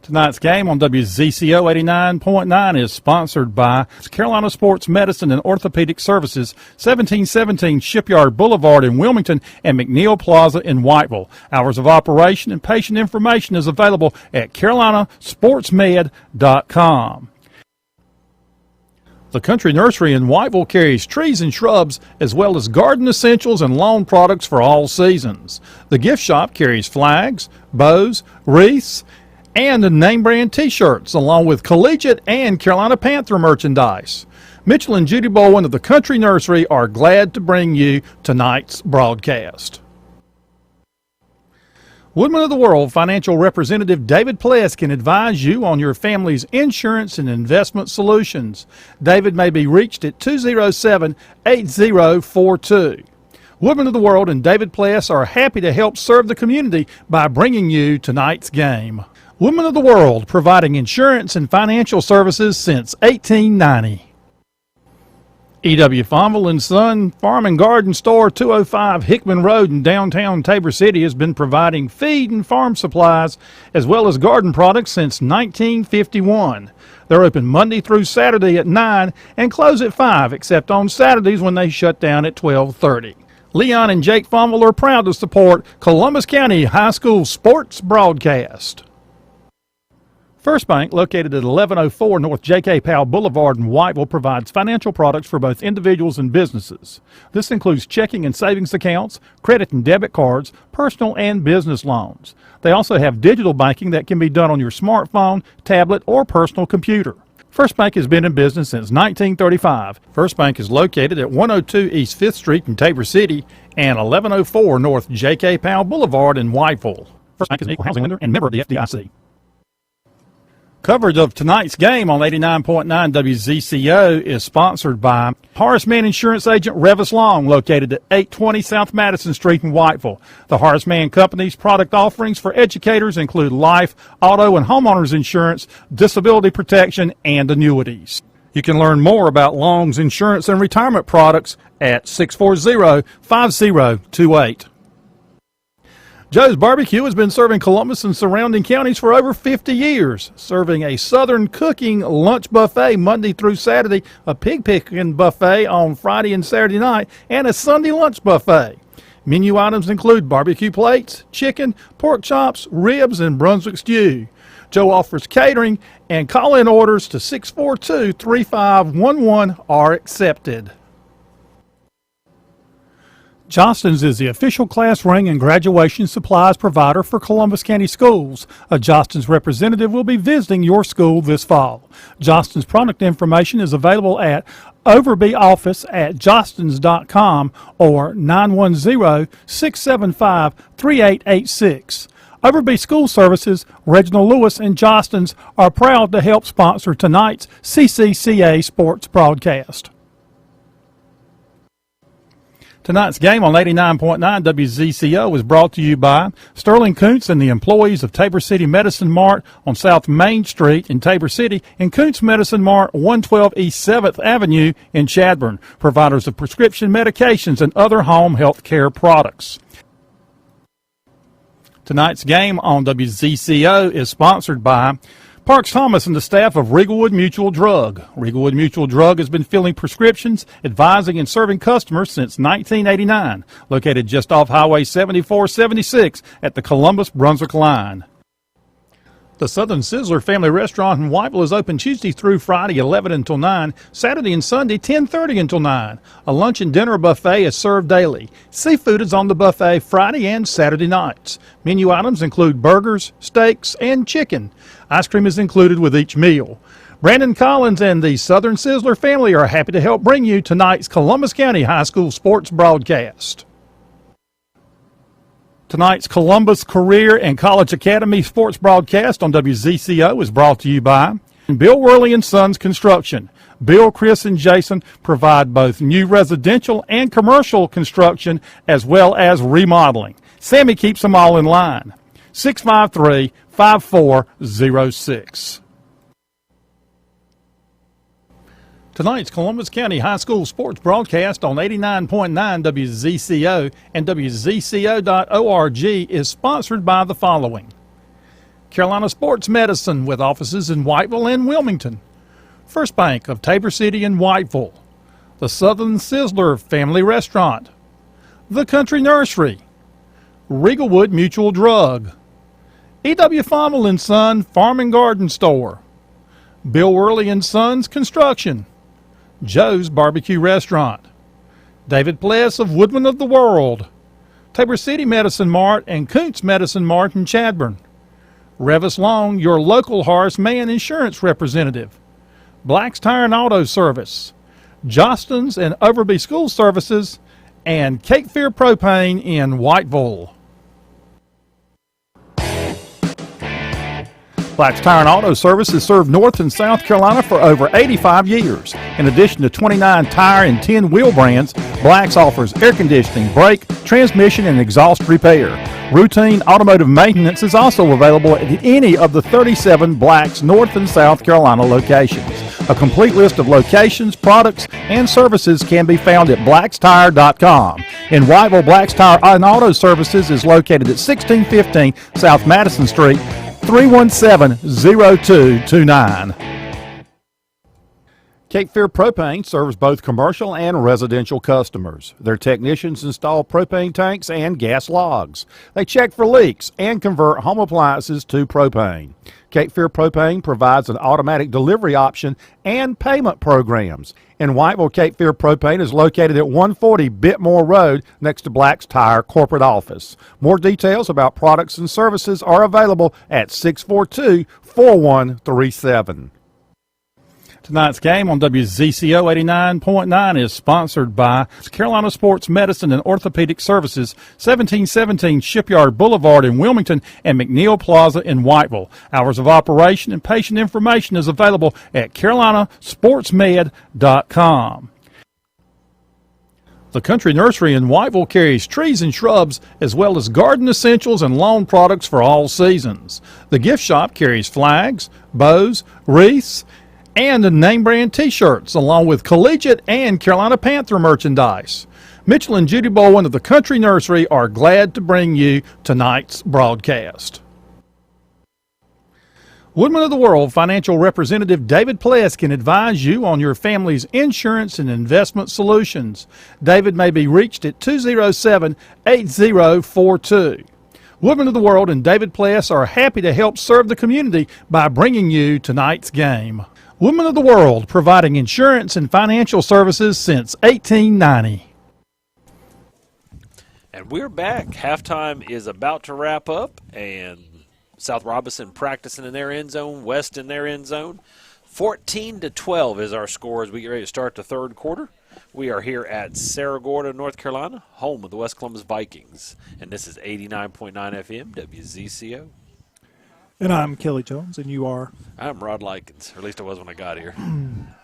Tonight's game on WZCO 89.9 is sponsored by Carolina Sports Medicine and Orthopedic Services, 1717 Shipyard Boulevard in Wilmington and McNeil Plaza in Whiteville. Hours of operation and patient information is available at carolinasportsmed.com. The Country Nursery in Whiteville carries trees and shrubs as well as garden essentials and lawn products for all seasons. The gift shop carries flags, bows, wreaths, and name brand t-shirts, along with collegiate and Carolina Panther merchandise. Mitchell and Judy Bowen of the Country Nursery are glad to bring you tonight's broadcast. Woodman of the World financial representative David Pless can advise you on your family's insurance and investment solutions. David may be reached at 207-8042. Woodman of the World and David Pless are happy to help serve the community by bringing you tonight's game. Women of the World, providing insurance and financial services since 1890. E.W. Fonville & Son Farm and Garden Store, 205 Hickman Road in downtown Tabor City, has been providing feed and farm supplies as well as garden products since 1951. They're open Monday through Saturday at 9 and close at 5, except on Saturdays when they shut down at 12:30. Leon and Jake Fonville are proud to support Columbus County High School sports broadcast. First Bank, located at 1104 North J.K. Powell Boulevard in Whiteville, provides financial products for both individuals and businesses. This includes checking and savings accounts, credit and debit cards, personal and business loans. They also have digital banking that can be done on your smartphone, tablet, or personal computer. First Bank has been in business since 1935. First Bank is located at 102 East 5th Street in Tabor City and 1104 North J.K. Powell Boulevard in Whiteville. First Bank is an equal housing lender and member of the FDIC. Coverage of tonight's game on 89.9 WZCO is sponsored by Horace Mann Insurance Agent Revis Long, located at 820 South Madison Street in Whiteville. The Horace Mann Company's product offerings for educators include life, auto, and homeowners insurance, disability protection, and annuities. You can learn more about Long's insurance and retirement products at 640-5028. Joe's Barbecue has been serving Columbus and surrounding counties for over 50 years, serving a Southern cooking lunch buffet Monday through Saturday, a pig picking buffet on Friday and Saturday night, and a Sunday lunch buffet. Menu items include barbecue plates, chicken, pork chops, ribs, and Brunswick stew. Joe offers catering, and call-in orders to 642-3511 are accepted. Johnston's is the official class ring and graduation supplies provider for Columbus County Schools. A Johnston's representative will be visiting your school this fall. Johnston's product information is available at Overby office at johnston's.com or 910-675-3886. Overby School Services, Reginald Lewis, and Johnston's are proud to help sponsor tonight's CCCA sports broadcast. Tonight's game on 89.9 WZCO is brought to you by Sterling Kuntz and the employees of Tabor City Medicine Mart on South Main Street in Tabor City and Kuntz Medicine Mart, 112 East 7th Avenue in Chadbourne, providers of prescription medications and other home health care products. Tonight's game on WZCO is sponsored by Parks Thomas and the staff of Regalwood Mutual Drug. Regalwood Mutual Drug has been filling prescriptions, advising, and serving customers since 1989. Located just off Highway 7476 at the Columbus-Brunswick line. The Southern Sizzler Family Restaurant in Whiteville is open Tuesday through Friday, 11 until 9, Saturday and Sunday, 10:30 until 9. A lunch and dinner buffet is served daily. Seafood is on the buffet Friday and Saturday nights. Menu items include burgers, steaks, and chicken. Ice cream is included with each meal. Brandon Collins and the Southern Sizzler family are happy to help bring you tonight's Columbus County High School sports broadcast. Tonight's Columbus Career and College Academy sports broadcast on WZCO is brought to you by Bill Worley and Sons Construction. Bill, Chris, and Jason provide both new residential and commercial construction as well as remodeling. Sammy keeps them all in line. 653-5406. Tonight's Columbus County High School sports broadcast on 89.9 WZCO and WZCO.org is sponsored by the following: Carolina Sports Medicine with offices in Whiteville and Wilmington, First Bank of Tabor City and Whiteville, the Southern Sizzler Family Restaurant, the Country Nursery, Regalwood Mutual Drug, E.W. Fomel and Son Farm and Garden Store, Bill Worley and Sons Construction, Joe's Barbecue Restaurant, David Pless of Woodman of the World, Tabor City Medicine Mart and Kuntz Medicine Mart in Chadbourne, Revis Long, your local Horace Mann insurance representative, Black's Tire and Auto Service, Jostens and Overby School Services, and Cape Fear Propane in Whiteville. Black's Tire and Auto Service has served North and South Carolina for over 85 years. In addition to 29 tire and 10 wheel brands, Black's offers air conditioning, brake, transmission, and exhaust repair. Routine automotive maintenance is also available at any of the 37 Black's North and South Carolina locations. A complete list of locations, products, and services can be found at blackstire.com. In Whiteville, Black's Tire and Auto Services is located at 1615 South Madison Street, 317-0229. Cape Fear Propane serves both commercial and residential customers. Their technicians install propane tanks and gas logs. They check for leaks and convert home appliances to propane. Cape Fear Propane provides an automatic delivery option and payment programs. In Whiteville, Cape Fear Propane is located at 140 Bitmore Road next to Black's Tire corporate office. More details about products and services are available at 642-4137. Tonight's game on WZCO 89.9 is sponsored by Carolina Sports Medicine and Orthopedic Services, 1717 Shipyard Boulevard in Wilmington and McNeil Plaza in Whiteville. Hours of operation and patient information is available at carolinasportsmed.com. The Country Nursery in Whiteville carries trees and shrubs as well as garden essentials and lawn products for all seasons. The gift shop carries flags, bows, wreaths, and name brand t-shirts, along with collegiate and Carolina Panther merchandise. Mitchell and Judy Bowen of the Country Nursery are glad to bring you tonight's broadcast. Woodman of the World financial representative David Pless can advise you on your family's insurance and investment solutions. David may be reached at 207-8042. Woodman of the World and David Pless are happy to help serve the community by bringing you tonight's game. Women of the World, providing insurance and financial services since 1890. And we're back. Halftime is about to wrap up, and South Robeson practicing in their end zone, West in their end zone. 14-12 is our score as we get ready to start the third quarter. We are here at Saragordo, North Carolina, home of the West Columbus Vikings. And this is 89.9 FM, WZCO. And I'm Kelly Jones, and you are? I'm Rod Likens, or at least I was when I got here. I'm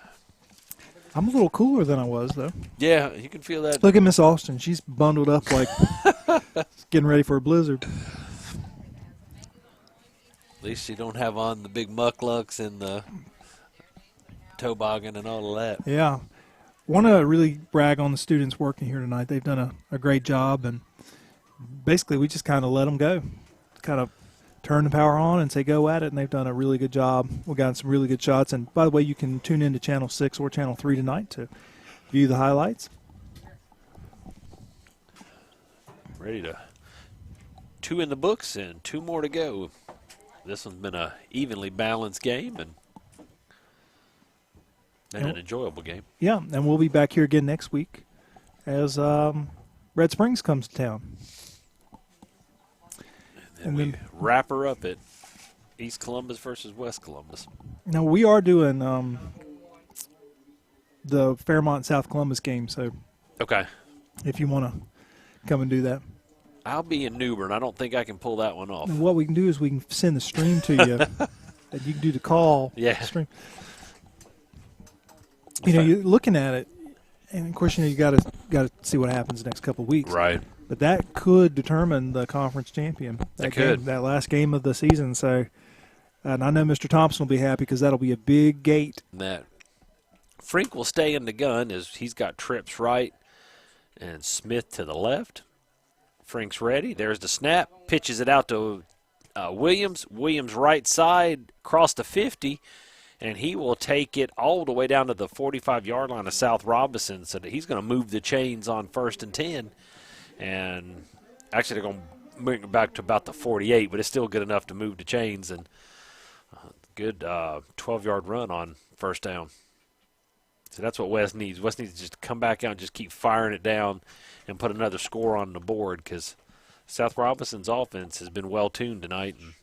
a little cooler than I was, though. Yeah, you can feel that. Look at Miss Austin. She's bundled up like getting ready for a blizzard. At least you don't have on the big mucklucks and the toboggan and all of that. Yeah. Want to really brag on the students working here tonight. They've done a great job, and basically we just kind of let them go. Kind of turn the power on and say go at it, and they've done a really good job. We've gotten some really good shots, and by the way, you can tune in to Channel 6 or Channel 3 tonight to view the highlights. Ready to 2 in the books and 2 more to go. This one's been a evenly balanced game and an enjoyable game. Yeah, and we'll be back here again next week as Red Springs comes to town. And we wrap her up at East Columbus versus West Columbus. Now, we are doing the Fairmont South Columbus game, so okay, if you want to come and do that. I'll be in New Bern. I don't think I can pull that one off. And what we can do is we can send the stream to you, and you can do the call. Yeah. Stream. You're looking at it, and of course, you got to see what happens the next couple of weeks. Right. But that could determine the conference champion. It could. That last game of the season. So, and I know Mr. Thompson will be happy because that'll be a big gate. That Frink will stay in the gun as he's got trips right and Smith to the left. Frink's ready. There's the snap. Pitches it out to Williams. Williams right side, across the 50, and he will take it all the way down to the 45-yard line of South Robeson, so that he's going to move the chains on 1st and 10. And actually they're going to bring it back to about the 48, but it's still good enough to move the chains. And good 12-yard run on 1st down. So that's what West needs. West needs to just come back out and just keep firing it down and put another score on the board, because South Robeson's offense has been well tuned tonight, and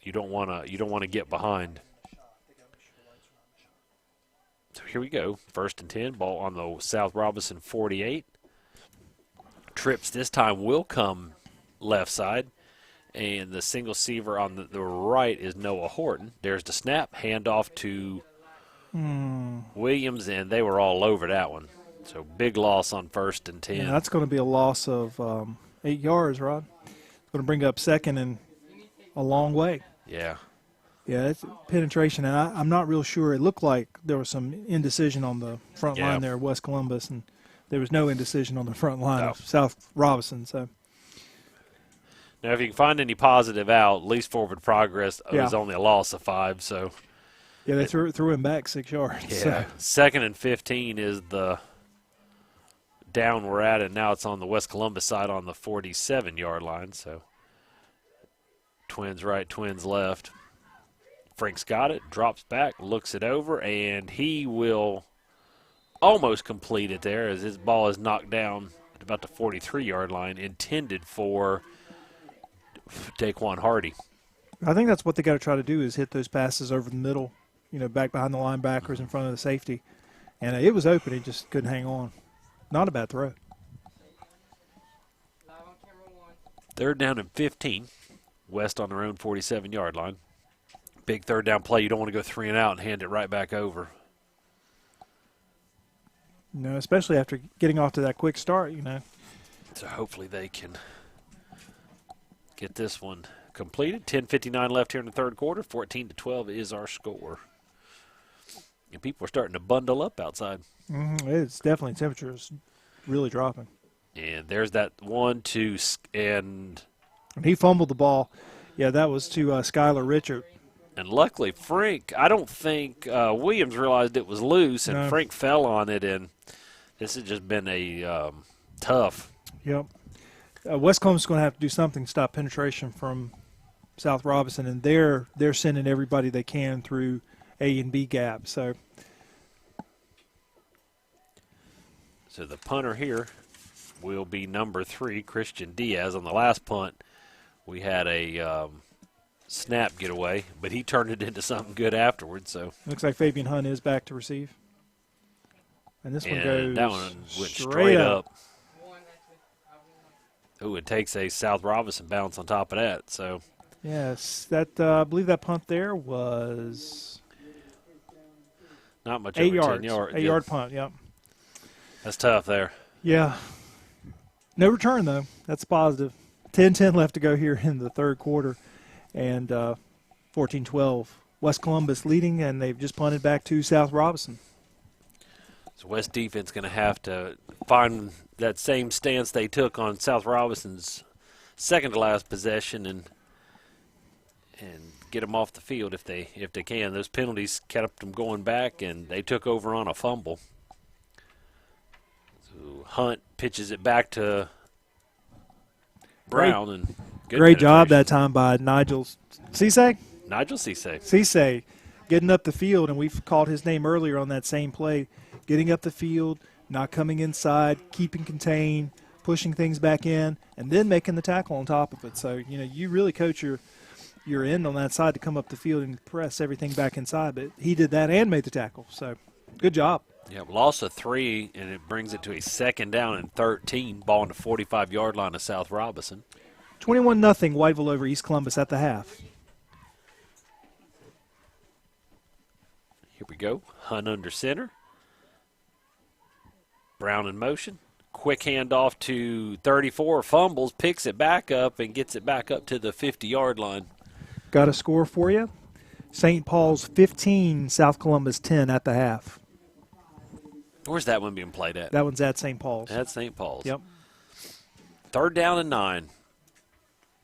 you don't want to get behind. So here we go, 1st and 10, ball on the South Robeson 48. Trips this time will come left side, and the single receiver on the right is Noah Horton. There's the snap, handoff to Williams, and they were all over that one. So big loss on 1st and 10. Yeah, that's going to be a loss of 8 yards, Rod. It's going to bring up 2nd and a long way. Yeah. Yeah, it's penetration, and I'm not real sure. It looked like there was some indecision on the front line there of West Columbus, and there was no indecision on the front line of South Robeson. So now, if you can find any positive out, at least forward progress was only a loss of 5. So yeah, they threw him back 6 yards. Yeah. So. 2nd and 15 is the down we're at, and now it's on the West Columbus side on the 47-yard line. So Twins right, Twins left. Frank's got it, drops back, looks it over, and he will almost complete it there as his ball is knocked down at about the 43-yard line, intended for Daquan Hardy. I think that's what they got to try to do, is hit those passes over the middle, back behind the linebackers in front of the safety. And it was open. It just couldn't hang on. Not a bad throw. 3rd down and 15. West on their own 47-yard line. Big 3rd down play. You don't want to go 3 and out and hand it right back over. Especially after getting off to that quick start, So hopefully they can get this one completed. 10:59 left here in the 3rd quarter. 14-12 is our score. And people are starting to bundle up outside. It's definitely, temperature is really dropping. And there's that 1-2, and he fumbled the ball. Yeah, that was to Skylar Richard. And luckily, Frank, I don't think Williams realized it was loose, and Frank fell on it, and this has just been a tough. Yep. West Columbus is going to have to do something to stop penetration from South Robeson, and they're sending everybody they can through A and B gap. So the punter here will be number 3, Christian Diaz. On the last punt, we had a snap getaway, but he turned it into something good afterwards. So looks like Fabian Hunt is back to receive. And this one goes that one went straight up. Ooh, it takes a South Robeson bounce on top of that. So yes, that I believe that punt there was not much 8 over yards. 10 yards. 8-yard punt, yep. That's tough there. Yeah. No return, though. That's positive. 10-10 left to go here in the 3rd quarter. And 14-12. West Columbus leading, and they've just punted back to South Robeson. So West defense going to have to find that same stance they took on South Robeson's second-to-last possession and get them off the field if they can. Those penalties kept them going back, and they took over on a fumble. So Hunt pitches it back to Brown. And great job that time by Nigel Cisse. Nigel Cisse. Cisse getting up the field, and we've called his name earlier on that same play. Getting up the field, not coming inside, keeping contained, pushing things back in, and then making the tackle on top of it. So, you really coach your end on that side to come up the field and press everything back inside. But he did that and made the tackle. So, good job. Yeah, loss of 3, and it brings it to a 2nd down and 13. Ball on the 45-yard line of South Robeson. 21-0 Whiteville over East Columbus at the half. Here we go. Hunt under center. Brown in motion. Quick handoff to 34. Fumbles, picks it back up, and gets it back up to the 50-yard line. Got a score for you. St. Paul's 15, South Columbus 10 at the half. Where's that one being played at? That one's at St. Paul's. At St. Paul's. Yep. 3rd down and 9.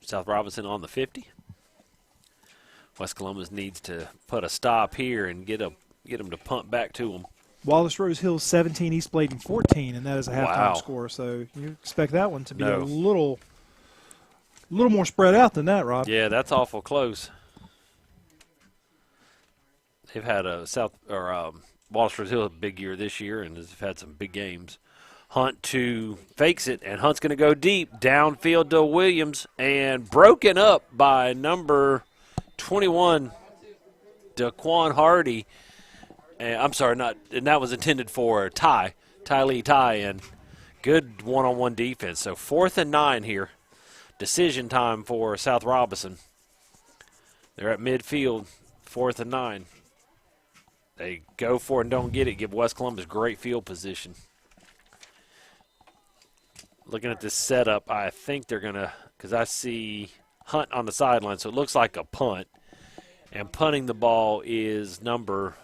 South Robeson on the 50. West Columbus needs to put a stop here and get them to punt back to them. Wallace Rose Hills 17, East Bladen 14, and that is a halftime Wow. score. So you expect that one to be No. a little more spread out than that, Rob. Yeah, that's awful close. They've had Wallace Rose Hill a big year this year, and has had some big games. Hunt fakes it, and Hunt's going to go deep downfield to Williams, and broken up by number 21, Daquan Hardy. And that was intended for Ty Lee, and good one-on-one defense. So 4th and 9 here. Decision time for South Robeson. They're at midfield, 4th and 9. They go for it and don't get it, give West Columbus great field position. Looking at this setup, I think they're going to, because I see Hunt on the sideline, so it looks like a punt. And punting the ball is number,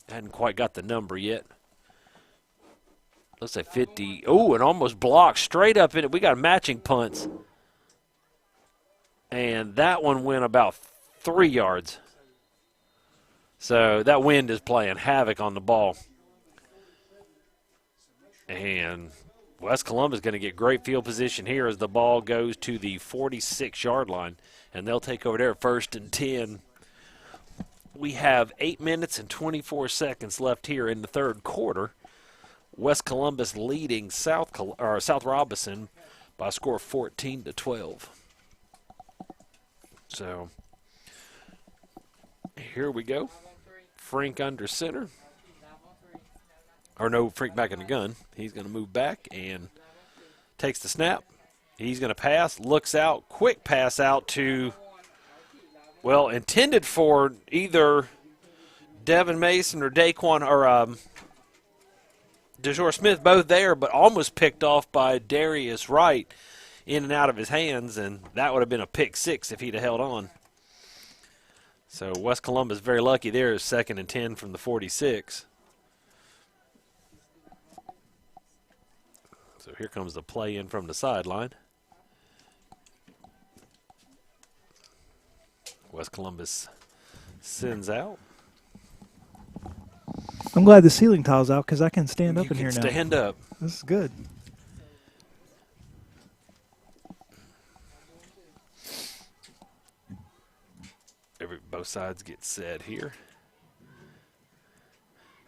hadn't quite got the number yet. Let's say 50. Oh, and almost blocked straight up in it. We got matching punts. And that one went about 3 yards. So that wind is playing havoc on the ball. And West Columbus is going to get great field position here as the ball goes to the 46-yard line. And they'll take over there 1st and 10. We have 8 minutes and 24 seconds left here in the 3rd quarter. West Columbus leading South Robeson by a score of 14-12. So here we go. Frink under center. Or no, Frink back in the gun. He's going to move back and takes the snap. He's going to pass, looks out, quick pass out to, well, intended for either Devin Mason or Daquan or DeJour Smith, both there, but almost picked off by Darius Wright in and out of his hands, and that would have been a pick 6 if he'd have held on. So West Columbus very lucky there is 2nd and 10 from the 46. So here comes the play in from the sideline. West Columbus sends out. I'm glad the ceiling tile's out because I can stand up in here now. Stand up. This is good. Both sides get set here.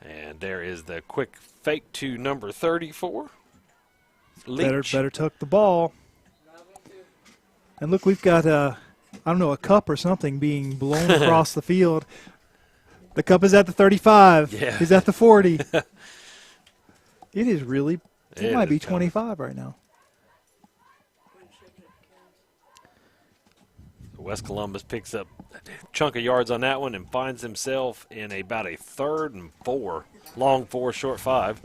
And there is the quick fake to number 34. Leach. Better tuck the ball. And look, we've got a cup or something being blown across the field. The cup is at the 35. Yeah. He's at the 40. It is really, it might be coming. 25 right now. West Columbus picks up a chunk of yards on that one and finds himself in about a 3rd and 4. Long 4, short 5.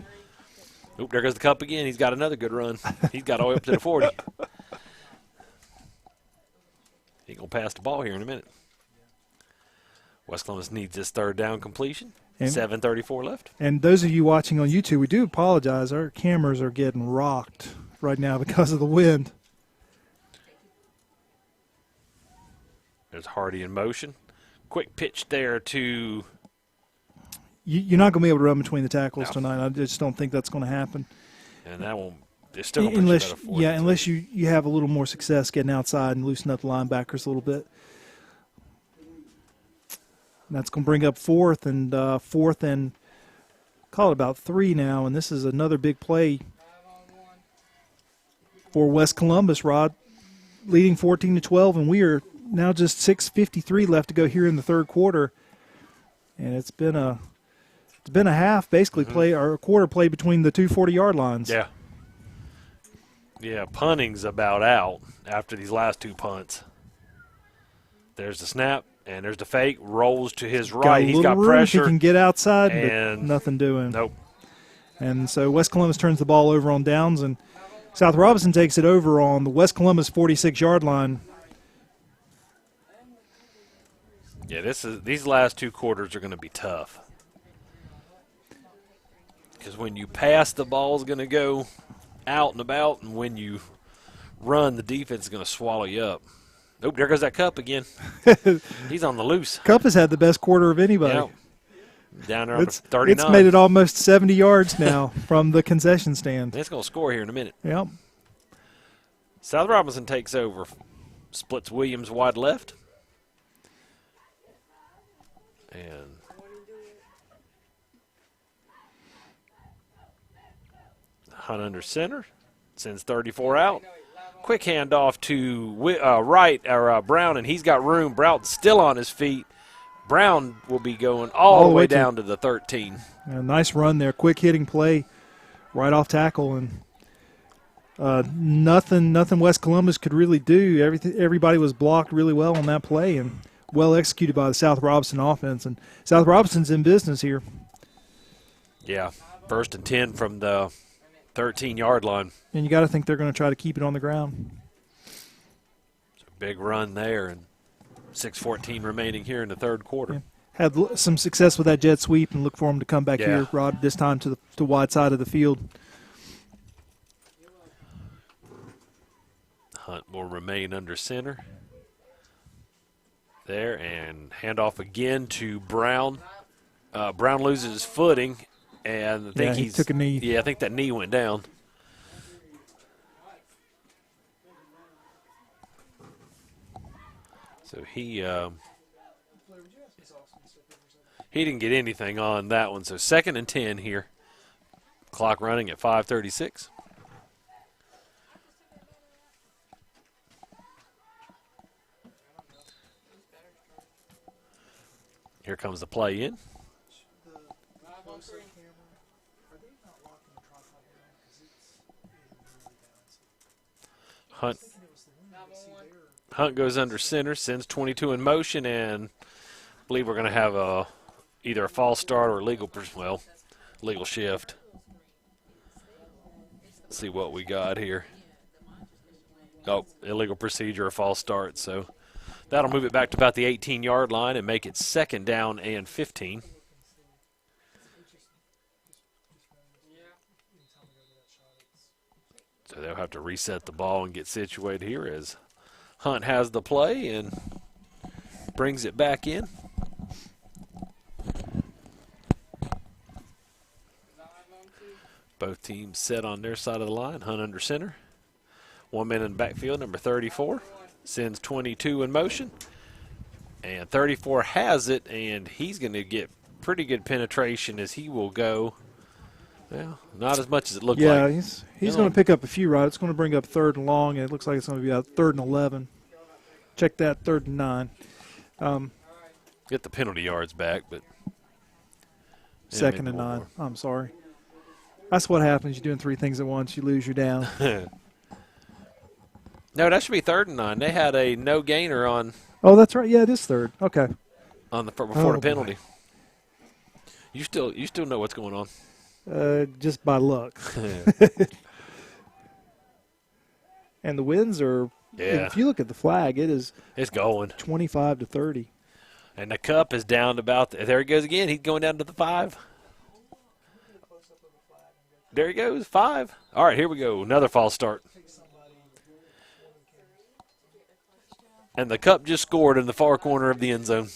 Oop, there goes the cup again. He's got another good run. He's got all the way up to the 40. He's going to pass the ball here in a minute. West Columbus needs this 3rd down completion. 7:34 left. And those of you watching on YouTube, we do apologize. Our cameras are getting rocked right now because of the wind. There's Hardy in motion. Quick pitch there to... You're not going to be able to run between the tackles No. tonight. I just don't think that's going to happen. And that won't... It's still going to push you about a 4. Unless you have a little more success getting outside and loosen up the linebackers a little bit. And that's going to bring up 4th and call it about 3 now. And this is another big play for West Columbus, Rod, leading 14-12, and we are now just 6:53 left to go here in the 3rd quarter. And it's been a It's been a half basically play or a quarter play between the two 40-yard lines. Yeah. Yeah, punting's about out after these last two punts. There's the snap, and there's the fake. Rolls to his right. He's got room pressure. if he can get outside, and but nothing doing. Nope. And so West Columbus turns the ball over on downs, and South Robeson takes it over on the West Columbus 46-yard line. Yeah, these last two quarters are going to be tough. Because when you pass, the ball's going to go out and about, and when you run, the defense is going to swallow you up. Oh, there goes that Cup again. He's on the loose. Cup has had the best quarter of anybody. Yep. Down there on the 39. It's made it almost 70 yards now from the concession stand. It's going to score here in a minute. Yep. South Robinson takes over. Splits Williams wide left. And Hunt under center. Sends 34 out. Quick handoff to Brown, and he's got room. Brown's still on his feet. Brown will be going all the way down to the 13. A nice run there. Quick hitting play right off tackle. And nothing West Columbus could really do. Everybody was blocked really well on that play and well executed by the South Robeson offense. And South Robison's in business here. Yeah, 1st and 10 from the 13-yard line. And you got to think they're going to try to keep it on the ground. It's a big run there, and 6:14 remaining here in the third quarter. Yeah. Had some success with that jet sweep, and look for him to come back here, Rod, this time to the wide side of the field. Hunt will remain under center. There, and handoff again to Brown. Brown loses his footing, and I think he took a knee. Yeah, I think that knee went down. So he didn't get anything on that one. So 2nd and 10 here. Clock running at 5:36. Here comes the play in. Hunt goes under center, sends 22 in motion, and I believe we're going to have either a false start or legal shift. Let's see what we got here. Oh, illegal procedure or false start. So that'll move it back to about the 18-yard line and make it 2nd down and 15. So they'll have to reset the ball and get situated here as Hunt has the play and brings it back in. Both teams set on their side of the line. Hunt under center. 1 man in the backfield, number 34. Sends 22 in motion. And 34 has it, and he's going to get pretty good penetration as he will go. Well, not as much as it looked like. Yeah, he's going to pick up a few, right? It's going to bring up 3rd and long, and it looks like it's going to be about 3rd and 11. Check that, 3rd and 9. Get the penalty yards back, but 2nd and 9. I'm sorry. That's what happens. You're doing 3 things at once. You lose, you're down. No, that should be 3rd and 9. They had a no gainer on. Oh, that's right. Yeah, it is 3rd. Okay. On the before the penalty. Boy. You still know what's going on. Just by luck. And the winds are. Yeah. If you look at the flag, it's going 25 to 30. And the Cup is down to about there he goes again. He's going down to the 5. There he goes, 5. All right, here we go. Another false start. And the Cup just scored in the far corner of the end zone.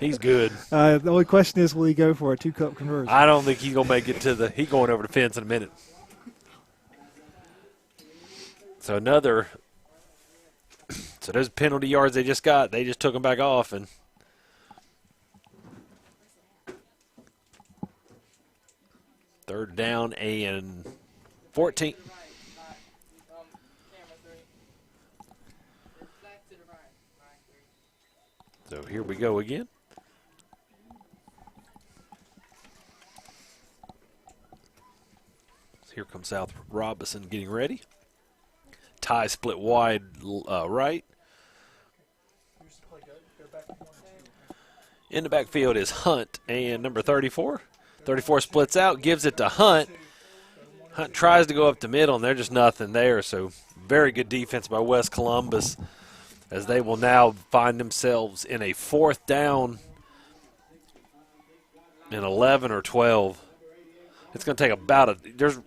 He's good. The only question is, will he go for a 2-cup conversion? I don't think he's going to make it to he's going over the fence in a minute. So those penalty yards they just got, they just took them back off. And third down and 14. So here we go again. Here comes South Robeson getting ready. Tie split wide right. In the backfield is Hunt and number 34. 34 splits out, gives it to Hunt. Hunt tries to go up the middle, and there's just nothing there. So very good defense by West Columbus, as they will now find themselves in a 4th down and 11 or 12. It's going to take there's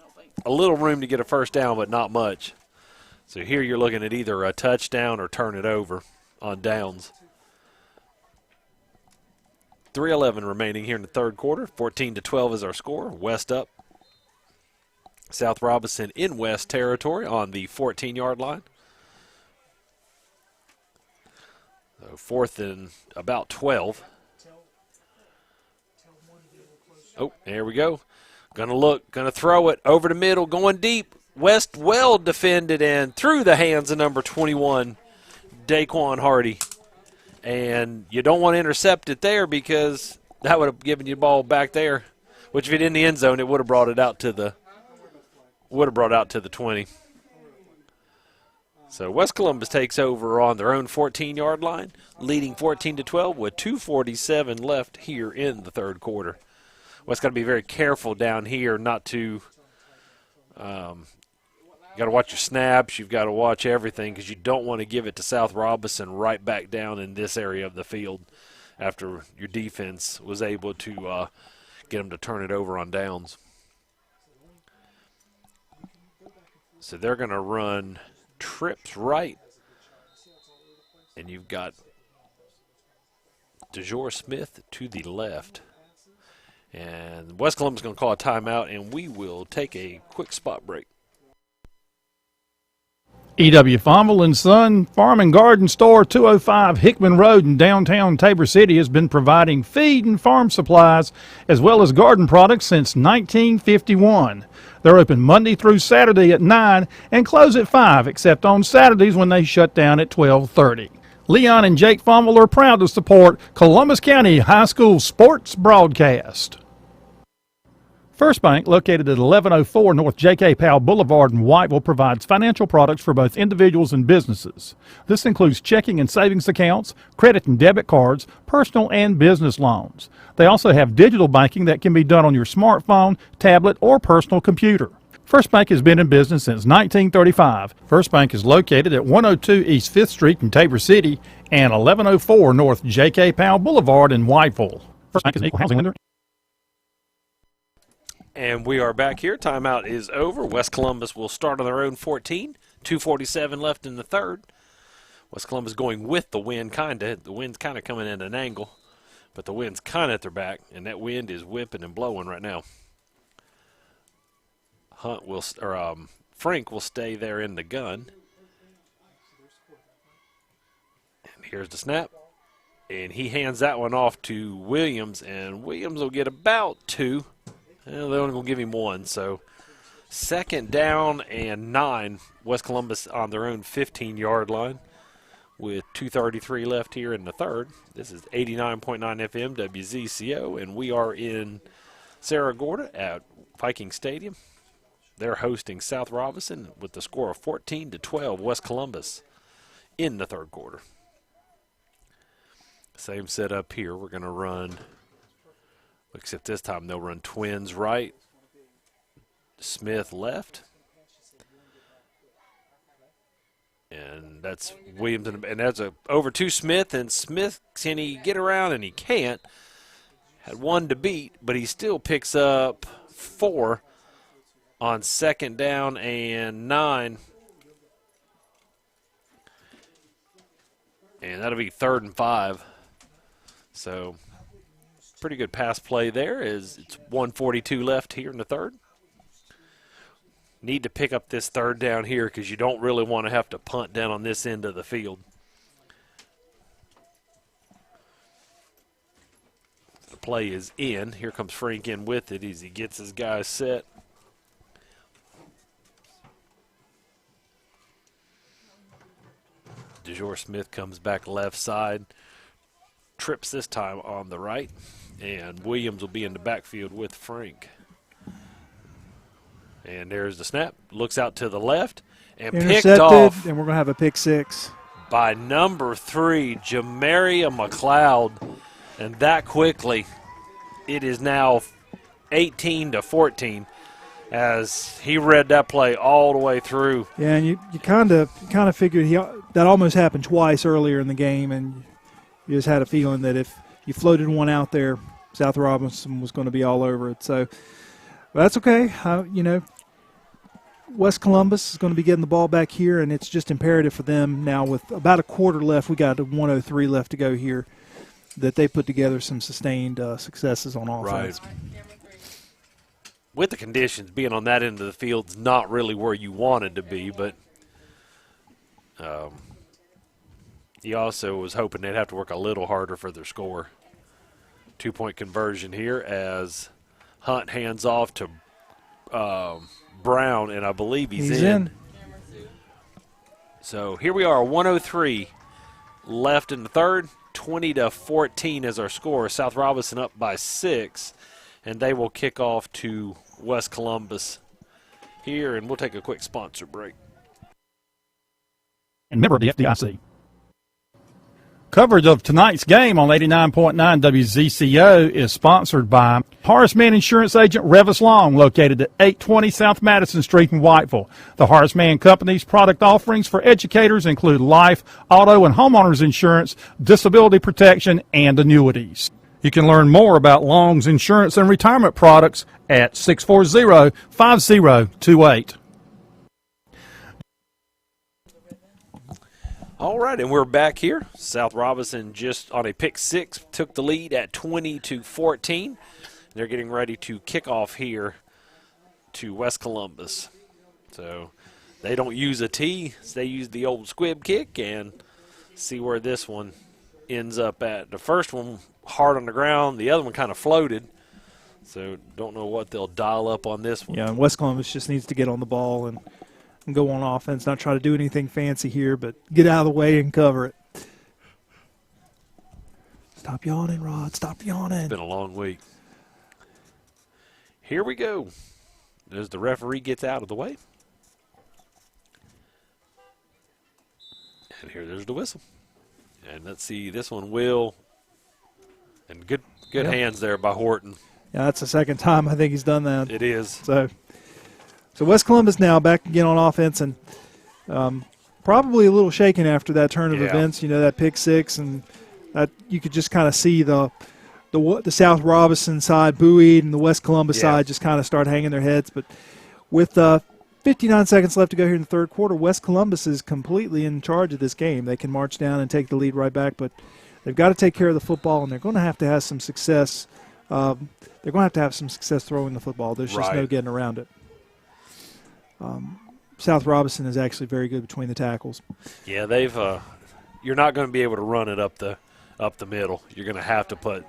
a little room to get a first down, but not much. So here you're looking at either a touchdown or turn it over on downs. 3:11 remaining here in the third quarter. 14-12 is our score. West up. South Robeson in West territory on the 14-yard line. So 4th and about 12. Oh, there we go. Gonna throw it over the middle, going deep. West well defended and through the hands of number 21, Daquan Hardy. And you don't want to intercept it there, because that would have given you the ball back there, which if it in the end zone, it would have brought it out to the 20. So West Columbus takes over on their own 14-yard line, leading 14-12 with 2:47 left here in the third quarter. West got to be very careful down here not to got to watch your snaps. You've got to watch everything, because you don't want to give it to South Robeson right back down in this area of the field after your defense was able to get them to turn it over on downs. So they're going to run trips right, and you've got DeJour Smith to the left. And West Columbus is going to call a timeout, and we will take a quick spot break. E.W. Fonville & Son Farm and Garden Store, 205 Hickman Road in downtown Tabor City, has been providing feed and farm supplies as well as garden products since 1951. They're open Monday through Saturday at 9 and close at 5, except on Saturdays when they shut down at 12:30. Leon and Jake Fonville are proud to support Columbus County High School sports broadcast. First Bank, located at 1104 North J.K. Powell Boulevard in Whiteville, provides financial products for both individuals and businesses. This includes checking and savings accounts, credit and debit cards, personal and business loans. They also have digital banking that can be done on your smartphone, tablet, or personal computer. First Bank has been in business since 1935. First Bank is located at 102 East 5th Street in Tabor City and 1104 North J.K. Powell Boulevard in Whiteville. First Bank is an equal housing lender. And we are back here. Timeout is over. West Columbus will start on their own 14. 2:47 left in the third. West Columbus going with the wind, kind of. The wind's kind of coming at an angle, but the wind's kind of at their back, and that wind is whipping and blowing right now. Frank will stay there in the gun. And here's the snap. And he hands that one off to Williams, and Williams will get about 2. Well, they're only going to give him 1, so 2nd down and 9. West Columbus on their own 15-yard line with 2:33 left here in the third. This is 89.9 FM WZCO, and we are in Cerro Gordo at Viking Stadium. They're hosting South Robeson with the score of 14-12. West Columbus in the third quarter. Same setup here. We're going to run, except this time they'll run twins right, Smith left. And that's Williams, and that's over to Smith, and Smith, can he get around? And he can't. Had 1 to beat, but he still picks up 4 on 2nd down and 9. And that'll be 3rd and 5. So pretty good pass play there, as it's 1:42 left here in the third. Need to pick up this 3rd down here, because you don't really want to have to punt down on this end of the field. The play is in. Here comes Frank in with it as he gets his guys set. DeJour Smith comes back left side. Trips this time on the right. And Williams will be in the backfield with Frank. And there's the snap. Looks out to the left and picked Intercepted, off and we're going to have a pick six. by number 3, Jamaria McLeod. And that quickly, it is now 18-14 as he read that play all the way through. Yeah, and you kind of figured that almost happened twice earlier in the game, and you just had a feeling that if you floated one out there, South Robeson was going to be all over it. So that's okay. West Columbus is going to be getting the ball back here, and it's just imperative for them now with about a quarter left. We got 1:03 left to go here, that they put together some sustained successes on offense. Right. With the conditions, being on that end of the field is not really where you wanted to be, but he also was hoping they'd have to work a little harder for their score. 2-point conversion here as Hunt hands off to Brown, and I believe he's in. So here we are, 1:03 left in the third. 20-14 is our score. South Robeson up by 6, and they will kick off to West Columbus here, and we'll take a quick sponsor break. And member of the FDIC. Coverage of tonight's game on 89.9 WZCO is sponsored by Horace Mann Insurance Agent Revis Long, located at 820 South Madison Street in Whiteville. The Horace Mann Company's product offerings for educators include life, auto, and homeowners insurance, disability protection, and annuities. You can learn more about Long's insurance and retirement products at 640-5028. All right, and we're back here. South Robeson just on a pick 6 took the lead at 20-14. They're getting ready to kick off here to West Columbus. So they don't use a tee. They use the old squib kick, and see where this one ends up at. The first one hard on the ground. The other one kind of floated. So don't know what they'll dial up on this one. Yeah, and West Columbus just needs to get on the ball and go on offense, not try to do anything fancy here, but get out of the way and cover it. Stop yawning, Rod. Stop yawning. It's been a long week. Here we go. As the referee gets out of the way. And there's the whistle. And let's see, this one will. And good hands there by Horton. Yeah, that's the second time I think he's done that. It is. So West Columbus now back again on offense, and probably a little shaken after that turn of events. That pick 6, and that you could just kind of see the South Robeson side buoyed and the West Columbus side just kind of start hanging their heads. But with 59 seconds left to go here in the third quarter, West Columbus is completely in charge of this game. They can march down and take the lead right back, but they've got to take care of the football, and they're going to have some success. They're going to have some success throwing the football. There's just no getting around it. South Robeson is actually very good between the tackles. Yeah, they've. You're not going to be able to run it up the middle. You're going to have to put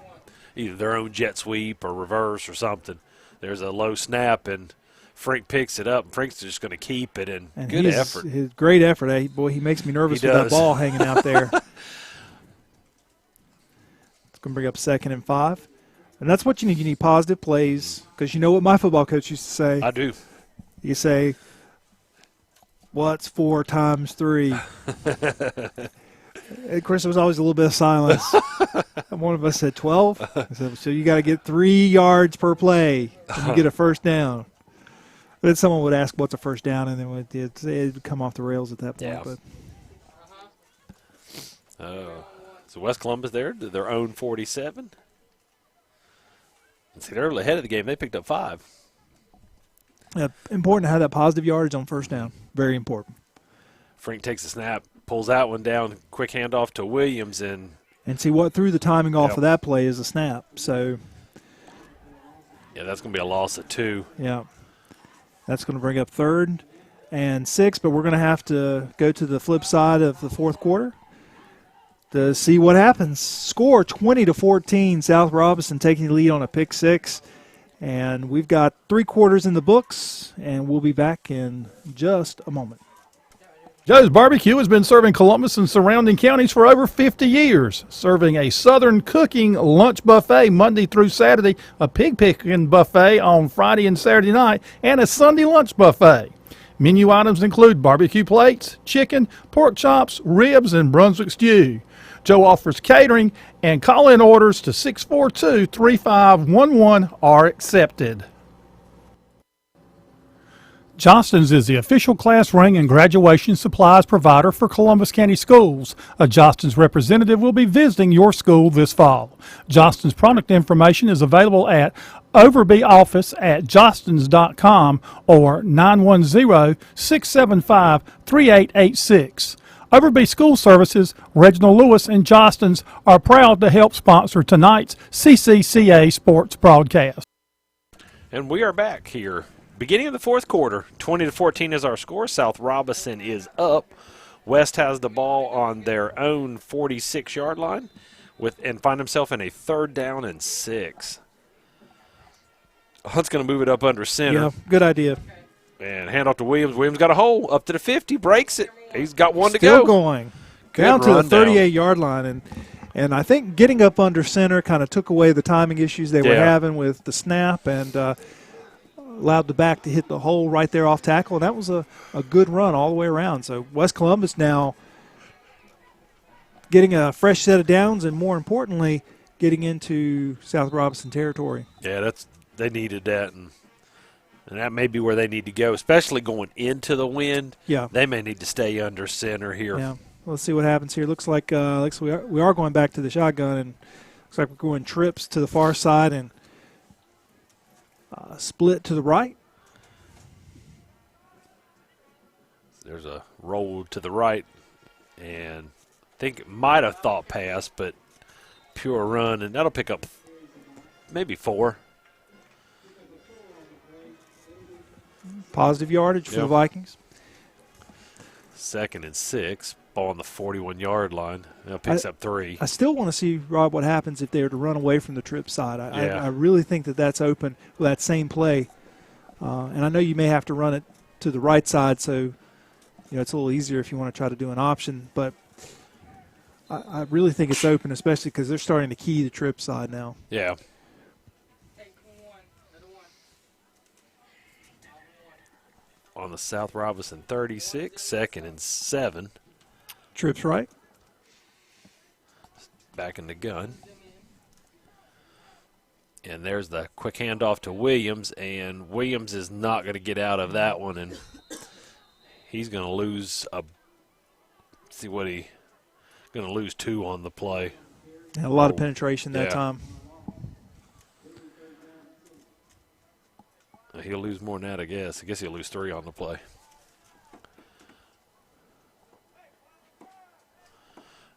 either their own jet sweep or reverse or something. There's a low snap, and Frank picks it up. And Frank's just going to keep it, and good effort. His great effort. Boy, he makes me nervous with that ball hanging out there. It's going to bring up 2nd and 5. And that's what you need. You need positive plays, because you know what my football coach used to say. I do. You say, what's 4 times 3? Of course, there was always a little bit of silence. And one of us said 12. I said, so you got to get 3 yards per play and you get a first down. But then someone would ask, what's a first down? And then it would come off the rails at that point. Yeah. So West Columbus there to their own 47. And see, they're ahead of the game. They picked up 5. Important to have that positive yardage on first down. Very important. Frank takes a snap, pulls that one down, quick handoff to Williams. And see what threw the timing off of that play is a snap. So, yeah, that's going to be a loss of 2. Yeah. That's going to bring up 3rd and 6, but we're going to have to go to the flip side of the fourth quarter to see what happens. Score 20-14, South Robeson taking the lead on a pick 6. And we've got 3 quarters in the books, and we'll be back in just a moment. Joe's Barbecue has been serving Columbus and surrounding counties for over 50 years, serving a Southern cooking lunch buffet Monday through Saturday, a pig picking buffet on Friday and Saturday night, and a Sunday lunch buffet. Menu items include barbecue plates, chicken, pork chops, ribs, and Brunswick stew. Joe offers catering, and call-in orders to 642-3511 are accepted. Johnston's is the official class ring and graduation supplies provider for Columbus County Schools. A Johnston's representative will be visiting your school this fall. Johnston's product information is available at Overby office at johnston's.com or 910-675-3886. Overby School Services, Reginald Lewis, and Johnston's are proud to help sponsor tonight's CCCA sports broadcast. And we are back here. Beginning of the fourth quarter, 20-14 is our score. South Robeson is up. West has the ball on their own 46-yard line and find himself in a 3rd down and 6. Hunt's going to move it up under center. Yeah, good idea. And hand off to Williams. Williams got a hole up to the 50, breaks it. He's got one to Still go. Going. Good Down to the run down. 38-yard line. And I think getting up under center kind of took away the timing issues they were having with the snap and allowed the back to hit the hole right there off tackle. And that was a good run all the way around. So West Columbus now getting a fresh set of downs and, more importantly, getting into South Robeson territory. Yeah, they needed that. And that may be where they need to go, especially going into the wind. Yeah. They may need to stay under center here. Yeah. Let's see what happens here. Looks like we are going back to the shotgun, and looks like we're going trips to the far side and split to the right. There's a roll to the right, and I think it might have thought pass, but pure run, and that'll pick up maybe 4. Positive yardage for the Vikings. 2nd and 6. Ball on the 41-yard line. That picks up 3. I still want to see, Rob, what happens if they were to run away from the trip side. I really think that's open with that same play. And I know you may have to run it to the right side, so it's a little easier if you want to try to do an option. But I really think it's open, especially because they're starting to key the trip side now. Yeah. On the South Robeson 36, 2nd and 7. Trips right. Back in the gun. And there's the quick handoff to Williams, and Williams is not going to get out of that one, and he's going to lose going to lose 2 on the play. And a lot of penetration that time. He'll lose more than that, I guess. I guess he'll lose 3 on the play.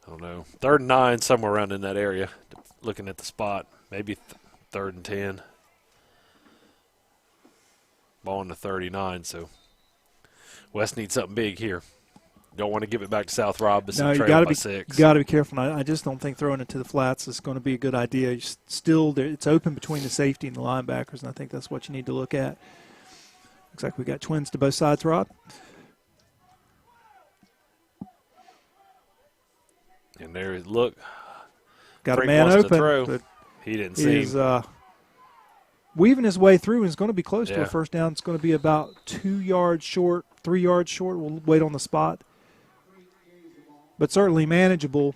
I don't know. 3rd and 9, somewhere around in that area, looking at the spot. Maybe 3rd and 10. Ball on the 39, so West needs something big here. Don't want to give it back to South Robeson. No, you got to be careful. I just don't think throwing it to the flats is going to be a good idea. It's open between the safety and the linebackers, and I think that's what you need to look at. Looks like we got twins to both sides, Rod. And there, look. Got a man open, but he didn't see him. Weaving his way through and is going to be close to a first down. It's going to be about 2 yards short, 3 yards short. We'll wait on the spot. But certainly manageable.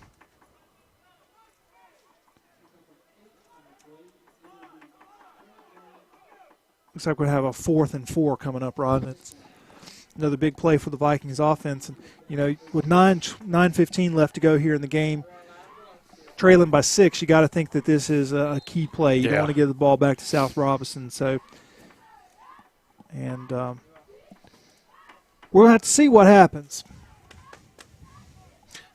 Looks like we'll have a 4th and 4 coming up, Rod. It's another big play for the Vikings offense. And, with 9:15 left to go here in the game, trailing by 6, you got to think that this is a key play. You don't want to give the ball back to South Robeson. So, and we'll have to see what happens.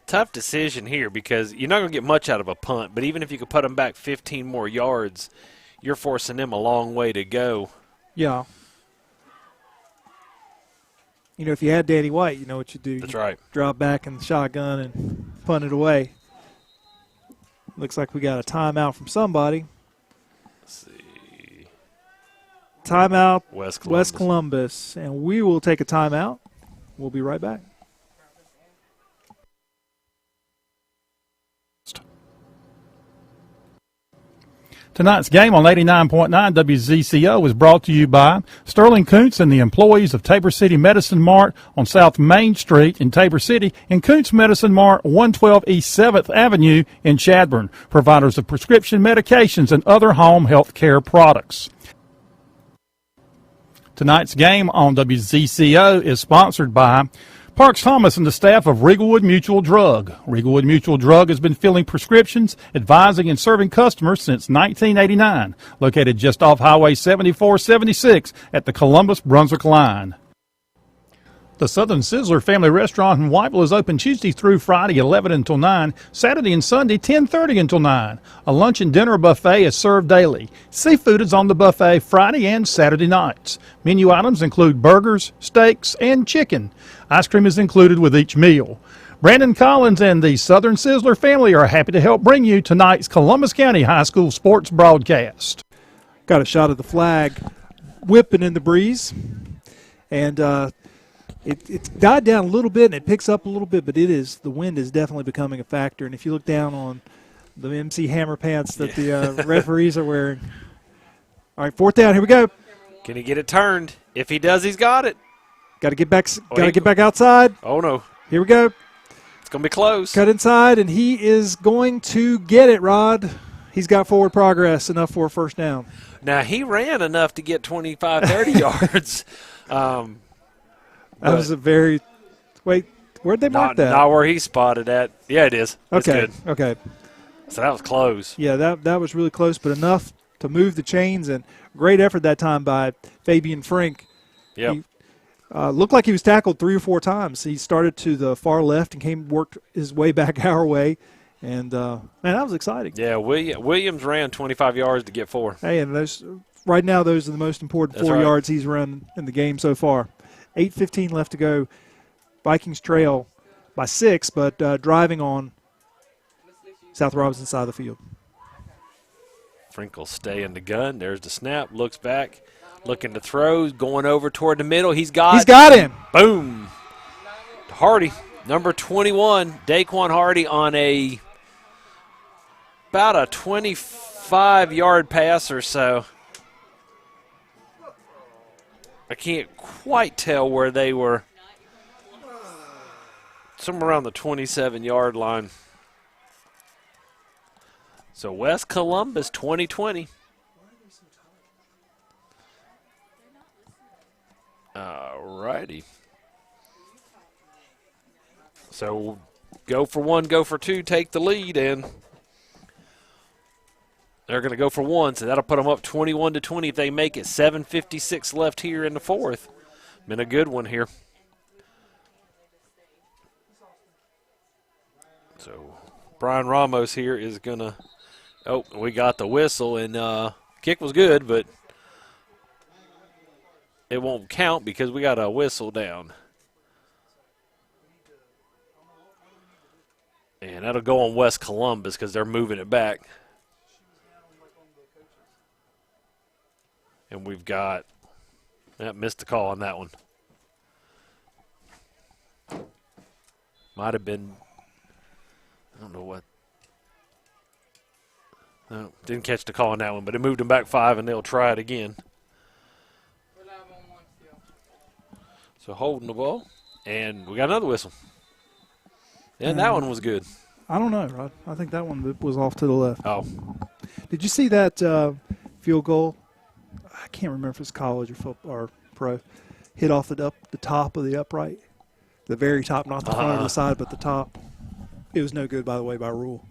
Tough decision here because you're not going to get much out of a punt, but even if you could put them back 15 more yards, you're forcing them a long way to go. Yeah. If you had Danny White, you know what you do. That's right. Drop back in the shotgun and punt it away. Looks like we got a timeout from somebody. Let's see. Timeout, West Columbus. And we will take a timeout. We'll be right back. Tonight's game on 89.9 WZCO is brought to you by Sterling Kuntz and the employees of Tabor City Medicine Mart on South Main Street in Tabor City and Kuntz Medicine Mart, 112 East 7th Avenue in Chadbourne, providers of prescription medications and other home health care products. Tonight's game on WZCO is sponsored by Parks Thomas and the staff of Regalwood Mutual Drug. Regalwood Mutual Drug has been filling prescriptions, advising, and serving customers since 1989. Located just off Highway 7476 at the Columbus-Brunswick line. The Southern Sizzler Family Restaurant in Whiteville is open Tuesday through Friday, 11 until 9, Saturday and Sunday, 10:30 until 9. A lunch and dinner buffet is served daily. Seafood is on the buffet Friday and Saturday nights. Menu items include burgers, steaks, and chicken. Ice cream is included with each meal. Brandon Collins and the Southern Sizzler family are happy to help bring you tonight's Columbus County High School sports broadcast. Got a shot of the flag whipping in the breeze, and It's died down a little bit and it picks up a little bit, but the wind is definitely becoming a factor. And if you look down on the MC Hammer pants that the referees are wearing. All right, fourth down. Here we go. Can he get it turned? If he does, he's got it. Got to get back. Got to get back outside. Oh no! Here we go. It's gonna be close. Cut inside, and he is going to get it. Rod. He's got forward progress enough for a first down. Now he ran enough to get 25, 30 yards. That was a very – wait, where'd they mark that? Not where he spotted at. Yeah, it is. It's okay, good. okay. So that was close. Yeah, that was really close, but enough to move the chains, and great effort that time by Fabian Frink. Yep. He looked like he was tackled 3 or 4 times. He started to the far left and worked his way back our way, and, man, that was exciting. Yeah, Williams ran 25 yards to get 4. Hey, and right now those are the most important 4 yards he's run in the game so far. 8:15 left to go. Vikings trail by 6, but driving on South Robeson side of the field. Frinkle stay in the gun. There's the snap. Looks back. Looking to throw. Going over toward the middle. He's got him. Boom. Hardy, number 21, Daquan Hardy on about a 25-yard pass or so. I can't quite tell where they were. Somewhere around the 27-yard line. So West Columbus 2020. All righty. So go for 1, go for 2, take the lead, and they're going to go for 1, so that'll put them up 21-20 if they make it. 7:56 left here in the fourth. Been a good one here. So Brian Ramos here is going to – oh, we got the whistle, and kick was good, but it won't count because we got a whistle down. And that'll go on West Columbus because they're moving it back. And we've got missed the call on that one. Might have been, I don't know what. No, didn't catch the call on that one, but it moved them back 5, and they'll try it again. So holding the ball, and we got another whistle. And that one was good. I don't know, Rod. I think that one was off to the left. Oh. Did you see that field goal? I can't remember if it's college or pro. Hit off the top of the upright. The very top, not the front or the side, but the top. It was no good, by the way, by rule.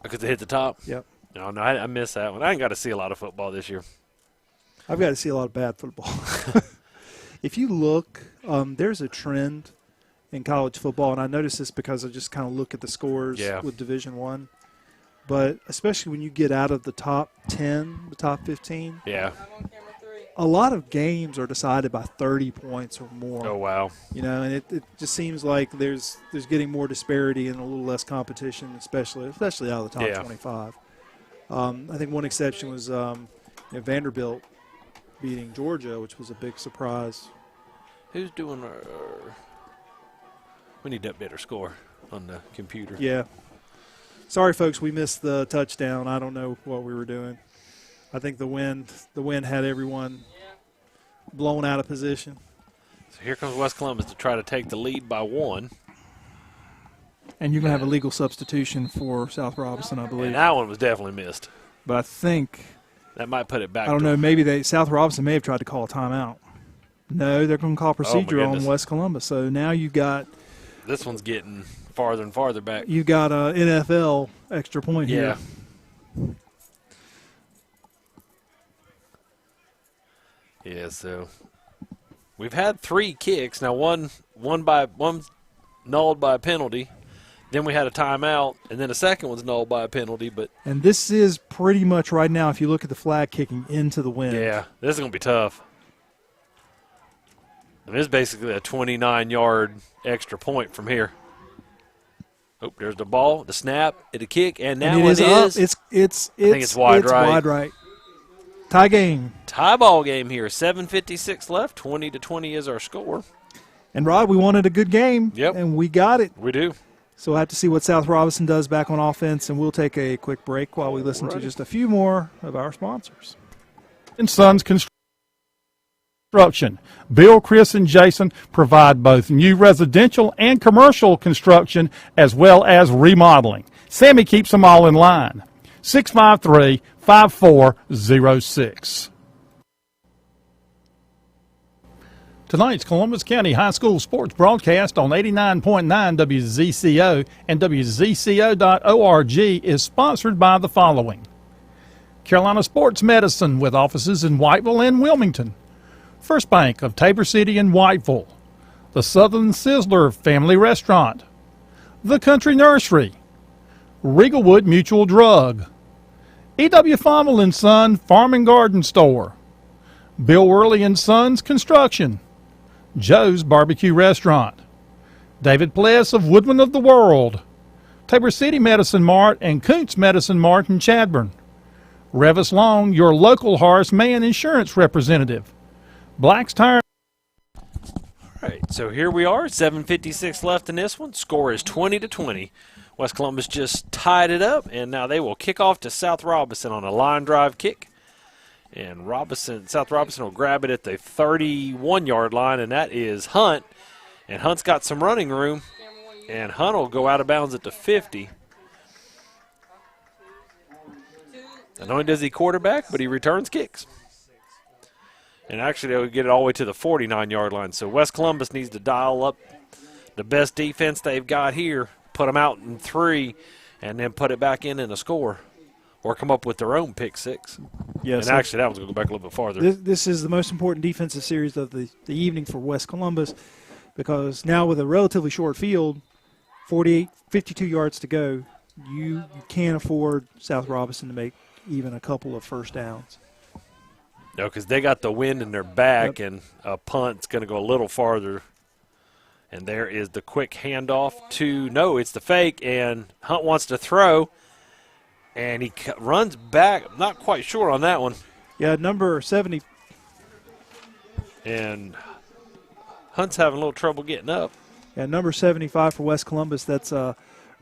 Because it hit the top? Yep. No, I missed that one. I ain't got to see a lot of football this year. I've got to see a lot of bad football. If you look, there's a trend in college football, and I notice this because I just kind of look at the scores with Division I. But especially when you get out of the top 10, the top 15, a lot of games are decided by 30 points or more. Oh, wow. You know, and it just seems like there's getting more disparity and a little less competition, especially out of the top 25. I think one exception was Vanderbilt beating Georgia, which was a big surprise. Who's doing our – we need to update our score on the computer. Yeah. Sorry, folks, we missed the touchdown. I don't know what we were doing. I think the wind had everyone blown out of position. So here comes West Columbus to try to take the lead by 1. And you're going to have a legal substitution for South Robeson, I believe. And that one was definitely missed. But I think, That might put it back. I don't know, maybe South Robeson may have tried to call a timeout. No, they're going to call procedure on West Columbus. So now you've got. This one's getting farther and farther back. You've got an NFL extra point here. Yeah, so we've had 3 kicks. Now one nulled by a penalty. Then we had a timeout, and then a second one's nulled by a penalty. And this is pretty much right now, if you look at the flag kicking into the wind. Yeah, this is going to be tough. And this is basically a 29-yard extra point from here. Oh, there's the ball, the snap, the kick, and now it is up. It's I think it's wide right. Wide right. Tie game. Tie ball game here. 7:56 left. 20-20 is our score. And Rod, we wanted a good game. Yep. And we got it. We do. So we'll have to see what South Robeson does back on offense, and we'll take a quick break while we listen to just a few more of our sponsors. And Sons Construction. Bill, Chris, and Jason provide both new residential and commercial construction as well as remodeling. Sammy keeps them all in line. 653-5406. Tonight's Columbus County High School sports broadcast on 89.9 WZCO and WZCO.org is sponsored by the following. Carolina Sports Medicine with offices in Whiteville and Wilmington. First Bank of Tabor City and Whiteville. The Southern Sizzler Family Restaurant. The Country Nursery. Regalwood Mutual Drug. E.W. Fommel & Son Farm and Garden Store. Bill Worley & Sons Construction. Joe's Barbecue Restaurant. David Pless of Woodman of the World. Tabor City Medicine Mart and Kuntz Medicine Mart in Chadbourne. Revis Long, your local Horace Mann insurance representative. Black's Tire. All right, so here we are. 7:56 left in this one. Score is 20-20. West Columbus just tied it up, and now they will kick off to South Robeson on a line drive kick. And South Robeson will grab it at the 31-yard line, and that is Hunt. And Hunt's got some running room, and Hunt will go out of bounds at the 50. Not only does he quarterback, but he returns kicks. And actually, they'll get it all the way to the 49-yard line. So West Columbus needs to dial up the best defense they've got here, put them out in 3, and then put it back in a score. Or come up with their own pick 6. Yes, and actually, that one's going to go back a little bit farther. This is the most important defensive series of the evening for West Columbus, because now with a relatively short field, 52 yards to go, you can't afford South Robeson to make even a couple of first downs. No, because they got the wind in their back, and a punt's going to go a little farther. And there is the quick handoff to, no, it's the fake, and Hunt wants to throw. And he runs back. I'm not quite sure on that one. Yeah, number 70. And Hunt's having a little trouble getting up. Yeah, number 75 for West Columbus. That's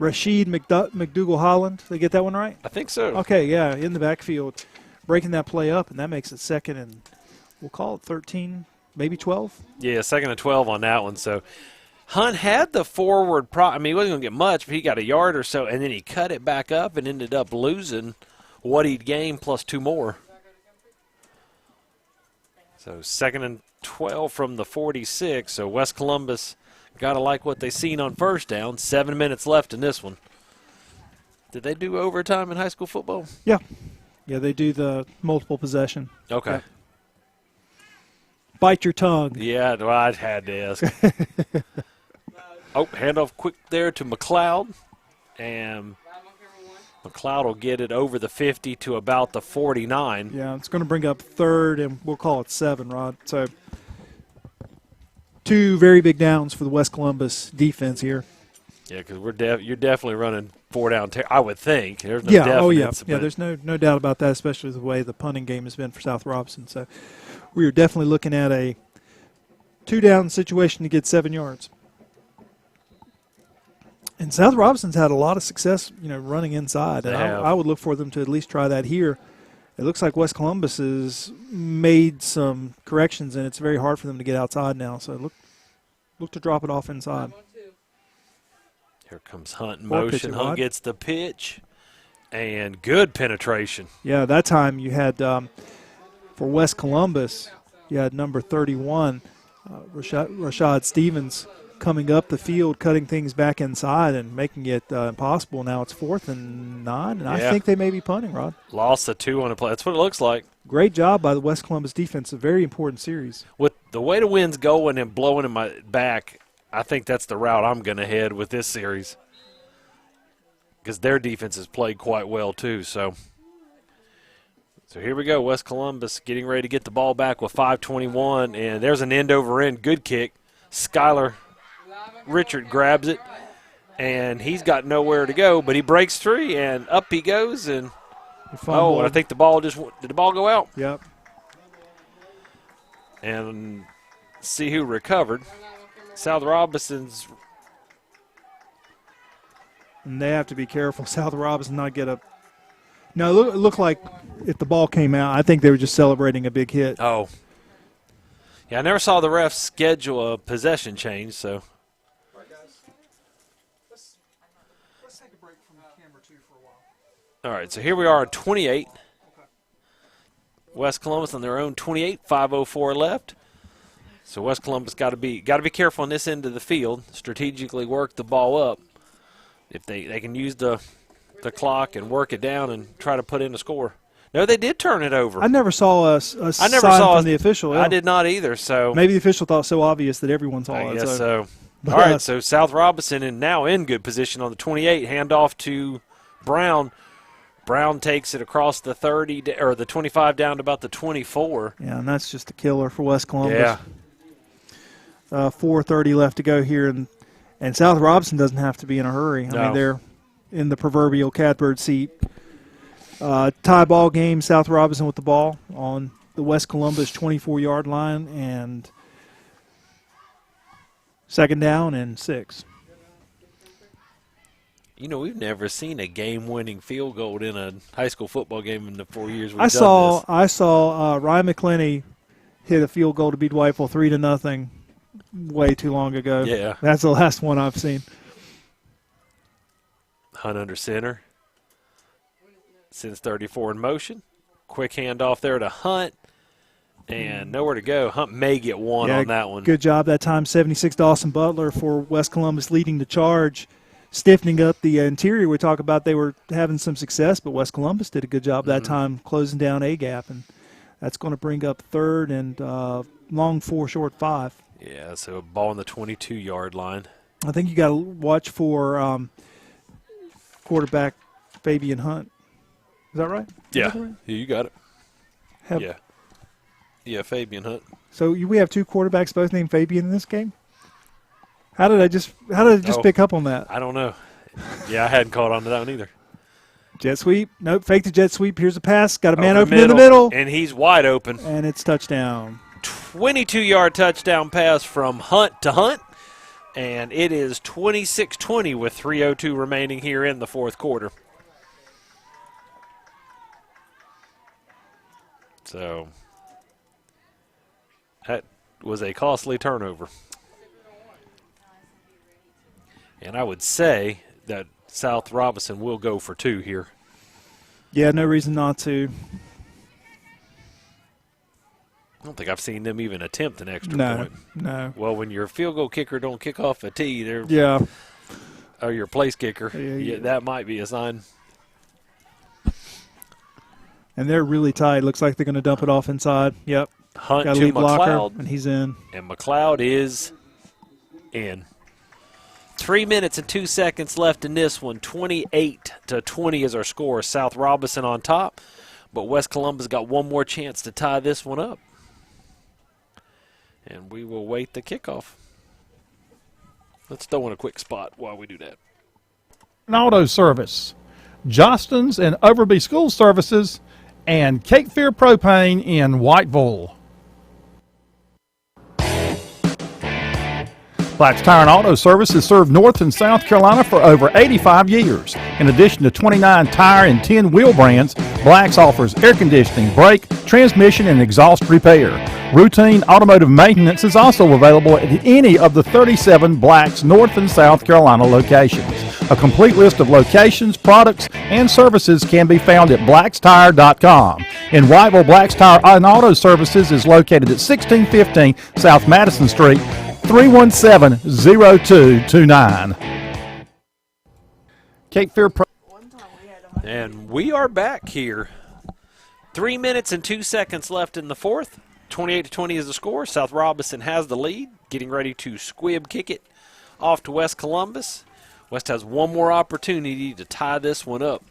Rashid McDougall Holland. Did I get that one right? I think so. Okay, yeah, in the backfield, breaking that play up, and that makes it second and we'll call it 13, maybe 12. Yeah, second and 12 on that one. So Hunt had the forward I mean, he wasn't going to get much, but he got a yard or so, and then he cut it back up and ended up losing what he'd gained plus 2 more. So second and 12 from the 46. So West Columbus got to like what they seen on first down. 7 minutes left in this one. Did they do overtime in high school football? Yeah. Yeah, they do the multiple possession. Okay. Yeah. Bite your tongue. Yeah, well, I had to ask. Handoff quick there to McLeod. And McLeod will get it over the 50 to about the 49. Yeah, it's going to bring up third, and we'll call it 7, Rod. So 2 very big downs for the West Columbus defense here. Yeah, because you're definitely running 4 down. I would think. There's no definites, yeah. There's no doubt about that, especially the way the punting game has been for South Robeson. So we are definitely looking at a 2-down situation to get 7 yards. And South Robeson's had a lot of success, running inside. And I would look for them to at least try that here. It looks like West Columbus has made some corrections, and it's very hard for them to get outside now. So look to drop it off inside. Here comes Hunt in Or pitch motion. it Hunt wide. gets the pitch, and good penetration. Yeah, that time you had, for West Columbus, you had number 31, Rashad Stevens, coming up the field, cutting things back inside and making it impossible. Now it's 4th and 9, and I Yeah. think they may be punting, Rod. Lost a 2 on a play. That's what it looks like. Great job by the West Columbus defense. A very important series. With the way the wind's going and blowing in my back, I think that's the route I'm going to head with this series, because their defense has played quite well too. So here we go. West Columbus getting ready to get the ball back with 5:21, and there's an end-over-end good kick. Skylar Richard grabs it, and he's got nowhere to go, but he breaks free, and up he goes, and and I think the ball did the ball go out? Yep. And see who recovered. South Robeson's. And they have to be careful. South Robeson not get a. No, it looked like if the ball came out, I think they were just celebrating a big hit. Oh. Yeah, I never saw the refs schedule a possession change, so. All right, guys. Let's take a break from camera 2 for a while. All right, so here we are at 28. West Columbus on their own 28, 5:04 left. So West Columbus got to be careful on this end of the field, strategically work the ball up. If they can use the clock and work it down and try to put in a score. No, they did turn it over. I never saw a sign from the official. I did not either. So maybe the official thought so obvious that everyone saw I it. guess so. All right, so South Robeson is now in good position on the 28. Handoff to Brown. Brown takes it across the 30 or the 25 down to about the 24. Yeah, and that's just a killer for West Columbus. Yeah. 4:30 left to go here, and South Robeson doesn't have to be in a hurry. I mean, they're in the proverbial catbird seat. Tie ball game, South Robeson with the ball on the West Columbus 24-yard line, and 2nd down and 6. You know, we've never seen a game-winning field goal in a high school football game in the 4 years we've done this. I saw Ryan McClenny hit a field goal to beat Whiteville 3-0 way too long ago. Yeah. That's the last one I've seen. Hunt under center. Sends 34 in motion. Quick handoff there to Hunt. And nowhere to go. Hunt may get one on that one. Good job that time. 76 Dawson Butler for West Columbus leading the charge. Stiffening up the interior. We talk about they were having some success, but West Columbus did a good job that time closing down A gap. And that's going to bring up 3rd and long 4, short 5. Yeah, so a ball on the 22-yard line. I think you got to watch for quarterback Fabian Hunt. Is that right? Yeah. Is that right? Yeah, you got it. Have- Yeah. Yeah, Fabian Hunt. So we have 2 quarterbacks both named Fabian in this game? How did I just pick up on that? I don't know. Yeah, I hadn't caught on to that one either. Jet sweep. Nope, fake the jet sweep. Here's a pass. Got a man open in the middle. And he's wide open. And it's touchdown. 22-yard touchdown pass from Hunt to Hunt. And it is 26-20 with 3:02 remaining here in the 4th quarter. So that was a costly turnover. And I would say that South Robeson will go for 2 here. Yeah, no reason not to. I don't think I've seen them even attempt an extra point. No. Well, when your field goal kicker don't kick off a tee, Yeah. or your place kicker, Yeah. that might be a sign. And they're really tight. Looks like they're going to dump it off inside. Yep. Hunt Got a to lead blocker, McLeod, and he's in. and McLeod is in. 3 minutes and 2 seconds left in this one. 28-20 is our score. South Robeson on top, but West Columbus got one more chance to tie this one up. And we will wait the kickoff. Let's throw in a quick spot while we do that. An auto service, Johnston's and Overby School Services, and Cape Fear Propane in Whiteville. Black's Tire and Auto Service has served North and South Carolina for over 85 years. In addition to 29 tire and 10 wheel brands, Black's offers air conditioning, brake, transmission, and exhaust repair. Routine automotive maintenance is also available at any of the 37 Black's North and South Carolina locations. A complete list of locations, products, and services can be found at blackstire.com. In Whiteville, Black's Tire and Auto Services is located at 1615 South Madison Street, 317-0229. Cape Fear Pro. And we are back here. 3 minutes and 2 seconds left in the fourth. 28-20 is the score. South Robeson has the lead, getting ready to squib kick it off to West Columbus. West has one more opportunity to tie this one up.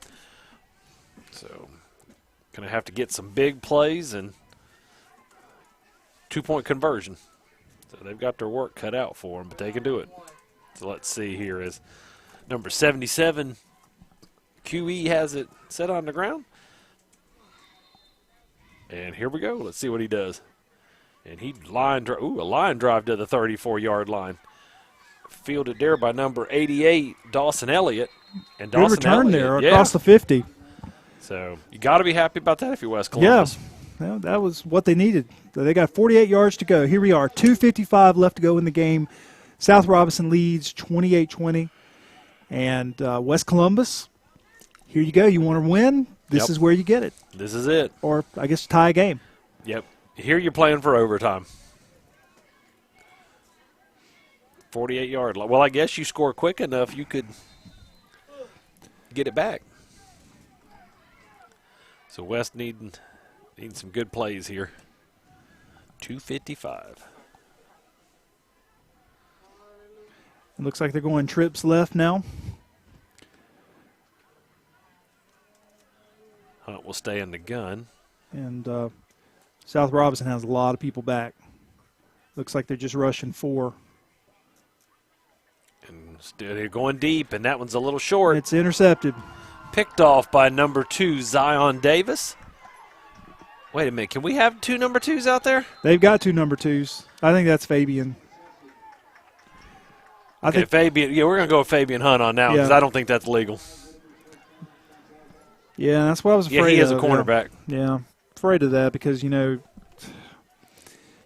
So, going to have to get some big plays and two-point conversion. So they've got their work cut out for them, but they can do it. So let's see here as number 77, QE has it set on the ground. And here we go. Let's see what he does. And he a line drive to the 34-yard line. Fielded there by number 88, Dawson Elliott. And Good Dawson return Elliott, there across the 50. So you got to be happy about that if you're West Columbus. Yeah, well, that was what they needed. So they got 48 yards to go. Here we are, 2:55 left to go in the game. South Robeson leads 28-20. And West Columbus, here you go. You want to win? This is where you get it. This is it. Or, I guess, tie a game. Yep. Here you're playing for overtime. 48-yard line. Well, I guess you score quick enough, you could get it back. So West needing some good plays here. 2:55. It looks like they're going trips left now. Hunt will stay in the gun. And South Robeson has a lot of people back. Looks like they're just rushing 4. And they're going deep, and that one's a little short. It's intercepted. Picked off by number 2, Zion Davis. Wait a minute. Can we have 2 number 2s out there? They've got 2 number 2s. I think that's Fabian. I think Fabian. Yeah, we're going to go with Fabian Hunt on that one because I don't think that's legal. Yeah, that's what I was afraid of. Yeah, he is a cornerback. Yeah, afraid of that because, you know,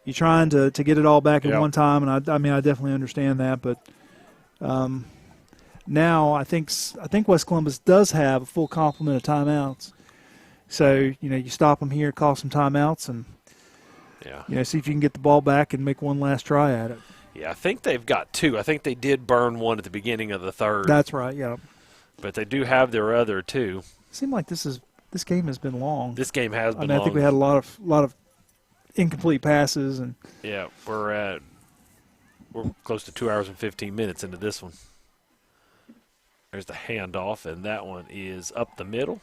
you're trying to get it all back at one time, and I mean, I definitely understand that. But now I think West Columbus does have a full complement of timeouts. So, you know, you stop them here, call some timeouts, and, you know, see if you can get the ball back and make one last try at it. Yeah, I think they've got 2. I think they did burn one at the beginning of the third. That's right, yeah. But they do have their other 2. It seemed like this game has been long. This game has been long. I think we had a lot of incomplete passes, and we're close to 2 hours and 15 minutes into this one. There's the handoff, and that one is up the middle.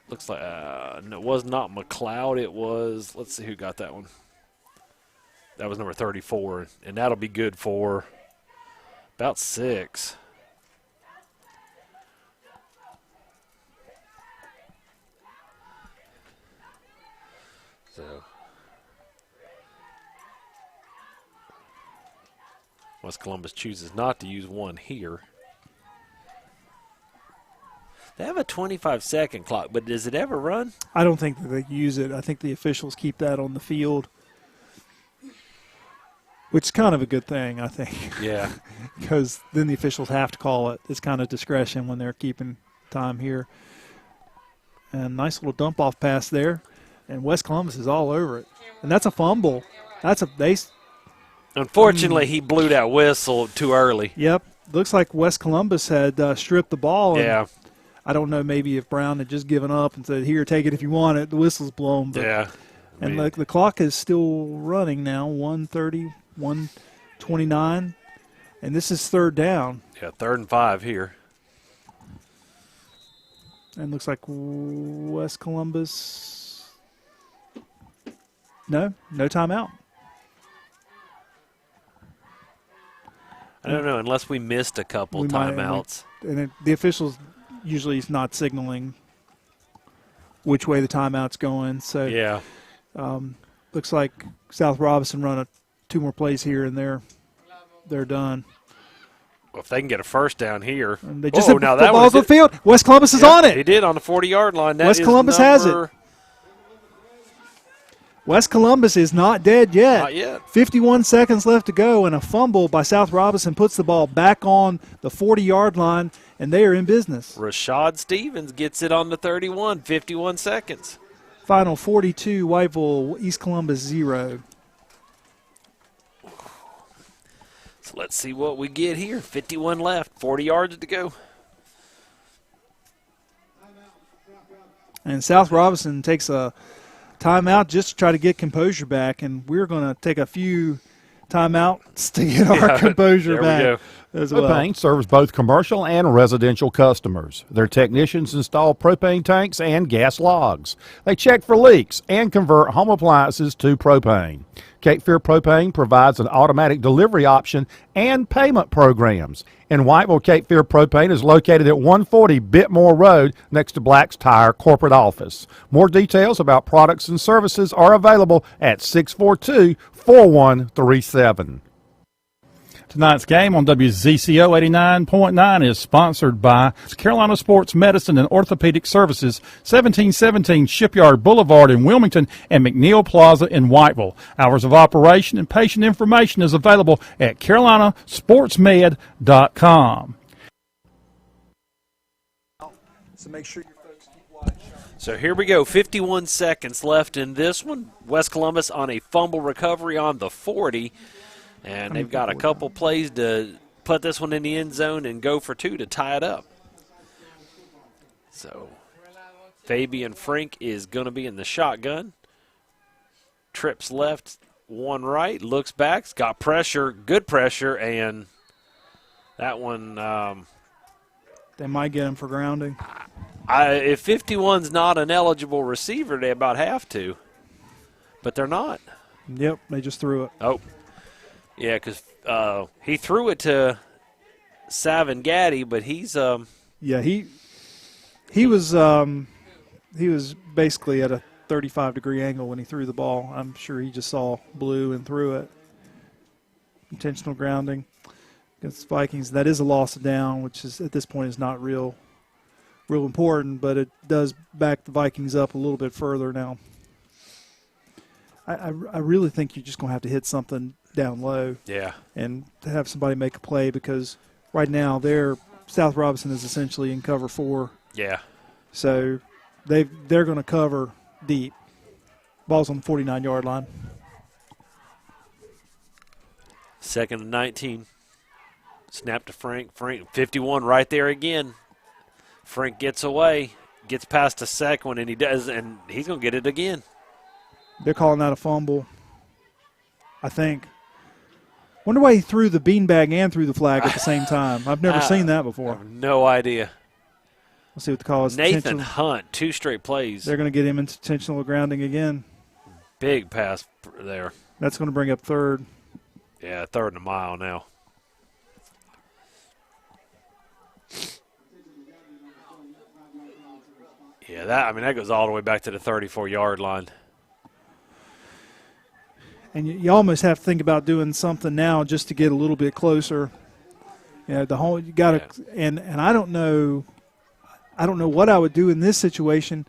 Looks like no, it was not McLeod. It was, let's see who got that one. That was number 34, and that'll be good for about 6. So West Columbus chooses not to use one here. They have a 25-second clock, but does it ever run? I don't think that they use it. I think the officials keep that on the field, which is kind of a good thing, I think. Yeah. Because then the officials have to call it. It's kind of discretion when they're keeping time here. And nice little dump-off pass there. And West Columbus is all over it. And that's a fumble. Unfortunately, he blew that whistle too early. Yep. Looks like West Columbus had stripped the ball. Yeah. I don't know, maybe if Brown had just given up and said, here, take it if you want it. The whistle's blown. But, yeah. And the clock is still running now, 1:30, 1:29. And this is third down. Yeah, 3rd and 5 here. And looks like West Columbus. No timeout. I don't know, unless we missed a couple timeouts. The officials usually is not signaling which way the timeout's going. So yeah, looks like South Robeson run 2 more plays here, and they're done. Well, if they can get a first down here. And they just hit now that footballs one on the field. West Columbus is on it. He did on the 40-yard line. That West is Columbus has it. number- West Columbus is not dead yet. Not yet. 51 seconds left to go, and a fumble by South Robeson puts the ball back on the 40-yard line, and they are in business. Rashad Stevens gets it on the 31, 51 seconds. Final 42, Whiteville, East Columbus 0. So let's see what we get here. 51 left, 40 yards to go. And South Robeson takes a timeout just to try to get composure back, and we're going to take a few timeouts to get our composure back as well. Propane serves both commercial and residential customers. Their technicians install propane tanks and gas logs. They check for leaks and convert home appliances to propane. Cape Fear Propane provides an automatic delivery option and payment programs. In Whiteville, Cape Fear Propane is located at 140 Bitmore Road next to Black's Tire corporate office. More details about products and services are available at 642-4137. Tonight's game on WZCO 89.9 is sponsored by Carolina Sports Medicine and Orthopedic Services, 1717 Shipyard Boulevard in Wilmington and McNeil Plaza in Whiteville. Hours of operation and patient information is available at carolinasportsmed.com. So make sure your folks keep watching. So here we go, 51 seconds left in this one. West Columbus on a fumble recovery on the 40. And they've got a couple plays to put this one in the end zone and go for two to tie it up. So Fabian Frank is going to be in the shotgun. Trips left, one right, looks back, got pressure, good pressure, and that one They might get him for grounding. if 51's not an eligible receiver, they about have to. But they're not. Yep, they just threw it. Oh. Yeah, because he threw it to Savin-Gaddy, but he's Yeah, he was basically at a 35-degree angle when he threw the ball. I'm sure he just saw blue and threw it. Intentional grounding against the Vikings. That is a loss of down, which is at this point is not real important, but it does back the Vikings up a little bit further now. I really think you're just going to have to hit something down low. Yeah. And to have somebody make a play, because right now South Robeson is essentially in cover 4. Yeah. So they're going to cover deep. Ball's on the 49-yard line. 2nd and 19. Snap to Frank. Frank, 51 right there again. Frank gets away, gets past the second one, and he does, and he's going to get it again. They're calling that a fumble, I think. Wonder why he threw the beanbag and threw the flag at the same time. I've never seen that before. I have no idea. Let's see what the call is. Nathan Hunt, 2 straight plays. They're going to get him intentional grounding again. Big pass there. That's going to bring up 3rd. Yeah, 3rd and a mile now. Yeah, that goes all the way back to the 34-yard line. And you almost have to think about doing something now just to get a little bit closer. You got to, and I don't know what I would do in this situation,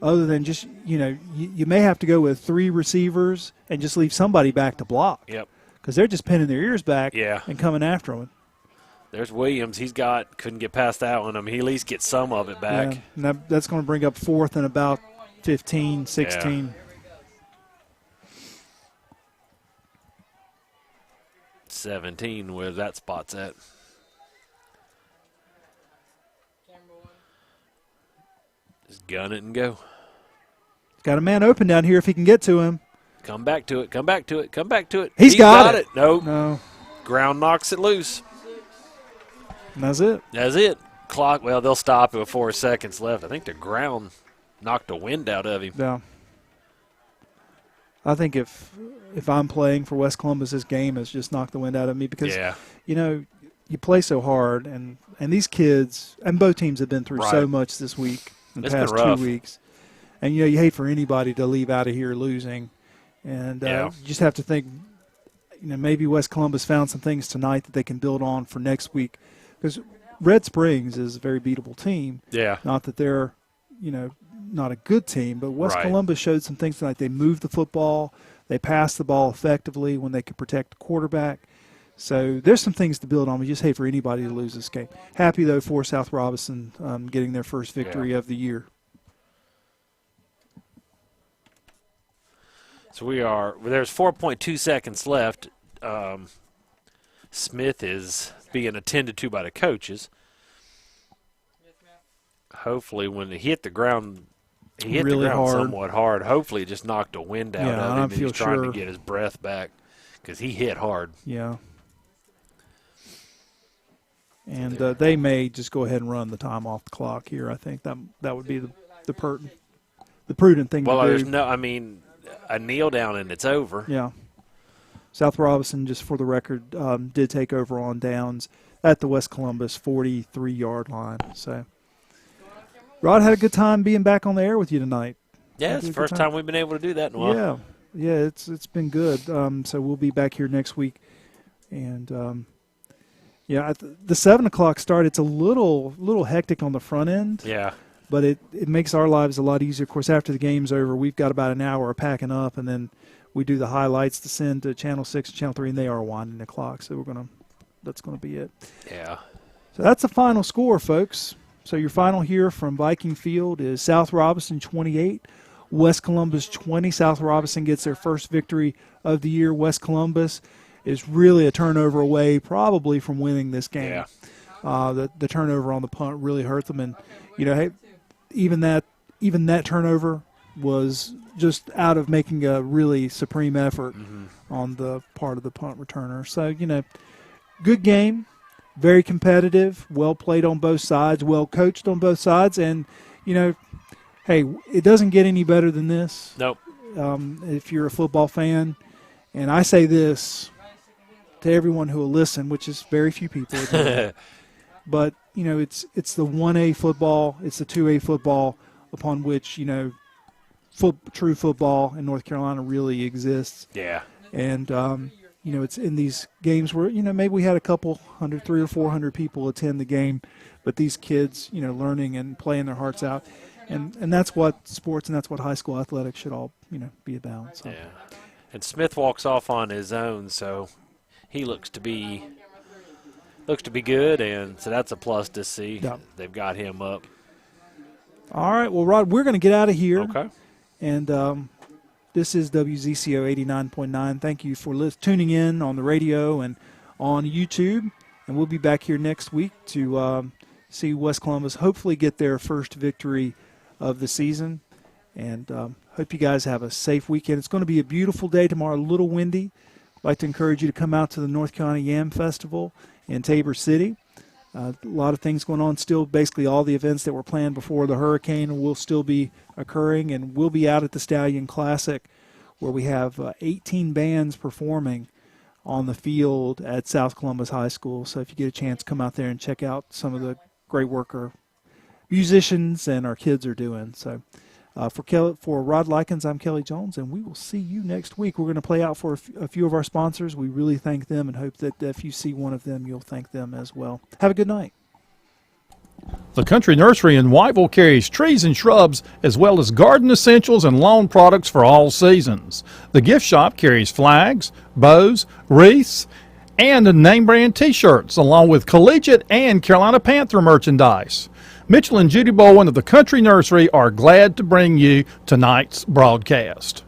other than just you may have to go with 3 receivers and just leave somebody back to block. Yep. Because they're just pinning their ears back. Yeah. And coming after them. There's Williams. Couldn't get past that one. I mean, he at least gets some of it back. Yeah. And that's going to bring up 4th and about 15, 16. Yeah. 17, where that spot's at. Just gun it and go. Got a man open down here if he can get to him. Come back to it. Come back to it. Come back to it. He's got it. Nope. No. Ground knocks it loose. And that's it. That's it. Clock. Well, they'll stop it with 4 seconds left. I think the ground knocked the wind out of him. Yeah. I think if I'm playing for West Columbus, this game has just knocked the wind out of me because, you play so hard, and these kids, and both teams have been through so much this week, in the past 2 weeks. And, you hate for anybody to leave out of here losing. And you just have to think, maybe West Columbus found some things tonight that they can build on for next week, because Red Springs is a very beatable team. Yeah. Not that they're, not a good team, but West Columbus showed some things tonight. They moved the football. They passed the ball effectively when they could protect the quarterback. So there's some things to build on. We just hate for anybody to lose this game. Happy, though, for South Robeson getting their first victory of the year. So there's 4.2 seconds left. Smith is being attended to by the coaches. Hopefully when he hit the ground, really hard. Somewhat hard. Hopefully it just knocked the wind out of him, and he's trying to get his breath back because he hit hard. Yeah. And they may just go ahead and run the time off the clock here. I think that would be the prudent thing to do. Well, there's a kneel down and it's over. Yeah. South Robeson, just for the record, did take over on downs at the West Columbus 43-yard line. So, Rod, had a good time being back on the air with you tonight. Yeah, it's the first time we've been able to do that in a while. Yeah, it's been good. So we'll be back here next week. And, at the 7 o'clock start, it's a little hectic on the front end. Yeah. But it makes our lives a lot easier. Of course, after the game's over, we've got about an hour of packing up, and then we do the highlights to send to Channel 6 and Channel 3, and they are winding the clock. So that's going to be it. Yeah. So that's the final score, folks. So your final here from Viking Field is South Robeson 28, West Columbus 20. South Robeson gets their first victory of the year. West Columbus is really a turnover away probably from winning this game. Yeah. The turnover on the punt really hurt them. And, hey, even that turnover was just out of making a really supreme effort on the part of the punt returner. So, good game, very competitive, well played on both sides, well coached on both sides. And, hey, it doesn't get any better than this. Nope. If you're a football fan. And I say this to everyone who will listen, which is very few people. But, it's the 1A football, it's the 2A football upon which, true football in North Carolina really exists. Yeah. And, it's in these games where, maybe we had a couple 300 or 400 people attend the game, but these kids, learning and playing their hearts out. And that's what sports and that's what high school athletics should all, be about. So. Yeah. And Smith walks off on his own, so he looks to be good, and so that's a plus to see. Yeah. They've got him up. All right, well, Rod, we're going to get out of here. Okay. And this is WZCO 89.9. Thank you for tuning in on the radio and on YouTube. And we'll be back here next week to see West Columbus hopefully get their first victory of the season. And hope you guys have a safe weekend. It's going to be a beautiful day tomorrow, a little windy. I'd like to encourage you to come out to the North Carolina Yam Festival in Tabor City. A lot of things going on still. Basically, all the events that were planned before the hurricane will still be occurring, and we'll be out at the Stallion Classic where we have 18 bands performing on the field at South Columbus High School. So if you get a chance, come out there and check out some of the great work our musicians and our kids are doing. So for Rod Likens, I'm Kelly Jones, and we will see you next week. We're going to play out for a few of our sponsors. We really thank them and hope that if you see one of them, you'll thank them as well. Have a good night. The Country Nursery in Whiteville carries trees and shrubs as well as garden essentials and lawn products for all seasons. The gift shop carries flags, bows, wreaths, and name brand t-shirts along with collegiate and Carolina Panther merchandise. Mitchell and Judy Bowen of the Country Nursery are glad to bring you tonight's broadcast.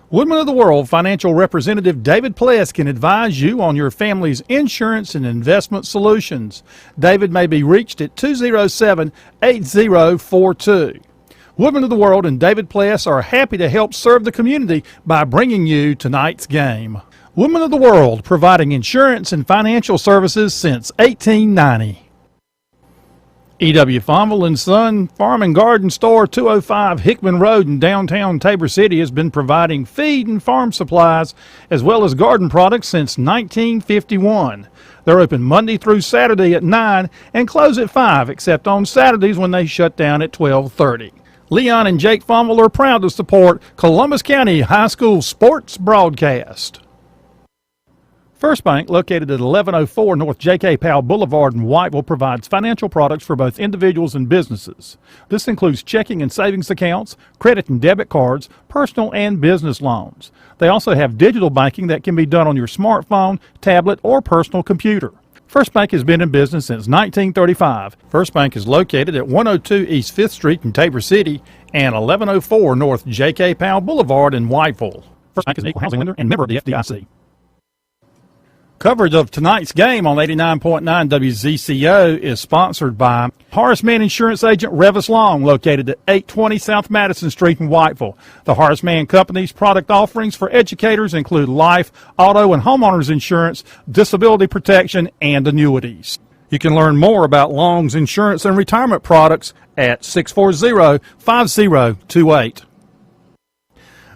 Woodman of the World financial representative David Pless can advise you on your family's insurance and investment solutions. David may be reached at 207-8042. Woodman of the World and David Pless are happy to help serve the community by bringing you tonight's game. Woodman of the World, providing insurance and financial services since 1890. E.W. Fonville & Son Farm and Garden Store, 205 Hickman Road in downtown Tabor City, has been providing feed and farm supplies as well as garden products since 1951. They're open Monday through Saturday at 9 and close at 5, except on Saturdays when they shut down at 12:30. Leon and Jake Fumble are proud to support Columbus County High School sports broadcast. First Bank, located at 1104 North J.K. Powell Boulevard in Whiteville, provides financial products for both individuals and businesses. This includes checking and savings accounts, credit and debit cards, personal and business loans. They also have digital banking that can be done on your smartphone, tablet, or personal computer. First Bank has been in business since 1935. First Bank is located at 102 East 5th Street in Tabor City and 1104 North J.K. Powell Boulevard in Whiteville. First Bank is an equal housing lender and member of the FDIC. Coverage of tonight's game on 89.9 WZCO is sponsored by Horace Mann Insurance Agent Revis Long, located at 820 South Madison Street in Whiteville. The Horace Mann Company's product offerings for educators include life, auto, and homeowners insurance, disability protection, and annuities. You can learn more about Long's insurance and retirement products at 640-5028.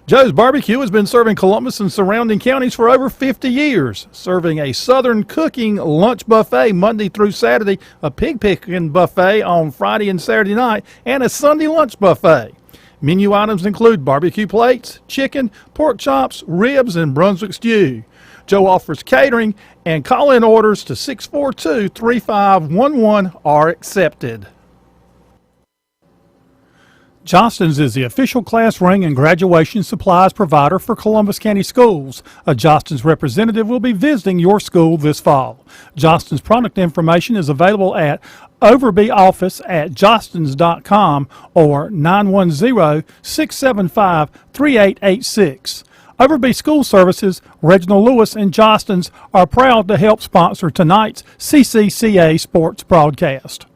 Joe's Barbecue has been serving Columbus and surrounding counties for over 50 years, serving a Southern cooking lunch buffet Monday through Saturday, a pig picking buffet on Friday and Saturday night, and a Sunday lunch buffet. Menu items include barbecue plates, chicken, pork chops, ribs, and Brunswick stew. Joe offers catering, and call-in orders to 642-3511 are accepted. Johnston's is the official class ring and graduation supplies provider for Columbus County Schools. A Johnston's representative will be visiting your school this fall. Johnston's product information is available at Overby office at johnston's.com or 910-675-3886. Overby School Services, Reginald Lewis, and Johnston's are proud to help sponsor tonight's CCCA sports broadcast.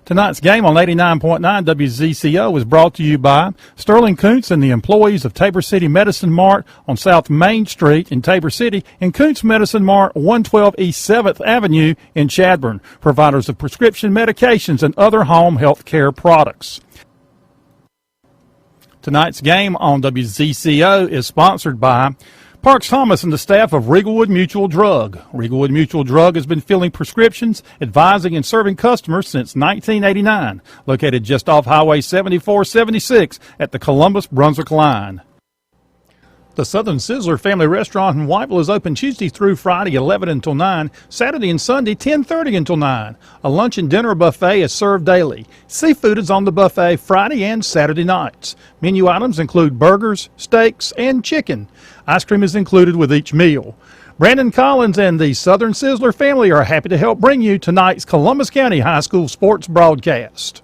Tonight's game on 89.9 WZCO is brought to you by Sterling Kuntz and the employees of Tabor City Medicine Mart on South Main Street in Tabor City and Kuntz Medicine Mart, 112 East 7th Avenue in Chadbourne, providers of prescription medications and other home health care products. Tonight's game on WZCO is sponsored by Parks Thomas and the staff of Regalwood Mutual Drug. Regalwood Mutual Drug has been filling prescriptions, advising, and serving customers since 1989. Located just off Highway 7476 at the Columbus-Brunswick line. The Southern Sizzler Family Restaurant in Whiteville is open Tuesday through Friday, 11 until 9, Saturday and Sunday, 10:30 until 9. A lunch and dinner buffet is served daily. Seafood is on the buffet Friday and Saturday nights. Menu items include burgers, steaks, and chicken. Ice cream is included with each meal. Brandon Collins and the Southern Sizzler family are happy to help bring you tonight's Columbus County High School sports broadcast.